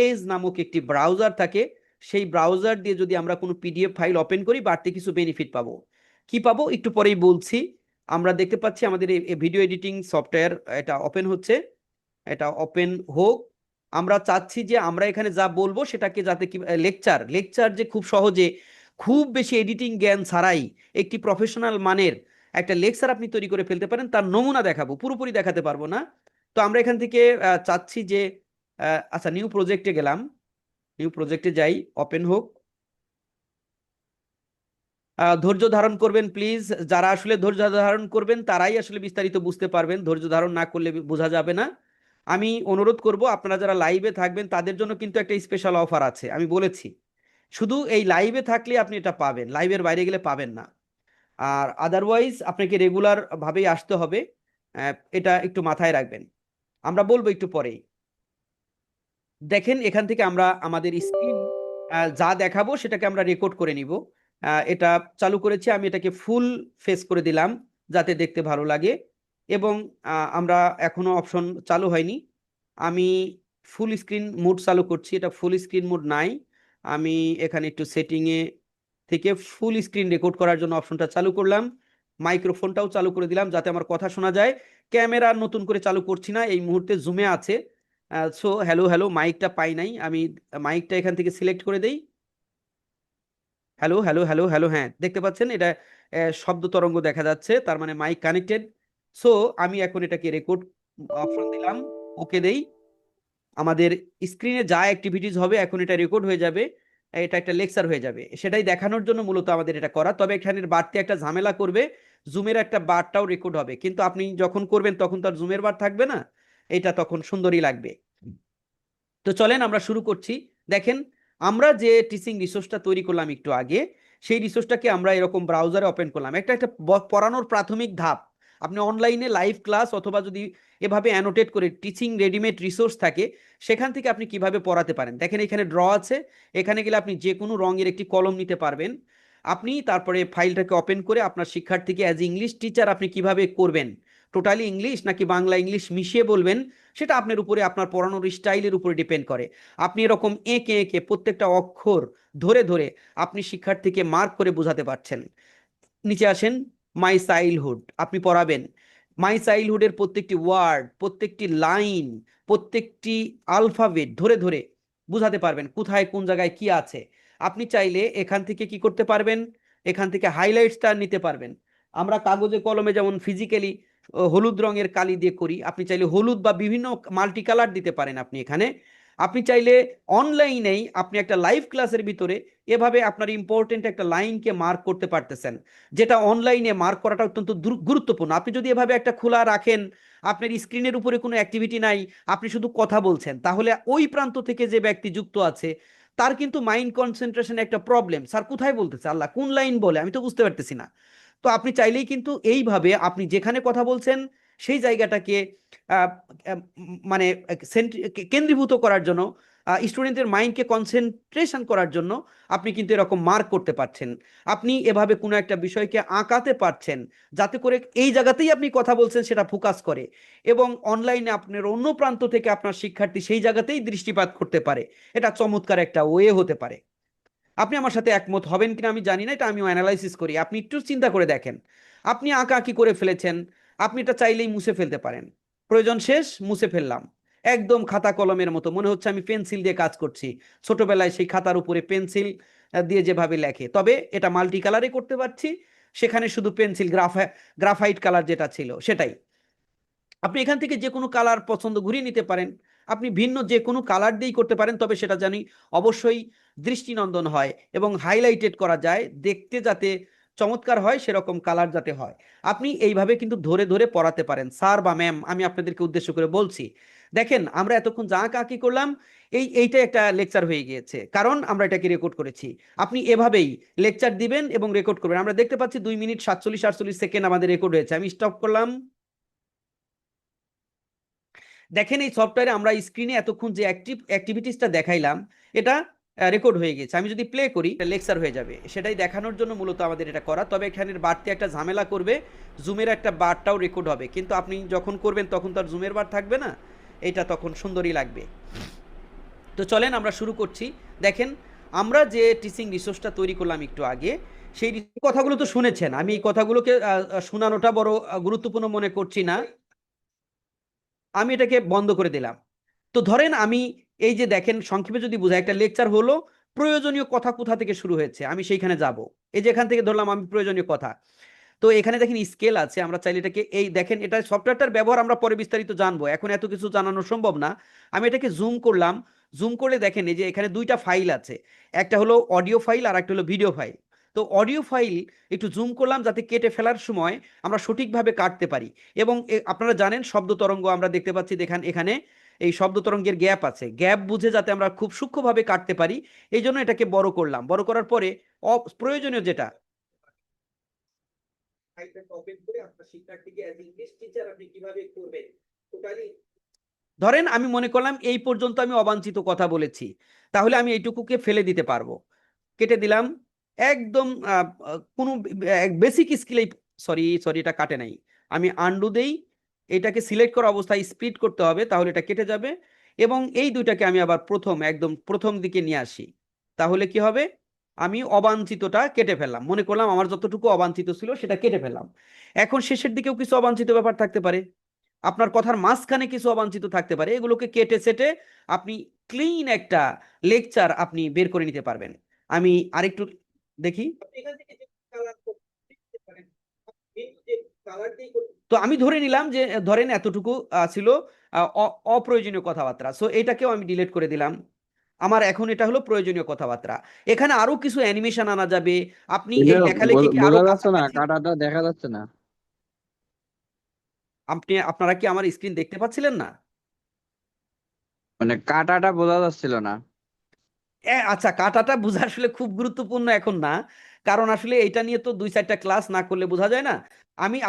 এজ নামক একটি ব্রাউজার থাকে। সেই ব্রাউজার দিয়ে যদি আমরা কোনো পিডিএফ ফাইল ওপেন করি, বাড়তি কিছু বেনিফিট পাবো। কি পাবো একটু পরেই বলছি। আমরা দেখতে পাচ্ছি আমাদের এই ভিডিও এডিটিং সফটওয়্যার এটা ওপেন হচ্ছে, এটা ওপেন হোক। আমরা চাচ্ছি যে আমরা এখানে যা বলবো সেটাকে যাতে কি লেকচার যে খুব সহজে, খুব বেশি এডিটিং জ্ঞান ছাড়াই একটি প্রফেশনাল মানের একটা লেকচার আপনি তৈরি করে ফেলতে পারেন, তার নমুনা দেখাবো, পুরোপুরি দেখাতে পারবো না। তো আমরা এখান থেকে চাচ্ছি যে আচ্ছা নিউ প্রজেক্টে গেলাম, নিউ প্রজেক্টে যাই, ওপেন হোক। ধৈর্য ধারণ করবেন প্লিজ, যারা আসলে ধৈর্য ধারণ করবেন তারাই আসলে বিস্তারিত বুঝতে পারবেন, ধৈর্য ধারণ না করলে বোঝা যাবে না। আমি অনুরোধ করব আপনারা যারা লাইভে থাকবেন তাদের জন্য কিন্তু একটা স্পেশাল অফার আছে, আমি বলেছি। শুধু এই লাইভে থাকলে আপনি এটা পাবেন, লাইভের বাইরে গেলে পাবেন না। আর আদারওয়াইজ আপনাকে রেগুলার ভাবেই আসতে হবে, এটা একটু মাথায় রাখবেন। আমরা বলবো একটু পরেই। দেখেন এখান থেকে আমরা আমাদের স্ক্রিন যা দেখাবো সেটাকে আমরা রেকর্ড করে নিব। এটা চালু করেছি, আমি এটাকে ফুল ফেস করে দিলাম যাতে দেখতে ভালো লাগে। এবং আমরা এখনো অপশন চালু হয়নি, আমি ফুল স্ক্রিন মোড চালু করছি, এটা ফুল স্ক্রিন মোড নাই। আমি এখানে একটু সেটিংয়ে থেকে ফুল স্ক্রিন রেকর্ড করার জন্য অপশনটা চালু করলাম, মাইক্রোফোনটাও চালু করে দিলাম যাতে আমার কথা শোনা যায়। ক্যামেরা নতুন করে চালু করছি না, এই মুহূর্তে জুমে আছে। সো হ্যালো হ্যালো, মাইকটা পাই নাই, আমি মাইকটা এখান থেকে সিলেক্ট করে দেই। হ্যালো হ্যালো হ্যালো হ্যালো, হ্যাঁ দেখতে পাচ্ছেন এটা শব্দ তরঙ্গ দেখা যাচ্ছে, তার মানে মাইক কানেক্টেড। সো আমি এখন এটাকে রেকর্ড অপশন দিলাম, ওকে দেই। আমাদের স্ক্রিনে যা অ্যাক্টিভিটিস হবে এখন এটা রেকর্ড হয়ে যাবে, এটা একটা লেকচার হয়ে যাবে, সেটাই দেখানোর জন্য মূলত আমাদের এটা করা। তবে এখানের বাড়তি একটা ঝামেলা করবে, জুমের একটা বারটাও রেকর্ড হবে, কিন্তু আপনি যখন করবেন তখন তো আর জুমের বার থাকবে না, এটা তখন সুন্দরই লাগবে। তো চলেন আমরা শুরু করছি। দেখেন আমরা যে টিচিং রিসোর্সটা তৈরি করলাম একটু আগে, সেই রিসোর্সটাকে আমরা এরকম ব্রাউজারে ওপেন করলাম। একটা একটা পড়ানোর প্রাথমিক ধাপ, আপনি অনলাইনে লাইভ ক্লাস অথবা যদি এভাবে অ্যানোটেট করে টিচিং রেডিমেড রিসোর্স থাকে সেখান থেকে আপনি কিভাবে পড়াতে পারেন। দেখেন এখানে ড্র আছে, এখানে গেলে আপনি যে কোনো রঙের একটি কলম নিতে পারবেন। আপনি তারপরে ফাইলটাকে ওপেন করে আপনার শিক্ষার্থীকে অ্যাজ ইংলিশ টিচার আপনি কিভাবে করবেন, টোটালি ইংলিশ নাকি বাংলা ইংলিশ মিশিয়ে বলবেন, সেটা আপনার উপরে, আপনার পড়ানোর স্টাইলের উপরে ডিপেন্ড করে। আপনি এরকম এঁকে এঁকে প্রত্যেকটা অক্ষর ধরে ধরে আপনি শিক্ষার্থীকে মার্ক করে বোঝাতে পারছেন। নিচে আসেন, মাই চাইল্ডহুড আপনি পড়াবেন। মাই চাইল্ডহুডের প্রত্যেকটি ওয়ার্ড, প্রত্যেকটি লাইন, প্রত্যেকটি আলফাবেট ধরে ধরে বুঝাতে পারবেন কোথায় কোন জায়গায় কি আছে। আপনি চাইলে এখান থেকে কি করতে পারবেন, এখান থেকে হাইলাইটসটা নিতে পারবেন। আমরা কাগজে কলমে যেমন ফিজিক্যালি হলুদ রঙের কালি দিয়ে করি, আপনি চাইলে হলুদ বা বিভিন্ন মাল্টি কালার দিতে পারেন আপনি এখানে। আপনি চাইলে অনলাইনেই আপনি একটা লাইভ ক্লাসের ভিতরে এভাবে আপনার ইম্পর্টেন্ট একটা লাইনকে মার্ক করতে পারতেছেন, যেটা অনলাইনে মার্ক করাটা অত্যন্ত গুরুত্বপূর্ণ। আপনি যদি এভাবে একটা খোলা রাখেন, আপনার স্ক্রিনের উপরে কোনো অ্যাক্টিভিটি নাই, আপনি শুধু কথা বলছেন, তাহলে ওই প্রান্ত থেকে যে ব্যক্তি যুক্ত আছে তার কিন্তু মাইন্ড কনসেন্ট্রেশন একটা প্রবলেম, স্যার কোথায় বলতেছে, আল্লাহ কোন লাইন বলে আমি তো বুঝতে পারতেছি না। তো আপনি চাইলেই কিন্তু এইভাবে আপনি যেখানে কথা বলছেন সেই জায়গাটাকে মানে কেন্দ্রীভূত করার জন্য, স্টুডেন্টের মাইন্ডকে কনসেন্ট্রেশন করার জন্য আপনি কিন্তু এরকম মার্ক করতে পারছেন। আপনি এভাবে কোনো একটা বিষয়কে আঁকাতে পারছেন যাতে করে এই জায়গাতেই আপনি কথা বলছেন সেটা ফোকাস করে, এবং অনলাইনে আপনার অন্য প্রান্ত থেকে আপনার শিক্ষার্থী সেই জায়গাতেই দৃষ্টিপাত করতে পারে। এটা চমৎকার একটা ওয়ে হতে পারে। আপনি আমার সাথে একমত হবেন কিনা আমি জানি না, এটা আমিও অ্যানালাইসিস করি। আপনি একটু চিন্তা করে দেখেন, আপনি আঁকাআঁকি করে ফেলেছেন, আপনি এটা চাইলেই মুছে ফেলতে পারেন, প্রয়োজন শেষ মুছে ফেললাম, একদম খাতা কলমের মতো মনে হচ্ছে আমি পেন্সিল দিয়ে কাজ করছি। ছোটবেলায় সেই খাতার উপরে পেন্সিল দিয়ে যেভাবে লেখে, তবে এটা মাল্টি কালারে করতে পারছি, সেখানে শুধু পেন্সিল গ্রাফাইট কালার যেটা ছিল সেটাই। আপনি এখান থেকে যে কোনো কালার পছন্দ ঘুরিয়ে নিতে পারেন, আপনি ভিন্ন যে কোনো কালার দিয়েই করতে পারেন, তবে সেটা জানি অবশ্যই দৃষ্টিনন্দন হয় এবং হাইলাইটেড করা যায়, দেখতে যাতে চমৎকার হয় সেরকম কালার যাতে হয়। আপনি এইভাবে কিন্তু ধরে ধরে পড়াতে পারেন। স্যার বা ম্যাম, আমি আপনাদেরকে উদ্দেশ্য করে বলছি, দেখেন আমরা এতক্ষণ যা কাকি করলাম, এইটা একটা লেকচার হয়ে গিয়েছে, কারণ আমরা এটাকে রেকর্ড করেছি। আপনি এভাবেই লেকচার দিবেন এবং রেকর্ড করবেন। আমরা দেখতে পাচ্ছি 2 মিনিট 47-48 সেকেন্ড আমাদের রেকর্ড হয়েছে। আমি স্টপ করলাম। দেখেন এই সফটওয়্যারে আমরা স্ক্রিনে এতক্ষণ যে অ্যাক্টিভিটিসটা দেখাইলাম, এটা রেকর্ড হয়ে গেছে। আমি যদি প্লে করি, লেকচার হয়ে যাবে। সেটাই দেখানোর জন্য মূলত আমাদের এটা করা। তবে এখানের বাড়তি একটা ঝামেলা করবে, জুমের একটা বারটাও রেকর্ড হবে, কিন্তু আপনি যখন করবেন তখন তো আর জুমের বার থাকবে না, এটা তখন সুন্দরই লাগবে। তো চলেন আমরা শুরু করছি। দেখেন আমরা যে টিচিং রিসোর্সটা তৈরি করলাম একটু আগে, সেই কথাগুলো তো শুনেছেন। আমি এই কথাগুলোকে শোনানোটা বড় গুরুত্বপূর্ণ মনে করছি না, আমি এটাকে বন্ধ করে দিলাম। তো ধরেন আমি এই যে দেখেন, সংক্ষেপে যদি বোঝাই, একটা লেকচার হলো প্রয়োজনীয় কথা কোথা থেকে শুরু হয়েছে, আমি সেইখানে যাব। এই যে এখান থেকে ধরলাম আমি প্রয়োজনীয় কথা। তো এখানে দেখেন স্কেল আছে, আমরা চাইলে এটাকে এই দেখেন, এটা সফটওয়্যারটার ব্যবহার আমরা পরে বিস্তারিত জানবো, এখন এত কিছু জানানো সম্ভব না। আমি এটাকে জুম করলাম, জুম করলে দেখেন এই যে এখানে দুইটা ফাইল আছে, একটা হলো অডিও ফাইল আর একটা হলো ভিডিও ফাইল। তো অডিও ফাইল একটু জুম করলাম যাতে কেটে ফেলার সময় আমরা সঠিকভাবে কাটতে পারি। এবং আপনারা জানেন শব্দ তরঙ্গ আমরা দেখতে পাচ্ছি, দেখেন এখানে এই শব্দ তরঙ্গের গ্যাপ আছে, গ্যাপ বুঝে যাতে আমরা খুব সূক্ষ্মভাবে কাটতে পারি, এই জন্য এটাকে বড় করলাম। বড় করার পরে প্রয়োজনীয় যেটা ধরেন আমি মনে করলাম এই পর্যন্ত আমি অবাঞ্ছিত কথা বলেছি, তাহলে আমি এইটুকুকে ফেলে দিতে পারবো, কেটে দিলাম। একদম কোনো বেসিক স্কিলেই, সরি এটা কাটে নাই, আমি আন্ডু দেই, এটাকে সিলেক্ট করা অবস্থায় স্প্লিট করতে হবে, তাহলে এটা কেটে যাবে। এবং এই দুইটাকে আমি আবার একদম প্রথম দিকে নিয়ে আসি, তাহলে কি হবে, আমি অবাঞ্ছিতটা কেটে ফেললাম। মনে করলাম আমার যতটুকু অবাঞ্ছিত ছিল সেটা কেটে ফেললাম। এখন শেষের দিকেও কিছু অবাঞ্ছিত ব্যাপার থাকতে পারে, আপনার কথার মাঝখানে কিছু অবাঞ্ছিত থাকতে পারে, এগুলোকে কেটে সেটে আপনি ক্লিন একটা লেকচার আপনি বের করে নিতে পারবেন। আমি আরেকটু দেখি, তো আমি ধরে নিলাম যে ধরেন এতটুকু ছিল অপ্রয়োজনীয় কথাবার্তা, সো এটাকেও আমি ডিলিট করে দিলাম। আমার এখন এটা হলো প্রয়োজনীয় কথাবার্তা। এখানে আরো কিছু অ্যানিমেশন আনা যাবে, আপনি এই লেখালেখিকে আরো বোঝা যাচ্ছে না, কাছাকাছি। কাটাটা দেখা যাচ্ছে না। আপনারা কি আমার স্ক্রিন দেখতে পাচ্ছিলেন না? মানে কাটাটা বোঝা যাচ্ছিল না। আচ্ছা, কাটাটা বোঝা আসলে খুব গুরুত্বপূর্ণ এখন না, কারণ আসলে এটা নিয়ে তো 2-4টা ক্লাস না করলে বোঝা যায় না।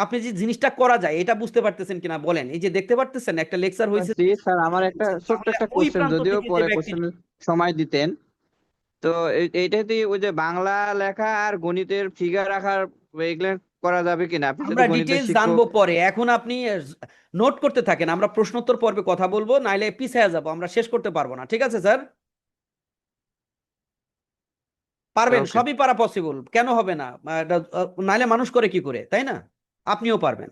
আপনি যে জিনিসটা করা যায় এটা বুঝতে পারতেছেন কিনা বলেন। এই যে দেখতে পারতেছেন একটা লেকচার হয়েছে, জি স্যার, আমার একটা ছোট্ট তাহলে একটা ওই কোশ্চেন, প্রান্ত যদিও থেকে যে পরে ব্যক্তি, কোশ্চেনের সময় দিতেন। তো এইটাতে ওই যে বাংলা লেখা আর গণিতের ফিগার রাখার এগুলো করা যাবে কিনা? আপনি আমরা যেহেতু গণিতের ডিটেইলস শিক্ষক। জানবো পরে, এখন আপনি নোট করতে থাকেন, আমরা প্রশ্নোত্তর পর্বে কথা বলবো, নাইলে পিছিয়ে যাব, আমরা শেষ করতে পারবো না। ঠিক আছে স্যার? পারবেন, ওকে। সবই পারা পসিবল, কেন হবে না? নাইলে মানুষ করে কি করে, তাই না? আপনিও পারবেন।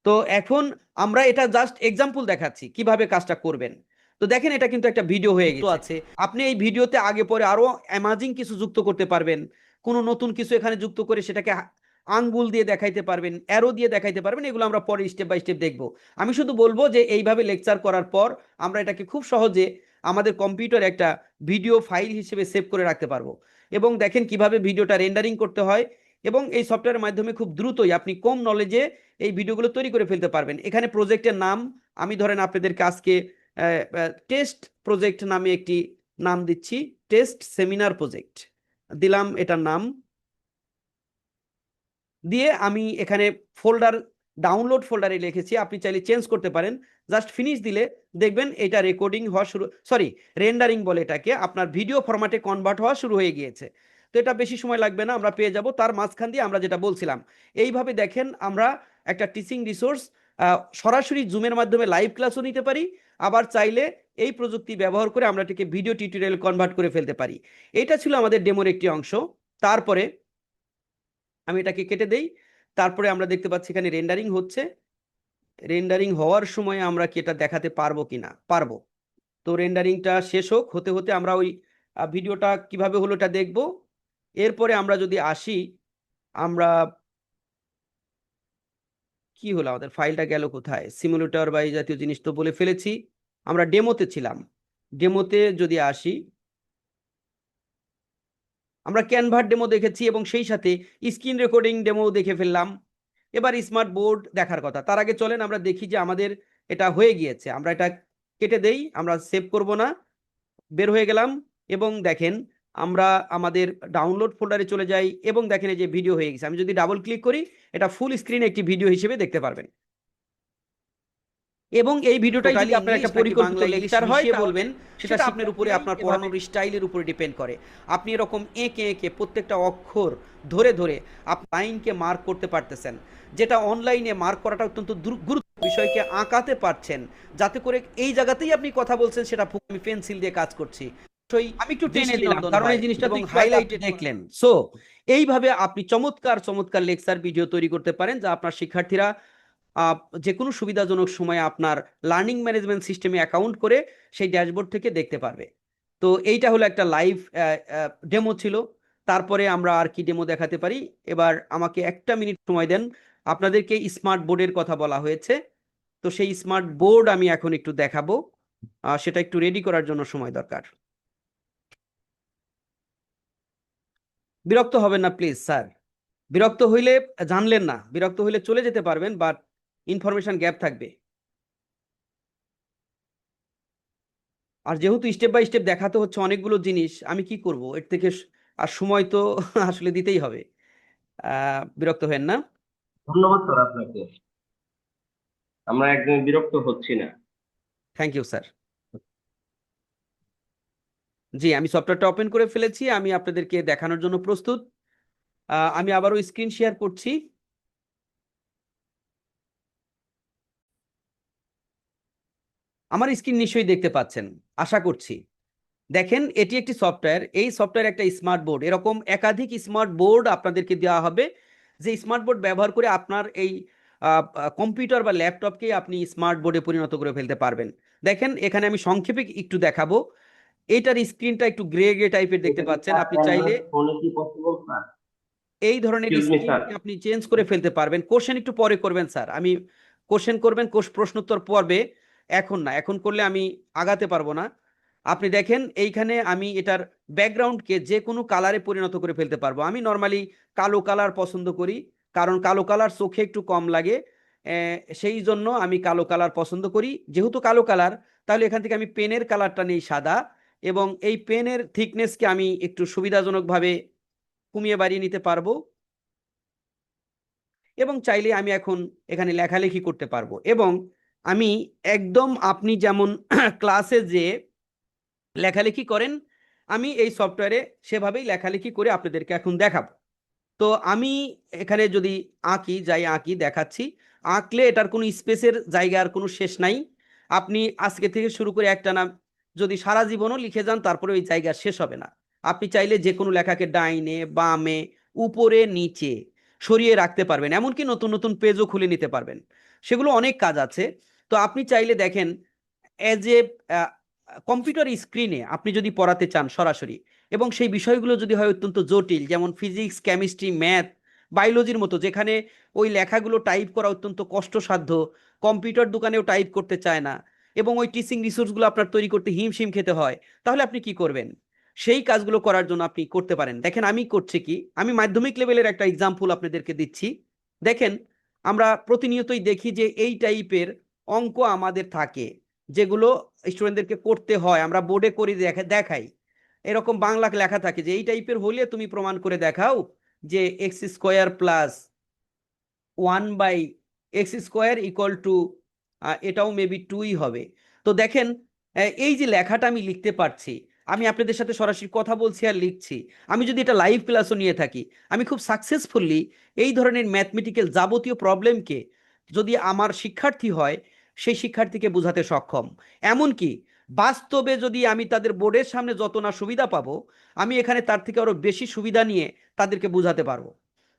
তো এখন আমরা এটা জাস্ট এক্সাম্পল দেখাচ্ছি কিভাবে কাজটা করবেন। তো দেখেন এটা কিন্তু একটা ভিডিও হয়ে গেছে। আপনি এই ভিডিওতে আগে পরে আরো অ্যামাজিং কিছু যুক্ত করতে পারবেন, কোনো নতুন কিছু এখানে যুক্ত করে সেটাকে আঙ্গুল দিয়ে দেখাইতে পারবেন, অ্যারো দিয়ে দেখাইতে পারবেন, এগুলো আমরা পরে স্টেপ বাই স্টেপ দেখবো। আমি শুধু বলবো যে এইভাবে লেকচার করার পর আমরা এটাকে খুব সহজে আমাদের কম্পিউটারে একটা ভিডিও ফাইল হিসেবে সেভ করে রাখতে পারবো। এবং দেখেন কিভাবে ভিডিওটা রেন্ডারিং করতে হয়, এবং এই সফটওয়্যারের মাধ্যমে খুব দ্রুতই আপনি কম নলেজে এই ভিডিওগুলো তৈরি করে ফেলতে পারবেন। এখানে প্রজেক্টের নাম আমি ধরেন আপনাদেরকে আজকে টেস্ট প্রজেক্ট নামে একটি নাম দিচ্ছি, টেস্ট সেমিনার প্রজেক্ট দিলাম, এটার নাম দিয়ে আমি এখানে ফোল্ডার, ডাউনলোড ফোল্ডারে লিখেছি, আপনি চাইলে চেঞ্জ করতে পারেন। জাস্ট ফিনিশ দিলে দেখবেন এটা রেকর্ডিং হওয়া শুরু, রেন্ডারিং বলে এটাকে, আপনার ভিডিও ফরম্যাটে কনভার্ট হওয়া শুরু হয়ে গিয়েছে। তো এটা বেশি সময় লাগবে না, আমরা পেয়ে যাব। তার মাঝখান দিয়ে আমরা যেটা বলছিলাম, এইভাবে দেখেন আমরা একটা টিচিং রিসোর্স সরাসরি জুমের মাধ্যমে লাইভ ক্লাসও নিতে পারি, আবার চাইলে এই প্রযুক্তি ব্যবহার করে আমরা এটাকে ভিডিও টিউটোরিয়াল কনভার্ট করে ফেলতে পারি। এটা ছিল আমাদের ডেমোর একটি অংশ। তারপরে আমি এটাকে কেটে দেই, তারপরে আমরা দেখতে পাচ্ছি এখানে রেন্ডারিং হচ্ছে। রেন্ডারিং হওয়ার সময় আমরা কি এটা দেখাতে পারবো কিনা? পারবো। তো রেন্ডারিংটা শেষ হোক, হতে হতে আমরা ওই ভিডিওটা কিভাবে হলো এটা দেখবো। এরপরে আমরা যদি আসি, আমরা কি হলো, আমাদের ফাইলটা গেল কোথায়? সিমুলেটর বা এই জাতীয় জিনিস তো বলে ফেলেছি। আমরা ডেমোতে ছিলাম। ডেমোতে যদি আসি, আমরা ক্যানভার ডেমো দেখেছি এবং সেই সাথে স্ক্রিন রেকর্ডিং ডেমো দেখে ফেললাম। এবার স্মার্ট বোর্ড দেখার কথা। তার আগে চলেন আমরা দেখি যে আমাদের এটা হয়ে গিয়েছে। আমরা এটা কেটে দেই, আমরা সেভ করব না, বের হয়ে গেলাম এবং দেখেন আমরা আমাদের ডাউনলোড ফোল্ডারে চলে যাই এবং দেখেন এই যে ভিডিও হয়ে গেছে। আমি যদি ডাবল ক্লিক করি, এটা ফুল স্ক্রিনে একটি ভিডিও হিসেবে দেখতে পারবেন। এবং এই ভিডিওটাই যদি আপনার একটা পরিকল্পিত লেকচার হয় বলবেন, সেটা আপনার উপরে, আপনার পড়ানোর স্টাইলের উপরে ডিপেন্ড করে। আপনি এরকম এঁকে এঁকে প্রত্যেকটা অক্ষর ধরে ধরে লাইনকে মার্ক করতে পারতেছেন, যেটা অনলাইনে মার্ক করাটা অত্যন্ত গুরুত্বপূর্ণ বিষয়কে আঁকাতে পারছেন, যাতে করে এই জায়গাতেই আপনি কথা বলছেন সেটা আমি পেন্সিল দিয়ে কাজ করছি। আমি একটু টেনে দিলাম কারণ এই জিনিসটা এবং হাইলাইটে দেখলেন। সো এইভাবে আপনি চমৎকার চমৎকার লেকচার ভিডিও তৈরি করতে পারেন, যা আপনার শিক্ষার্থীরা যে কোনো সুবিধাজনক সময়ে আপনার লার্নিং ম্যানেজমেন্ট সিস্টেমে অ্যাকাউন্ট করে সেই ড্যাশবোর্ড থেকে দেখতে পারবে। তো এইটা হলো একটা লাইভ ডেমো ছিল। তারপরে আমরা আর কি ডেমো দেখাতে পারি? এবার আমাকে 1 মিনিট সময় দেন। আপনাদেরকে স্মার্ট বোর্ডের কথা বলা হয়েছে, তো সেই স্মার্ট বোর্ড আমি এখন একটু দেখাবো। সেটা একটু রেডি করার জন্য সময় দরকার। বিরক্ত হবেন না প্লিজ স্যার। বিরক্ত হইলে জানলেন না, বিরক্ত হইলে চলে যেতে পারবেন, বাট ইনফরমেশন গ্যাপ থাকবে। আর যেহেতু স্টেপ বাই স্টেপ দেখাতে হচ্ছে অনেকগুলো জিনিস, আমি কি করব, এর থেকে আর সময় তো আসলে দিতেই হবে। বিরক্ত হেন না। ধন্যবাদ স্যার আপনাকে, আমরা একদম বিরক্ত হচ্ছি না। Thank you sir. জি, আমি সফটওয়্যারটা ওপেন করে ফেলেছি, আমি আপনাদেরকে দেখানোর জন্য প্রস্তুত। আমি আবারও স্ক্রিন শেয়ার করছি। আমার স্ক্রিন নিশ্চয়ই দেখতে পাচ্ছেন, আশা করছি। দেখেন, এটি একটি সফটওয়্যার। এই সফটওয়্যার একটা স্মার্ট বোর্ড। এরকম একাধিক স্মার্ট বোর্ড আপনাদেরকে দেওয়া হবে, যে স্মার্ট বোর্ড ব্যবহার করে আপনার এই কম্পিউটার বা ল্যাপটপকে আপনি স্মার্ট বোর্ডে পরিণত করে ফেলতে পারবেন। দেখেন, এখানে আমি সংক্ষেপে একটু দেখাবো। এইটার স্ক্রিনটা একটু গ্রে গ্রে টাইপের দেখতে পাচ্ছেন। আপনি চাইলে ফোনে কি পসিবল স্যার? এই ধরনের এক্সকিউজ মি স্যার, স্ক্রিনকে আপনি চেঞ্জ করে ফেলতে পারবেন। কোশ্চেন একটু পরে করবেন স্যার, আমি কোশ্চেন করবেন, প্রশ্নোত্তর পর্বে, এখন না। এখন করলে আমি আগাতে পারবো না। আপনি দেখেন এইখানে আমি এটার ব্যাকগ্রাউন্ডকে যে কোনো কালারে পরিণত করে ফেলতে পারবো। আমি নর্মালি কালো কালার পছন্দ করি, কারণ কালো কালার চোখে একটু কম লাগে। সেই জন্য আমি কালো কালার পছন্দ করি। যেহেতু কালো কালার, তাহলে এখান থেকে আমি পেনের কালারটা নেই সাদা, এবং এই পেনের থিকনেসকে আমি একটু সুবিধাজনকভাবে কমিয়ে বাড়িয়ে নিতে পারবো। এবং চাইলে আমি এখন এখানে লেখালেখি করতে পারবো। এবং আমি একদম আপনি যেমন ক্লাসে যে লেখালেখি করেন, আমি এই সফটওয়্যারে সেভাবেই লেখালেখি করে আপনাদেরকে এখন দেখাবো। তো আমি এখানে যদি আঁকি, যাই আঁকি দেখাচ্ছি। আঁকলে এটার কোনো স্পেসের জায়গার কোনো শেষ নাই। আপনি আজকে থেকে শুরু করে একটানা যদি সারা জীবনও লিখে যান, তারপরে ওই জায়গা শেষ হবে না। আপনি চাইলে যে কোনো লেখাকে ডাইনে বামে উপরে নিচে সরিয়ে রাখতে পারবেন, এমনকি নতুন নতুন পেজও খুলে নিতে পারবেন। সেগুলো অনেক কাজ আছে। তো আপনি চাইলে দেখেন, এজ এ কম্পিউটার স্ক্রিনে আপনি যদি পড়াতে চান সরাসরি, এবং সেই বিষয়গুলো যদি হয় অত্যন্ত জটিল, যেমন ফিজিক্স, কেমিস্ট্রি, ম্যাথ, বায়োলজির মতো, যেখানে ওই লেখাগুলো টাইপ করা অত্যন্ত কষ্টসাধ্য, কম্পিউটার দোকানেও টাইপ করতে চায় না, এবং ওই টিচিং রিসোর্সগুলো আপনার তৈরি করতে হিমশিম খেতে হয়, তাহলে আপনি কি করবেন? সেই কাজগুলো করার জন্য আপনি করতে পারেন। দেখেন আমি করছি কি, আমি মাধ্যমিক লেভেলের একটা এক্সাম্পল আপনাদেরকে দিচ্ছি। দেখেন, আমরা প্রতিনিয়তই দেখি যে এই টাইপের অঙ্ক আমাদের থাকে, যেগুলো স্টুডেন্টদেরকে করতে হয়, আমরা বোর্ডে করে দেখাই। এরকম বাংলা লেখা থাকে যে এই টাইপের হলে তুমি প্রমাণ করে দেখাও যে x square plus 1/x² equal to, এটাও মেবি 2ই হবে। তো দেখেন, এই যে লেখাটা আমি লিখতে পারছি, আমি আপনাদের সাথে সরাসরি কথা বলছি আর লিখছি। আমি যদি এটা লাইভ ক্লাসও নিয়ে থাকি, আমি খুব সাকসেসফুলি এই ধরনের ম্যাথমেটিক্যাল যাবতীয় প্রবলেমকে, যদি আমার শিক্ষার্থী হয়, সেই শিক্ষার্থীকে বোঝাতে সক্ষম। এমনকি বাস্তবে যদি আমি তাদের বোর্ডের সামনে যত না সুবিধা পাবো, আমি এখানে তার থেকে আরো বেশি সুবিধা নিয়ে তাদেরকে বোঝাতে পারবো।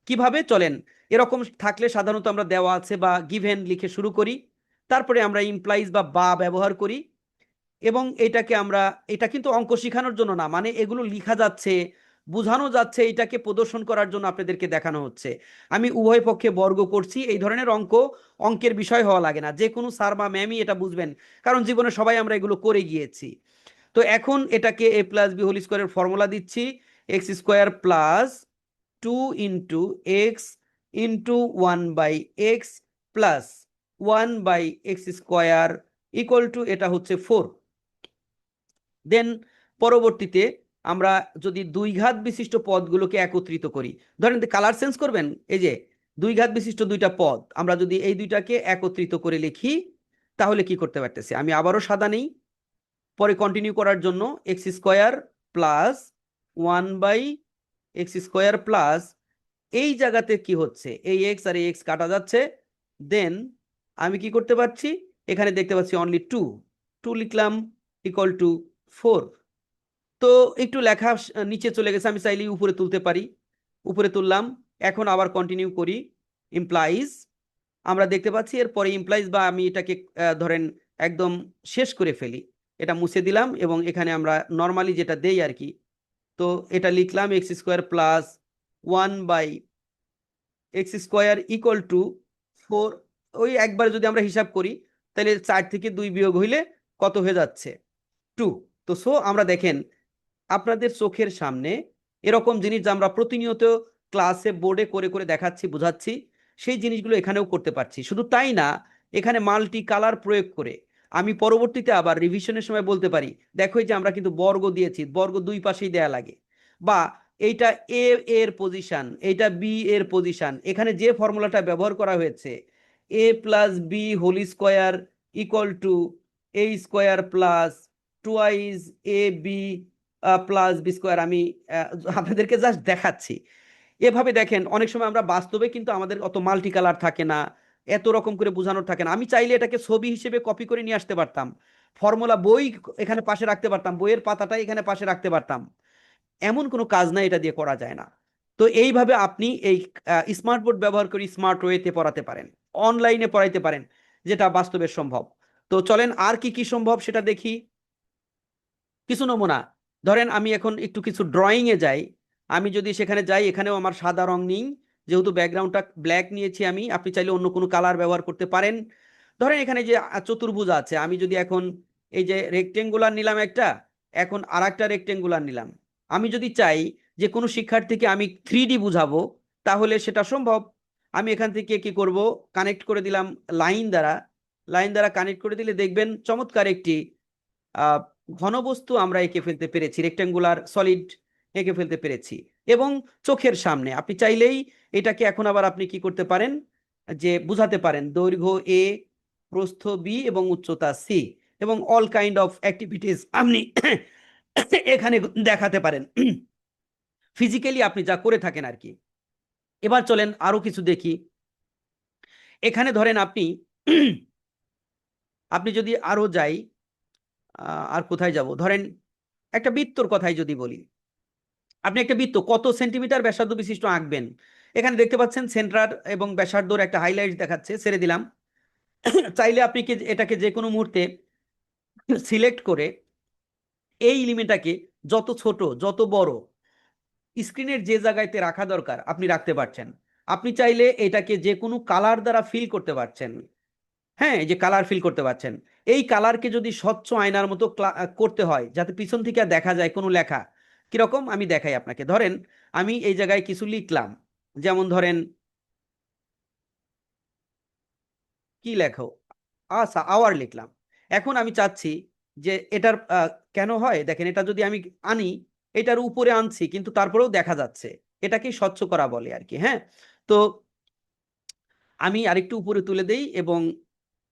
কিভাবে? চলেন, এরকম থাকলে সাধারণত আমরা দেওয়া আছে বা গিভেন লিখে শুরু করি, তারপরে আমরা ইমপ্লাইজ বা ব্যবহার করি, এবং এটা কিন্তু অঙ্ক শেখানোর জন্য না, মানে এগুলো লেখা যাচ্ছে বোঝানো যাচ্ছে, এইটাকে প্রদর্শন করার জন্য আপনাদেরকে দেখানো হচ্ছে। আমি উভয় পক্ষে বর্গ করছি। এই ধরনের অঙ্কের বিষয় হওয়া লাগে না, যে কোনো স্যার বা ম্যামই এটা বুঝবেন, কারণ জীবনে সবাই আমরা এগুলো করে গিয়েছি। তো এখন এটাকে a প্লাস বি হোল স্কোয়ারের ফর্মুলা দিচ্ছি, x square plus 2 into x into 1/x plus 1/x square equal two, এটা হচ্ছে 4। দেন পরবর্তীতে আমরা যদি দুই ঘাত বিশিষ্ট পদগুলোকে একত্রিত করি, ধরেন কালার চেঞ্জ করবেন, এই যে দুই ঘাত বিশিষ্ট দুইটা পদ, আমরা যদি এই দুইটাকে একত্রিত করে লিখি তাহলে কি করতে পারতেছি, আমি আবারও সাদা নেই, পরে কন্টিনিউ করার জন্য x square plus 1/x square plus, এই জায়গাতে কি হচ্ছে, এই এক্স আর এই এক্স কাটা যাচ্ছে, দেন আমি কি করতে পারছি, এখানে দেখতে পাচ্ছি অনলি 2 লিখলাম ইকুয়াল টু 4। তো একটু লেখা নিচে চলে গেছে, আমি চাইলেই উপরে তুলতে পারি, উপরে তুললাম। এখন আবার কন্টিনিউ করি, ইমপ্লাইজ, আমরা দেখতে পাচ্ছি এরপরে ইমপ্লাইজ, বা আমি এটাকে ধরেন একদম শেষ করে ফেলি, এটা মুছে দিলাম এবং এখানে আমরা নর্মালি যেটা দেই আর কি, তো এটা লিখলাম x square plus 1/x square equal two 4। ওই একবার যদি আমরা হিসাব করি তাহলে 4 থেকে 2 বিয়োগ হইলে কত হয়ে যাচ্ছে, 2। তো আমরা দেখেন আপনাদের চোখের সামনে এরকম জিনিস যা আমরা প্রতিনিয়ত ক্লাসে বোর্ডে করে করে দেখাচ্ছি, বোঝাচ্ছি, সেই জিনিসগুলো এখানেও করতে পারছি। শুধু তাই না, এখানে মাল্টি কালার প্রয়োগ করে আমি পরবর্তীতে আবার রিভিশনের সময় বলতে পারি, দেখো এই যে আমরা কিন্তু বর্গ দিয়েছি, বর্গ দুই পাশেই দেয়া লাগে, বা এইটা এ এর পজিশন, এইটা বি এর পজিশন, এখানে যে ফর্মুলাটা ব্যবহার করা হয়েছে A plus B whole square equal to A square plus twice A B plus B square, আমি আপনাদেরকে জাস্ট দেখাচ্ছি। এভাবে দেখেন অনেক সময় আমরা বাস্তবে কিন্তু আমাদের অত মাল্টি কালার থাকে না, এত রকম করে বোঝানোর থাকে না, আমি চাইলে এটাকে ছবি হিসেবে কপি করে নিয়ে আসতে পারতাম, ফর্মুলা বই এখানে পাশে রাখতে পারতাম, বইয়ের পাতাটাই এখানে পাশে রাখতে পারতাম, এমন কোনো কাজ না এটা দিয়ে করা যায় না। তো এইভাবে আপনি এই স্মার্ট বোর্ড ব্যবহার করে স্মার্ট ওয়েতে পড়াতে পারেন, অনলাইনে পড়াইতে পারেন, যেটা বাস্তবে সম্ভব। তো চলেন আর কি কি সম্ভব সেটা দেখি, কিছু নমুনা। ধরেন আমি এখন একটু কিছু ড্রয়িং এ যাই, আমি যদি সেখানে যাই, এখানেও আমার সাদা রং নেই, যেহেতু ব্যাকগ্রাউন্ডটা ব্ল্যাক নিয়েছি আমি, আপনি চাইলে অন্য কোনো কালার ব্যবহার করতে পারেন। ধরেন এখানে যে চতুর্ভুজ আছে, আমি যদি এখন এই যে রেক্টেঙ্গুলার নিলাম একটা, এখন আর একটা রেক্টেঙ্গুলার নিলাম, আমি যদি চাই যে কোনো শিক্ষার্থীকে আমি 3D বুঝাবো তাহলে সেটা সম্ভব। আমি এখান থেকে কি করব, কানেক্ট করে দিলাম লাইন দ্বারা, লাইন দ্বারা কানেক্ট করে দিলে দেখবেন চমৎকার একটি ঘনবস্তু আমরা এঁকে ফেলতে পেরেছি, রেক্টেঙ্গুলার সলিড এঁকে ফেলতে পেরেছি, এবং চোখের সামনে। আপনি চাইলেই এটাকে এখন আবার আপনি কি করতে পারেন, যে বুঝাতে পারেন দৈর্ঘ্য এ, প্রস্থ বি এবং উচ্চতা সি, এবং অল কাইন্ড অফ অ্যাক্টিভিটিস আপনি এখানে দেখাতে পারেন, ফিজিক্যালি আপনি যা করে থাকেন আর কি। এবার চলেন আরো কিছু দেখি। এখানে ধরেন আপনি আপনি যদি আরো যাই, আর কোথায় যাব, ধরেন একটা বৃত্তর কথাই যদি বলি, আপনি একটা বৃত্ত কত সেন্টিমিটার ব্যাসার্ধ বিশিষ্ট আঁকবেন, এখানে দেখতে পাচ্ছেন সেন্টার এবং ব্যাসার্ধর একটা হাইলাইট দেখাচ্ছে, ছেড়ে দিলাম। চাইলে আপনি কি এটাকে যে কোনো মুহূর্তে সিলেক্ট করে এই এলিমেন্টটাকে যত ছোট যত বড় স্ক্রিনের যে জায়গাতে রাখা দরকার আপনি রাখতে পারছেন। আপনি চাইলে এটাকে যে কোনো কালার দ্বারা ফিল করতে পারছেন, হ্যাঁ, এই যে কালার ফিল করতে পারছেন। এই কালারকে যদি স্বচ্ছ আয়নার মতো করতে হয় যাতে পিছন থেকে দেখা যায় কোনো লেখা, কিরকম আমি দেখাই আপনাকে। ধরেন আমি এই জায়গায় কিছু লিখলাম, যেমন ধরেন কি লেখো, আচ্ছা আওয়ার লিখলাম। এখন আমি চাচ্ছি যে এটার কেন হয় দেখেন, এটা যদি আমি আনি, এটার উপরে আনছি কিন্তু তারপরেও দেখা যাচ্ছে, এটাকে স্বচ্ছ করা বলে আর কি। হ্যাঁ, তো আমি আরেকটু উপরে তুলে দেই এবং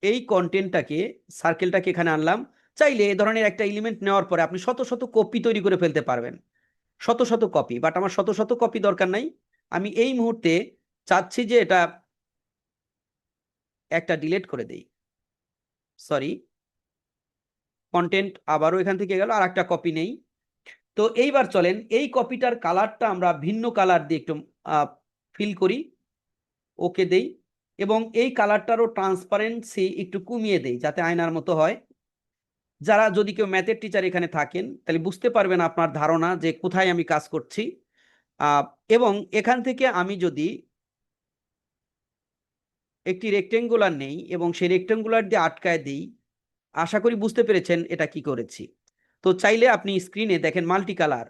এই কন্টেন্টটাকে, সার্কেলটাকে এখানে আনলাম। চাইলে এ ধরনের একটা এলিমেন্ট নেওয়ার পরে আপনি শত শত কপি তৈরি করে ফেলতে পারবেন, শত শত কপি, বাট আমার শত শত কপি দরকার নাই। আমি এই মুহূর্তে চাচ্ছি যে এটা একটা ডিলিট করে দেই, সরি, কন্টেন্ট আবারও এখান থেকে গেল, আর একটা কপি নেই। তো এইবার চলেন এই কপিটার কালারটা আমরা ভিন্ন কালার দিয়ে একটু ফিল করি, ওকে দেই, এবং এই কালারটারও ট্রান্সপারেন্সি একটু কমিয়ে দেই যাতে আয়নার মতো হয়। যারা যদি কেউ ম্যাথের টিচার এখানে থাকেন তাহলে বুঝতে পারবেন আপনার ধারণা যে কোথায় আমি কাজ করছি। এবং এখান থেকে আমি যদি একটি রেক্টেঙ্গুলার নেই এবং সেই রেক্টেঙ্গুলার দিয়ে আটকায় দিই, আশা করি বুঝতে পেরেছেন এটা কি করেছি। তো চাইলে আপনি স্ক্রিনে দেখেন মাল্টি কালার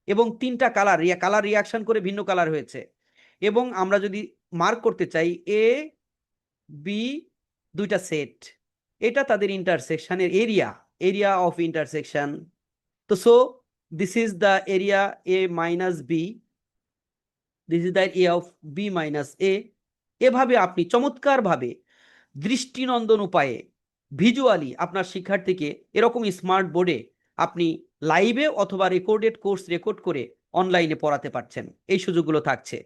এবং 3টা কালার রিয়াকশন করে ভিন্ন কালার হয়েছে। এবং আমরা যদি মার্ক করতে চাই এ বি 2টা সেট, এটা তাদের ইন্টারসেকশনের এরিয়া অফ ইন্টারসেকশন। তো so this is the area A minus B, this is the area of B minus A. এভাবে আপনি চমৎকারভাবে দৃষ্টিনন্দন উপায়ে ভিজুয়ালি আপনার শিক্ষার্থীকে এরকম স্মার্ট বোর্ডে আপনি লাইভে অথবা রেকর্ডেড কোর্স রেকর্ড করে অনলাইনে পড়াতে পারছেন, এই সুযোগগুলো থাকছে।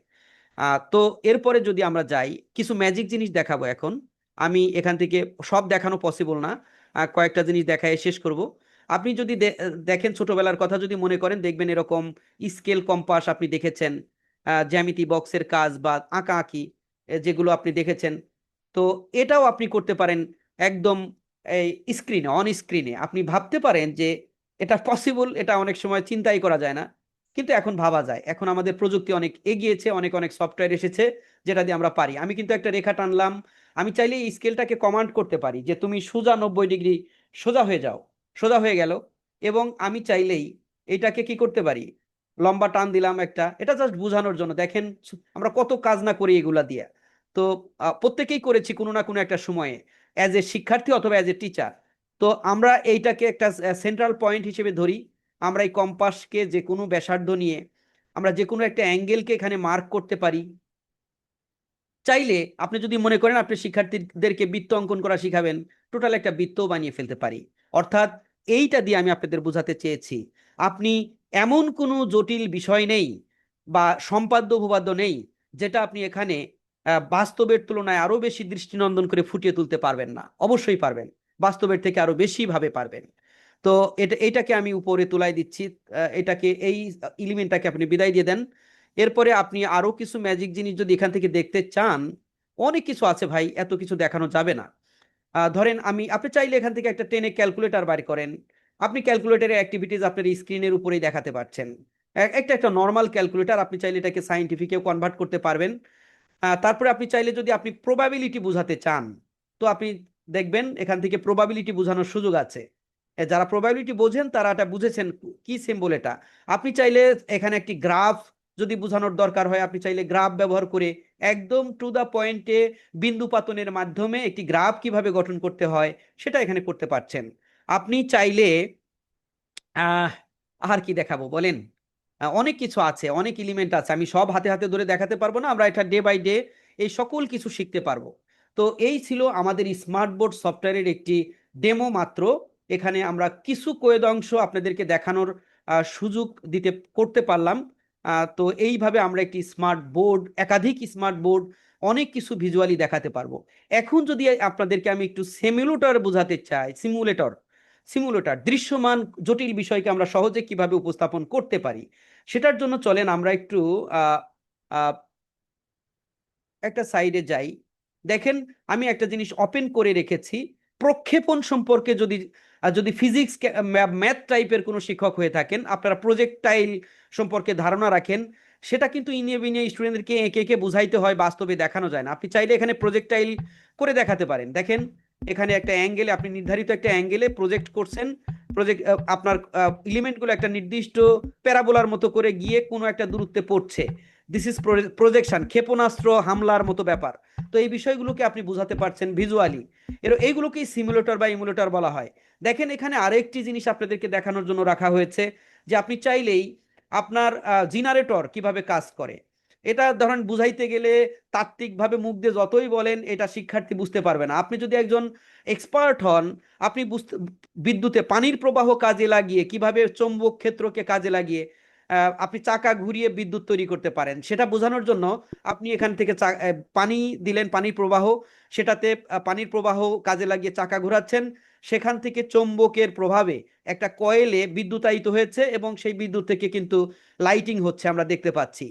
তো এরপরে যদি আমরা যাই, কিছু ম্যাজিক জিনিস দেখাবো এখন। আমি এখান থেকে সব দেখানো পসিবল না, কয়েকটা জিনিস দেখায় শেষ করব। আপনি যদি দেখেন ছোটবেলার কথা যদি মনে করেন, দেখবেন এরকম স্কেল কম্পাস আপনি দেখেছেন, জ্যামিতি বক্সের কাজ বা আঁকাআঁকি যেগুলো আপনি দেখেছেন। তো এটাও আপনি করতে পারেন একদম এই স্ক্রিনে, অন স্ক্রিনে। আপনি ভাবতে পারেন যে এটা পসিবল, এটা অনেক সময় চিন্তাই করা যায় না, কিন্তু এখন ভাবা যায়। এখন আমাদের প্রযুক্তি অনেক এগিয়েছে, অনেক অনেক সফটওয়্যার এসেছে যেটা দিয়ে আমরা পারি। আমি কিন্তু একটা রেখা টানলাম, আমি চাইলে এই স্কেলটাকে কমান্ড করতে পারি যে তুমি সোজা 90 ডিগ্রি সোজা হয়ে যাও, সোজা হয়ে গেল। এবং আমি চাইলেই এটাকে কি করতে পারি, লম্বা টান দিলাম একটা, এটা জাস্ট বোঝানোর জন্য। দেখেন আমরা কত কাজ না করি এগুলা দিয়ে। তো প্রত্যেকেই করেছি কোনো না কোনো একটা সময়ে, অ্যাজ এ শিক্ষার্থী অথবা অ্যাজ এ টিচার। তো আমরা এইটাকে একটা সেন্ট্রাল পয়েন্ট হিসেবে ধরি। আমরা এই কম্পাসকে যে কোনো ব্যাসার্ধ নিয়ে আমরা যে কোনো একটা অ্যাঙ্গেলকে এখানে মার্ক করতে পারি। চাইলে আপনি যদি মনে করেন আপনি শিক্ষার্থীদেরকে বৃত্ত অঙ্কন করা শিখাবেন, টোটাল একটা বৃত্তও বানিয়ে ফেলতে পারি। অর্থাৎ এইটা দিয়ে আমি আপনাদের বোঝাতে চেয়েছি, আপনি এমন কোনো জটিল বিষয় নেই বা সম্পাদ্য উপপাদ্য নেই যেটা আপনি এখানে বাস্তবের তুলনায় আরো বেশি দৃষ্টিনন্দন করে ফুটিয়ে তুলতে পারবেন না। অবশ্যই পারবেন, বাস্তবের থেকে আরো বেশি ভাবে পারবেন। তো এটাকে আমি উপরে তুলাই দিচ্ছি, এটাকে এই এলিমেন্টটাকে আপনি বিদায় দিয়ে দেন। এরপরে আপনি আরো কিছু ম্যাজিক জিনিস যদি এখান থেকে দেখতে চান, অনেক কিছু আছে ভাই, এত কিছু দেখানো যাবে না। ধরেন আপনি চাইলে এখান থেকে একটা টেনে ক্যালকুলেটর বার করেন। আপনি ক্যালকুলেটরের অ্যাক্টিভিটিস আপনার স্ক্রিনের উপরেই দেখাতে পাচ্ছেন। একটা নর্মাল ক্যালকুলেটর, আপনি চাইলে এটাকে সাইন্টিফিকেও কনভার্ট করতে পারবেন। তারপরে আপনি চাইলে যদি আপনি প্রবাবিলিটি বোঝাতে চান, তো আপনি দেখবেন এখান থেকে প্রবাবিলিটি বোঝানোর সুযোগ আছে। যারা প্রবাবিলিটি বোঝেন তারা এটা বুঝেছেন কি সিম্বল এটা। আপনি চাইলে এখানে একটি গ্রাফ যদি বোঝানোর দরকার হয়, আপনি চাইলে গ্রাফ ব্যবহার করে একদম টু দা পয়েন্টে বিন্দু পাতনের মাধ্যমে একটি গ্রাফ কিভাবে গঠন করতে হয় সেটা এখানে করতে পারছেন। আপনি চাইলে আর কি দেখাবো বলেন, অনেক কিছু আছে, অনেক এলিমেন্ট আছে, আমি সব হাতে হাতে ধরে দেখাতে পারবো না। আমরা এটা ডে বাই ডে এই সকল কিছু শিখতে পারবো। তো এই ছিল আমাদের স্মার্ট বোর্ড সফটওয়্যারের একটি ডেমো মাত্র। এখানে আমরা কিছু কোয়েদ অংশ আপনাদেরকে দেখানোর সুযোগ করতে পারলাম। তো এইভাবে আমরা একটি স্মার্ট বোর্ড, একাধিক স্মার্ট বোর্ড, অনেক কিছু ভিজুয়ালি দেখাতে পারবো। এখন যদি আপনাদেরকে আমি একটু সিমুলেটর বোঝাতে চাই, সিমুলেটর দৃশ্যমান জটিল বিষয়কে আমরা সহজে কিভাবে উপস্থাপন করতে পারি, সেটার জন্য চলেন আমরা একটু একটা সাইডে যাই। দেখেন আমি একটা জিনিস ওপেন করে রেখেছি, প্রক্ষেপণ সম্পর্কে যদি ফিজিক্স ম্যাথ টাইপের কোনো শিক্ষক হয়ে থাকেন, আপনারা প্রজেক্টাইল সম্পর্কে ধারণা রাখেন, সেটা কিন্তু ইনিয়ে বিনিয়ে স্টুডেন্টদেরকে এঁকে এঁকে বুঝাইতে হয়, বাস্তবে দেখানো যায় না। আপনি চাইলে এখানে প্রজেক্টাইল করে দেখাতে পারেন। দেখেন এখানে একটা অ্যাঙ্গেলে, আপনি নির্ধারিত একটা অ্যাঙ্গেলে প্রজেক্ট করছেন, আপনার এলিমেন্টগুলো একটা নির্দিষ্ট প্যারাবোলার মতো করে গিয়ে কোনো একটা দূরত্বে পড়ছে। দিস ইজ প্রজেকশন, ক্ষেপণাস্ত্র হামলার মতো ব্যাপার। তো এই বিষয়গুলোকে আপনি বুঝাতে পারছেন ভিজুয়ালি, এইগুলোকেই সিমুলেটর বা ইমুলেটর বলা হয়। দেখেন এখানে আরেকটি জিনিস আপনাদেরকে দেখানোর জন্য রাখা হয়েছে, যে আপনি চাইলেই আপনার জেনারেটর কিভাবে কাজ করে, এটা ধরেন বুঝাইতে গেলে তাত্ত্বিকভাবে মুখ দিয়ে যতই বলেন এটা শিক্ষার্থী বুঝতে পারবে না। আপনি যদি একজন এক্সপার্ট হন, আপনি বিদ্যুতে পানির প্রবাহ কাজে লাগিয়ে কিভাবে চৌম্বক ক্ষেত্রকে কাজে লাগিয়ে আপনি চাকা ঘুরিয়ে বিদ্যুৎ তৈরি করতে পারেন, সেটা বোঝানোর জন্য আপনি এখান থেকে পানি দিলেন, পানির প্রবাহ, সেটাতে পানির প্রবাহ কাজে লাগিয়ে চাকা ঘোরাচ্ছেন, সেখান থেকে চৌম্বকের প্রভাবে একটা কয়েলে বিদ্যুতায়িত হয়েছে এবং সেই বিদ্যুৎ থেকে কিন্তু লাইটিং হচ্ছে, আমরা দেখতে পাচ্ছি।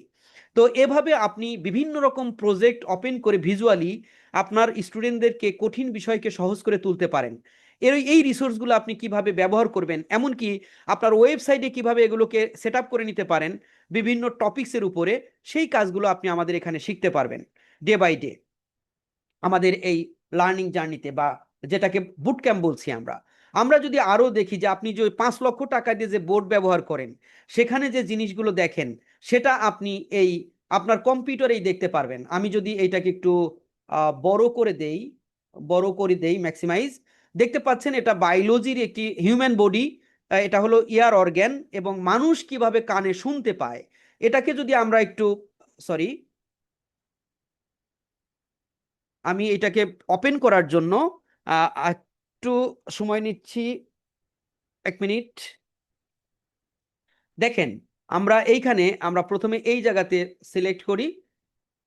তো এভাবে আপনি বিভিন্ন রকম প্রজেক্ট ওপেন করে ভিজুয়ালি আপনার স্টুডেন্টদেরকে কঠিন বিষয়কে সহজ করে তুলতে পারেন। এই রিসোর্সগুলো আপনি কিভাবে ব্যবহার করবেন, এমনকি আপনার ওয়েবসাইটে কিভাবে এগুলোকে সেট আপ করে নিতে পারেন বিভিন্ন টপিকসের উপরে, সেই কাজগুলো আপনি আমাদের এখানে শিখতে পারবেন ডে বাই ডে আমাদের এই লার্নিং জার্নিতে, বা যেটাকে বুট ক্যাম্প বলছি আমরা। আমরা যদি আরো দেখি যে আপনি যে 5 লক্ষ টাকা দিয়ে যে বোর্ড ব্যবহার করেন, সেখানে যে জিনিসগুলো দেখেন সেটা আপনি এই আপনার কম্পিউটারেই দেখতে পারবেন। আমি যদি এইটাকে একটু বড় করে দেই ম্যাক্সিমাইজ, দেখতে পাচ্ছেন এটা বায়োলজির একটি হিউম্যান বডি, এটা হলো ইয়ার অর্গ্যান, এবং মানুষ কিভাবে কানে শুনতে পায় এটাকে যদি আমরা একটু, সরি আমি এটাকে ওপেন করার জন্য একটু সময় নিচ্ছি, 1 মিনিট। দেখেন আমরা প্রথমে এই জায়গাতে সিলেক্ট করি।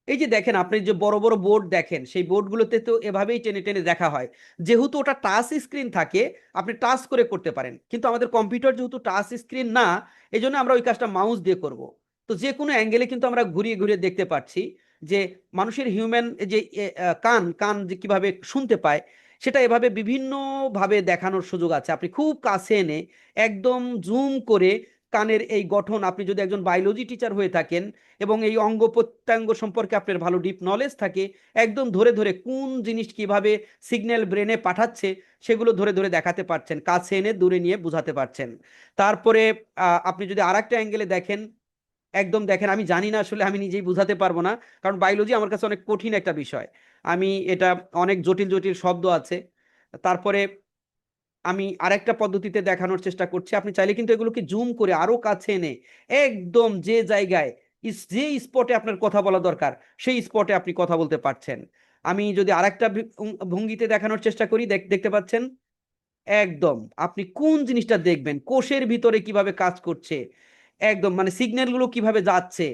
এই যে দেখেন, আপনি যে বড় বড় বোর্ড দেখেন, সেই বোর্ডগুলোতে তো এভাবেই টেনে টেনে দেখা হয়। যেহেতু ওটা টাচ স্ক্রিন থাকে, আপনি টাচ করে করতে পারেন, কিন্তু আমাদের কম্পিউটার যেহেতু টাচ স্ক্রিন না, এই জন্য আমরা ওই কাজটা মাউস দিয়ে করব। তো যে কোনো অ্যাঙ্গেলে কিন্তু আমরা ঘুরিয়ে ঘুরিয়ে দেখতে পাচ্ছি যে মানুষের হিউম্যান যে কান যে কিভাবে শুনতে পায়, সেটা এভাবে বিভিন্নভাবে দেখানোর সুযোগ আছে। আপনি খুব কাছে এনে একদম জুম করে কানের এই গঠন, আপনি যদি একজন বায়োলজি টিচার হয়ে থাকেন এবং এই অঙ্গ প্রত্যঙ্গ সম্পর্কে আপনার ভালো ডিপ নলেজ থাকে, একদম ধরে ধরে কোন জিনিস কিভাবে সিগন্যাল ব্রেনে পাঠাচ্ছে সেগুলো ধরে ধরে দেখাতে পারছেন, কাছে এনে দূরে নিয়ে বোঝাতে পারছেন। তারপরে আপনি যদি আরেকটা অ্যাঙ্গেলে দেখেন, একদম দেখেন, আমি জানি না আসলে, আমি নিজেই বুঝাতে পারবো না, কারণ বায়োলজি আমার কাছে অনেক কঠিন একটা বিষয়। এটা অনেক জটিল জটিল শব্দ আছে। তারপরে আমি আরেকটা পদ্ধতিতে দেখানোর চেষ্টা করছি। আপনি চাইলে কিন্তু এগুলোকে জুম করে আরো কাছে এনে একদম যে জায়গায় যে স্পটে আপনার কথা বলা দরকার সেই স্পটে আপনি কথা বলতে পারছেন। আমি যদি আরেকটা ভঙ্গিতে দেখানোর চেষ্টা করি, দেখতে পাচ্ছেন একদম আপনি কোন জিনিসটা দেখবেন, কোষের ভিতরে কিভাবে কাজ করছে, একদম মানে সিগন্যালগুলো কিভাবে যাচ্ছে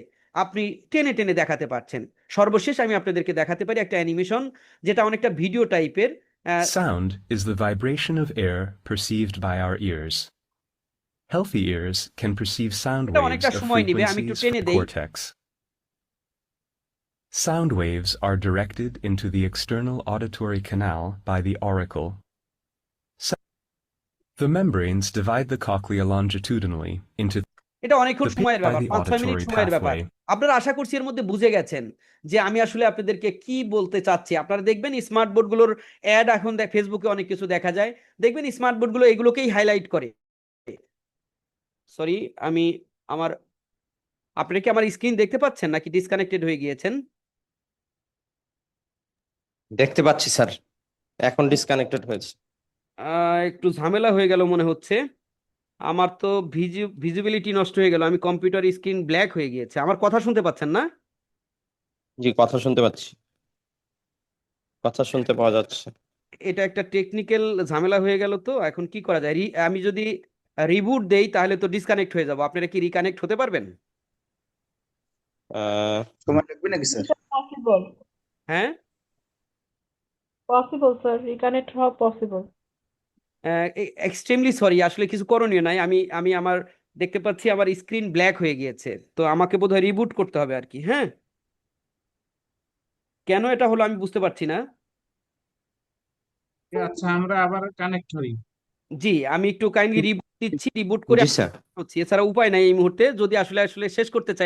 আপনি টেনে টেনে দেখাতে পারছেন। সর্বশেষ আমি আপনাদেরকে দেখাতে পারি একটা অ্যানিমেশন, যেটা অনেকটা ভিডিও টাইপের। Sound is the vibration of air perceived by our ears. Healthy ears can perceive sound এটা waves অনেকটা of সময় নেবে, আমি একটু frequencies টেনে from দেই। cortex. Sound waves are directed into the external auditory canal by the auricle. The membranes divide the cochlea longitudinally into এটা অনেকক্ষণ the সময়ের pit by ব্যাপার, the 5-6 মিনিট auditory সময়ের ব্যাপার। pathway. আপনারা আশা করছি এর মধ্যে বুঝে গেছেন যে আমি আসলে আপনাদেরকে কি বলতে চাচ্ছি। আপনারা দেখবেন স্মার্ট বোর্ডগুলোর অ্যাড এখন ফেসবুকে অনেক কিছু দেখা যায়, দেখবেন স্মার্ট বোর্ডগুলো এগুলোকেই হাইলাইট করে। সরি, আপনি কি আমার স্ক্রিন দেখতে পাচ্ছেন নাকি ডিসকানেক্টেড হয়ে গিয়েছেন? দেখতে পাচ্ছি স্যার, এখন ডিসকানেক্টেড হয়েছে। একটু ঝামেলা হয়ে গেল মনে হচ্ছে। আমার তো ভিজিবিলিটি নষ্ট হয়ে গেল, আমি কম্পিউটার স্ক্রিন ব্ল্যাক হয়ে গিয়েছে। আমার কথা শুনতে পাচ্ছেন না? জি, কথা শুনতে পাচ্ছি, কথা শুনতে পাওয়া যাচ্ছে। এটা একটা টেকনিক্যাল ঝামেলা হয়ে গেল। তো এখন কি করা যায়? আমি যদি রিবুট দেই তাহলে তো ডিসকানেক্ট হয়ে যাব। আপনারা কি রিকানেক্ট হতে পারবেন? সময় লাগবে নাকি স্যার? পসিবল, হ্যাঁ, পসিবল স্যার, রিকানেক্ট হওয়া পসিবল। এক্সট্রিমলি সরি, আসলে কিছু করণীয় নাই। আমি আমার দেখতে পাচ্ছি আমার স্ক্রিন ব্ল্যাক হয়ে গিয়েছে, তো আমাকে বোধহয় রিবুট করতে হবে আর কি। হ্যাঁ, কেন এটা হলো আমি বুঝতে পারছি না। আচ্ছা, আমরা আবার কানেক্ট হই। জি, আমি একটু কাইন্ডলি রিবুট দিচ্ছি, রিবুট করে জি স্যার। হচ্ছে, এছাড়া উপায় নাই এই মুহূর্তে। যদি আসলে শেষ করতে চাই